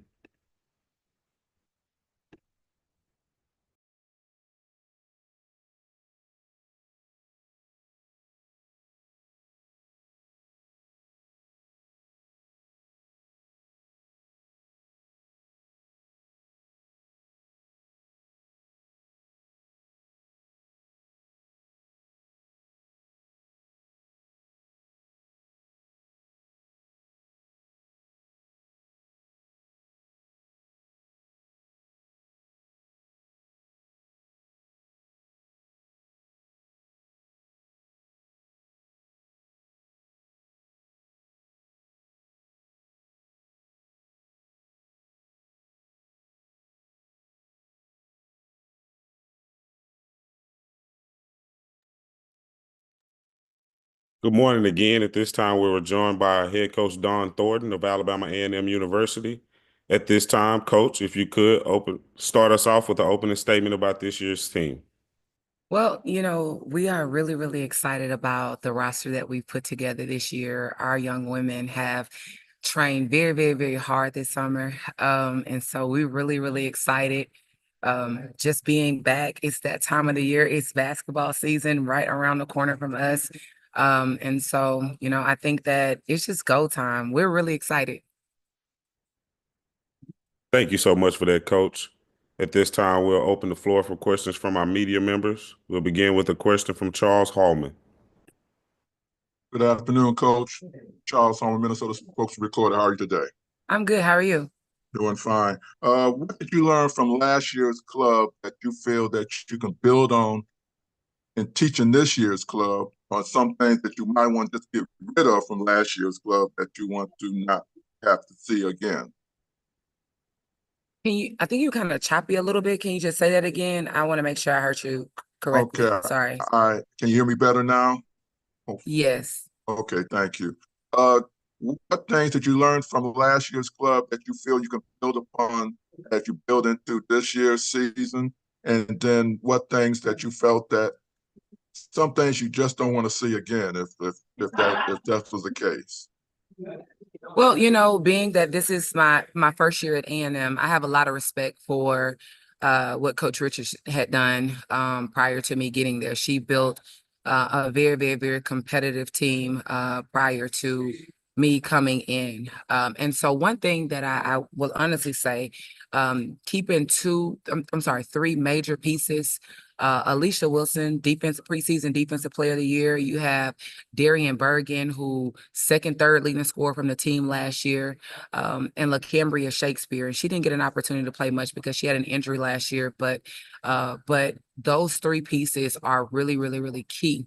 Good morning again. At this time, we were joined by head coach Don Thornton of Alabama A&M University. At this time, coach, if you could start us off with an opening statement about this year's team. Well, we are really, really excited about the roster that we've put together this year. Our young women have trained very, very, very hard this summer. And so we're really, really excited. Just being back, it's that time of the year. It's basketball season right around the corner from us. And so, I think that it's just go time. We're really excited. Thank you so much for that, coach. At this time, we'll open the floor for questions from our media members. We'll begin with a question from Charles Hallman. Good afternoon, Coach. Charles Hallman, Minnesota Spokesman Recorder. How are you today? I'm good. How are you? Doing fine. What did you learn from last year's club that you feel that you can build on in teaching this year's club, or some things that you might want to just get rid of from last year's club that you want to not have to see again? I think you kind of choppy a little bit. Can you just say that again? I want to make sure I heard you correctly. Okay. Sorry. All right. Can you hear me better now? Yes. Okay, thank you. what things did you learn from last year's club that you feel you can build upon as you build into this year's season? And then what things that you felt that some things you just don't want to see again if that was the case? Well, you know, being that this is my first year at A&M, I have a lot of respect for what Coach Richards had done prior to me getting there. She built a very, very, very competitive team prior to me coming in. And so one thing that I will honestly say, keeping three major pieces. Alicia Wilson, preseason defensive player of the year. You have Darian Bergen, who second, third leading scorer from the team last year, and LaCambria Shakespeare. And she didn't get an opportunity to play much because she had an injury last year. But those three pieces are really, really, really key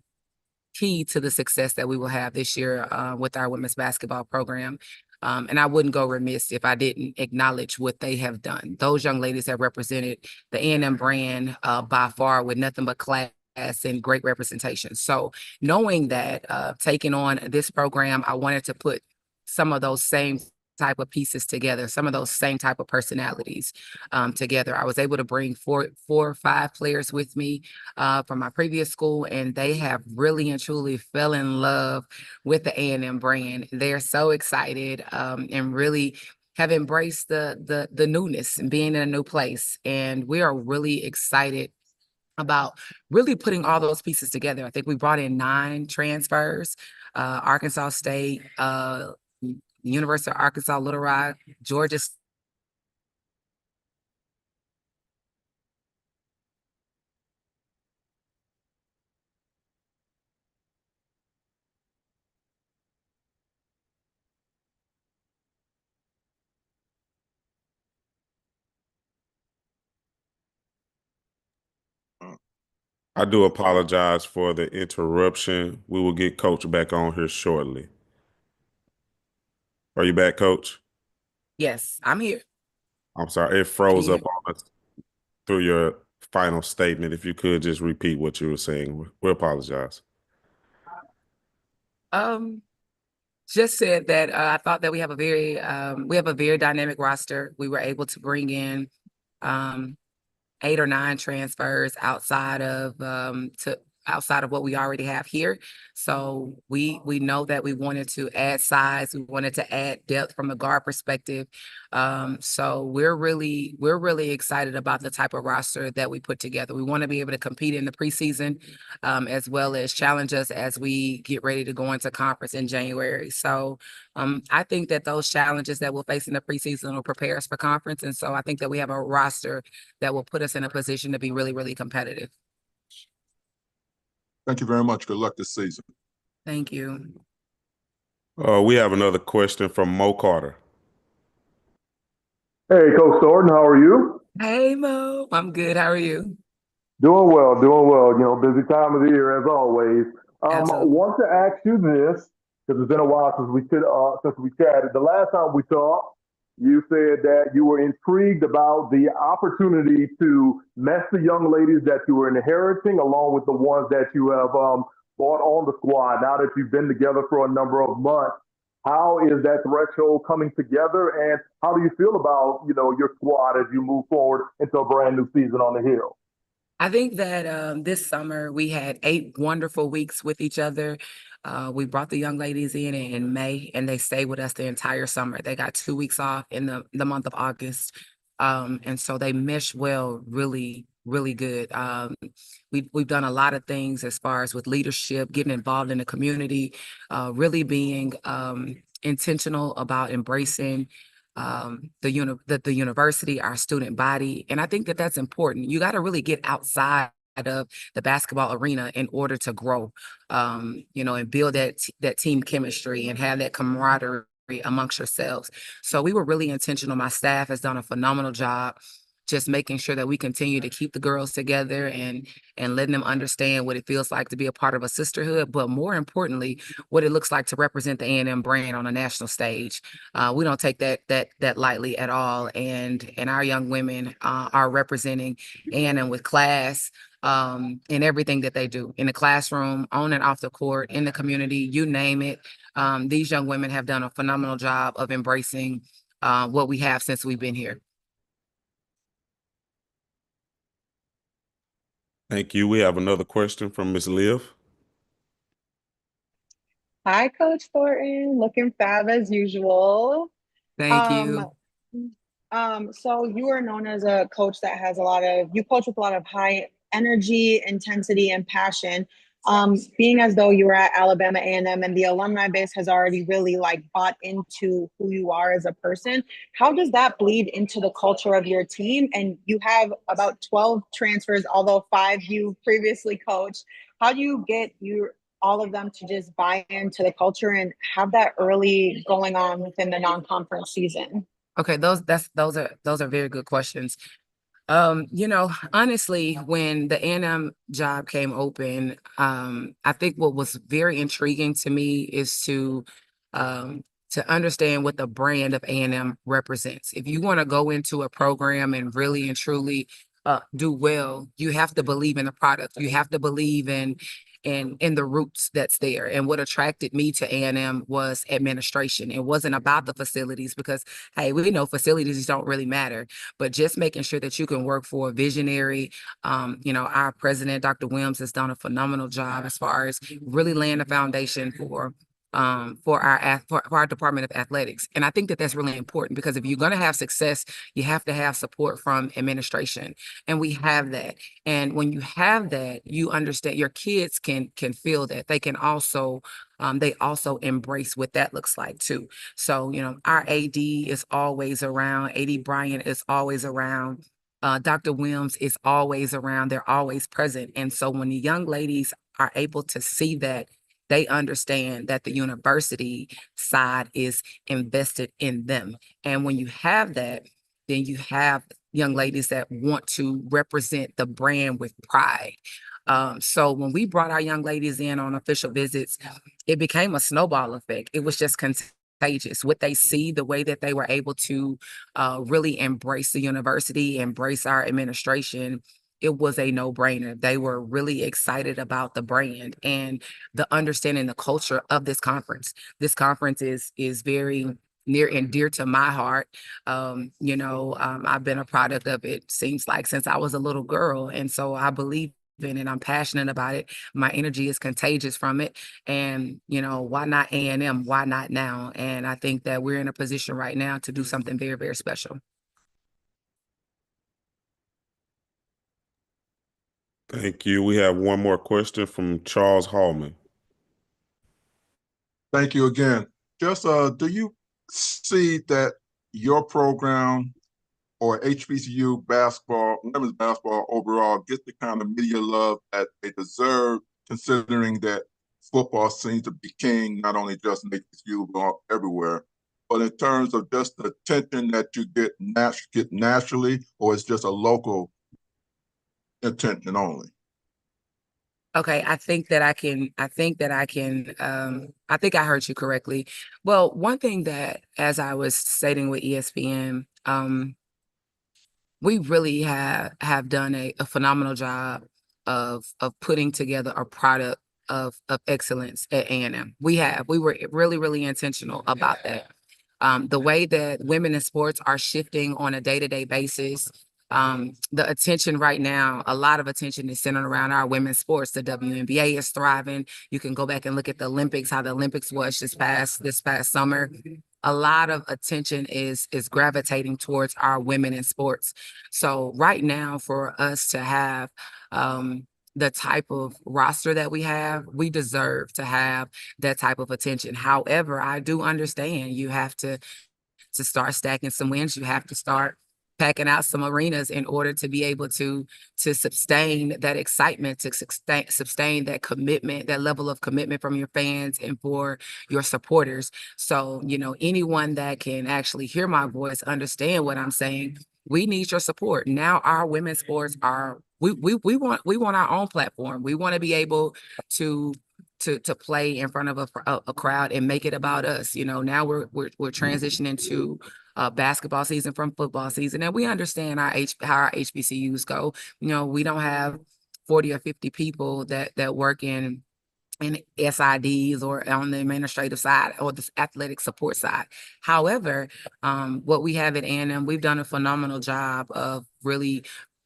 to the success that we will have this year with our women's basketball program. And I wouldn't go remiss if I didn't acknowledge what they have done. Those young ladies have represented the A&M brand by far with nothing but class and great representation. So knowing that, taking on this program, I wanted to put some of those same type of pieces together, some of those same type of personalities together. I was able to bring four or five players with me from my previous school, and they have really and truly fell in love with the A&M brand. They're so excited and really have embraced the newness and being in a new place. And we are really excited about really putting all those pieces together. I think we brought in 9 transfers, Arkansas State, University of Arkansas, Little Rock, Georgia. I do apologize for the interruption. We will get Coach back on here shortly. Are you back, Coach? Yes, I'm here. I'm sorry, it froze up on us through your final statement. If you could just repeat what you were saying, we apologize. Just said that I thought that we have a very dynamic roster. We were able to bring in 8 or 9 transfers outside of what we already have here. So we know that we wanted to add size, we wanted to add depth from a guard perspective. So we're really excited about the type of roster that we put together. We want to be able to compete in the preseason, as well as challenge us as we get ready to go into conference in January. So I think that those challenges that we'll face in the preseason will prepare us for conference. And so I think that we have a roster that will put us in a position to be really, really competitive. Thank you very much. Good luck this season. Thank you. We have another question from Mo Carter. Hey, Coach Thornton, how are you? Hey, Mo. I'm good. How are you? Doing well, doing well. You know, busy time of the year as always. I want to ask you this because it's been a while since we chatted. The last time we talked, you said that you were intrigued about the opportunity to mess the young ladies that you were inheriting along with the ones that you have brought on the squad. Now that you've been together for a number of months, how is that threshold coming together, and how do you feel about, you know, your squad as you move forward into a brand new season on the Hill? I think that this summer we had 8 wonderful weeks with each other. We brought the young ladies in May, and they stayed with us the entire summer. They got 2 weeks off in the month of August. And so they mesh well, really, really good. We've done a lot of things as far as with leadership, getting involved in the community, really being intentional about embracing the university, our student body. And I think that that's important. You got to really get outside of the basketball arena in order to grow, you know, and build that team chemistry and have that camaraderie amongst yourselves. So we were really intentional. My staff has done a phenomenal job just making sure that we continue to keep the girls together and letting them understand what it feels like to be a part of a sisterhood, but more importantly, what it looks like to represent the A&M brand on a national stage. We don't take that lightly at all, and our young women are representing A&M with class in everything that they do, in the classroom, on and off the court, in the community, you name it. These young women have done a phenomenal job of embracing what we have since we've been here. Thank you. We have another question from Ms. Liv. Hi, Coach Thornton. Looking fab as usual. Thank you. So you are known as a coach that has you coach with a lot of high energy, intensity, and passion. Being as though you were at Alabama A&M and the alumni base has already really like bought into who you are as a person, how does that bleed into the culture of your team? And you have about 12 transfers, although 5 you previously coached. How do you get all of them to just buy into the culture and have that early going on within the non-conference season? Okay, those are very good questions. Honestly, when the A&M job came open, I think what was very intriguing to me is to understand what the brand of A&M represents. If you want to go into a program and really and truly do well, you have to believe in the product. You have to believe in the roots that's there. And what attracted me to A&M was administration. It wasn't about the facilities because, hey, we know facilities don't really matter, but just making sure that you can work for a visionary. Our president, Dr. Williams, has done a phenomenal job as far as really laying the foundation for our Department of Athletics. And I think that that's really important because if you're going to have success, you have to have support from administration. And we have that. And when you have that, you understand your kids can feel that. They can also embrace what that looks like too. So, our AD is always around. AD Bryant is always around. Dr. Williams is always around. They're always present. And so when the young ladies are able to see that, they understand that the university side is invested in them. And when you have that, then you have young ladies that want to represent the brand with pride. So when we brought our young ladies in on official visits, it became a snowball effect. It was just contagious. What they see, the way that they were able to really embrace the university, embrace our administration, it was a no-brainer. They were really excited about the brand and the understanding the culture of this conference. This conference is very near and dear to my heart. I've been a product of it, seems like, since I was a little girl. And so I believe in it. I'm passionate about it. My energy is contagious from it. And, why not A&M? Why not now? And I think that we're in a position right now to do something very, very special. Thank you. We have one more question from Charles Hallman. Thank you again. Just do you see that your program or HBCU basketball, women's basketball overall, gets the kind of media love that they deserve, considering that football seems to be king, not only just in HBCU, but everywhere? But in terms of just the attention that you get naturally, or it's just a local attention only? Okay, I think I heard you correctly. Well, one thing that, as I was stating with ESPN, we really have done a phenomenal job of putting together a product of excellence at A&M. We were really, really intentional about that. The way that women in sports are shifting on a day-to-day basis, the attention right now, a lot of attention is centered around our women's sports. The WNBA is thriving. You can go back and look at the Olympics, how the Olympics was this past summer. A lot of attention is gravitating towards our women in sports. So right now, for us to have the type of roster that we have, we deserve to have that type of attention. However, I do understand you have to start stacking some wins. You have to start packing out some arenas in order to be able to sustain that excitement, to sustain that commitment, that level of commitment from your fans and for your supporters. So, anyone that can actually hear my voice, understand what I'm saying, we need your support. Now our women's sports are, we want our own platform. We want to be able to play in front of a crowd and make it about us. You know, now we're transitioning to basketball season from football season, and we understand how our HBCUs go. You know, we don't have 40 or 50 people that work in SIDs or on the administrative side or the athletic support side. However, what we have at A&M, we've done a phenomenal job of really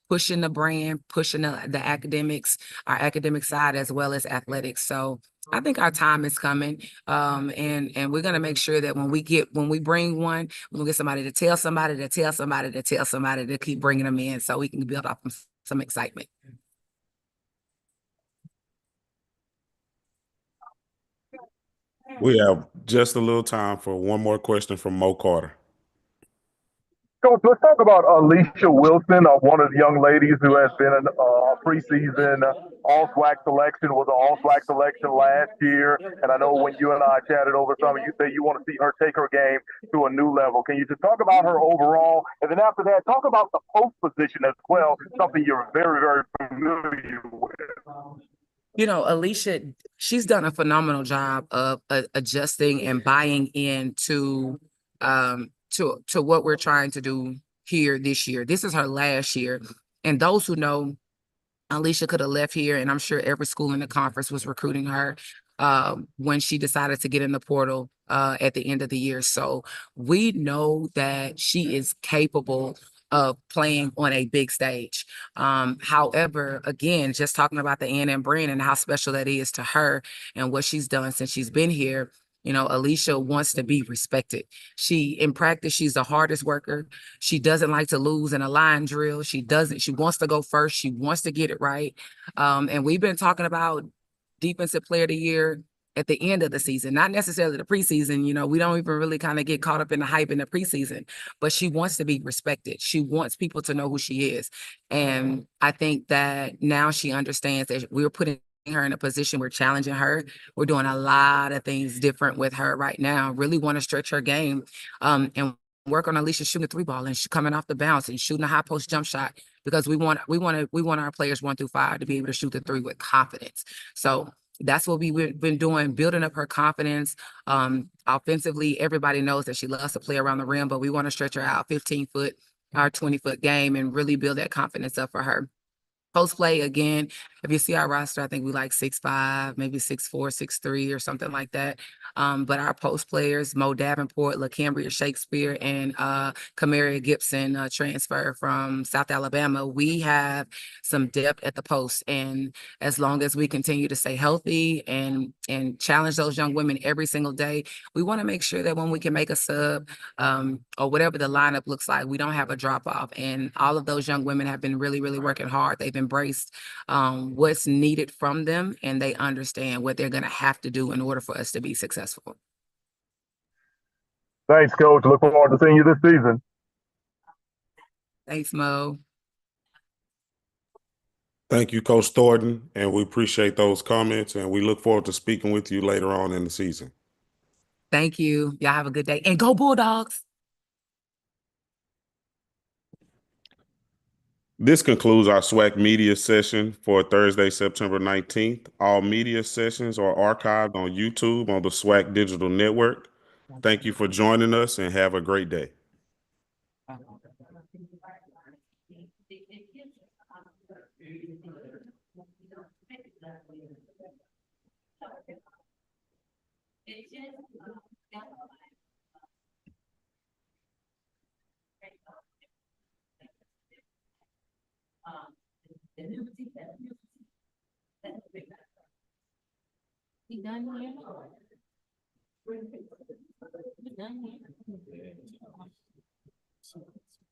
pushing the brand, pushing the academics, our academic side, as well as athletics. So I think our time is coming. And we're going to make sure that when we bring one, we'll get somebody to tell somebody to tell somebody to tell somebody to keep bringing them in so we can build up some excitement. We have just a little time for one more question from Mo Carter. Coach, let's talk about Alicia Wilson, one of the young ladies who has been a preseason All-SWAC selection, was an All-SWAC selection last year. And I know when you and I chatted over something, you say you want to see her take her game to a new level. Can you just talk about her overall? And then after that, talk about the post position as well, something you're very, very familiar with. You know, Alicia, she's done a phenomenal job of adjusting and buying into to what we're trying to do here this year. This is her last year. And those who know, Alicia could have left here, and I'm sure every school in the conference was recruiting her when she decided to get in the portal at the end of the year. So we know that she is capable of playing on a big stage. However, again, just talking about the A&M brand and how special that is to her and what she's done since she's been here. You know, Alicia wants to be respected. In practice, she's the hardest worker. She doesn't like to lose in a line drill. She wants to go first. She wants to get it right. And we've been talking about Defensive Player of the Year at the end of the season, not necessarily the preseason. You know, we don't even really kind of get caught up in the hype in the preseason, but she wants to be respected. She wants people to know who she is. And I think that now she understands that we're putting her in a position, we're challenging her. We're doing a lot of things different with her right now. Really want to stretch her game and work on Alicia shooting the 3-ball and coming off the bounce and shooting a high post jump shot, because we want our players 1 through 5 to be able to shoot the 3 with confidence. So that's what we've been doing, building up her confidence. Offensively, everybody knows that she loves to play around the rim, but we want to stretch her out 15-foot, our 20-foot game, and really build that confidence up for her. Post play, again, if you see our roster, I think we like 6'5", maybe 6'4", 6'3", or something like that. But our post players, Mo Davenport, LaCambria Shakespeare, and Kamaria Gibson transfer from South Alabama. We have some depth at the post. And as long as we continue to stay healthy and challenge those young women every single day, we want to make sure that when we can make a sub or whatever the lineup looks like, we don't have a drop off. And all of those young women have been really, really working hard. They've embraced what's needed from them, and they understand what they're going to have to do in order for us to be successful. Thanks, Coach. Look forward to seeing you this season. Thanks, Mo. Thank you, Coach Thornton, and we appreciate those comments, and we look forward to speaking with you later on in the season. Thank you. Y'all have a good day, and go Bulldogs. This concludes our SWAC media session for Thursday, September 19th. All media sessions are archived on YouTube on the SWAC Digital Network. Thank you for joining us, and have a great day.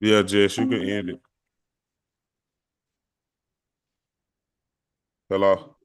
Yeah, Jess, you can end it. Hello.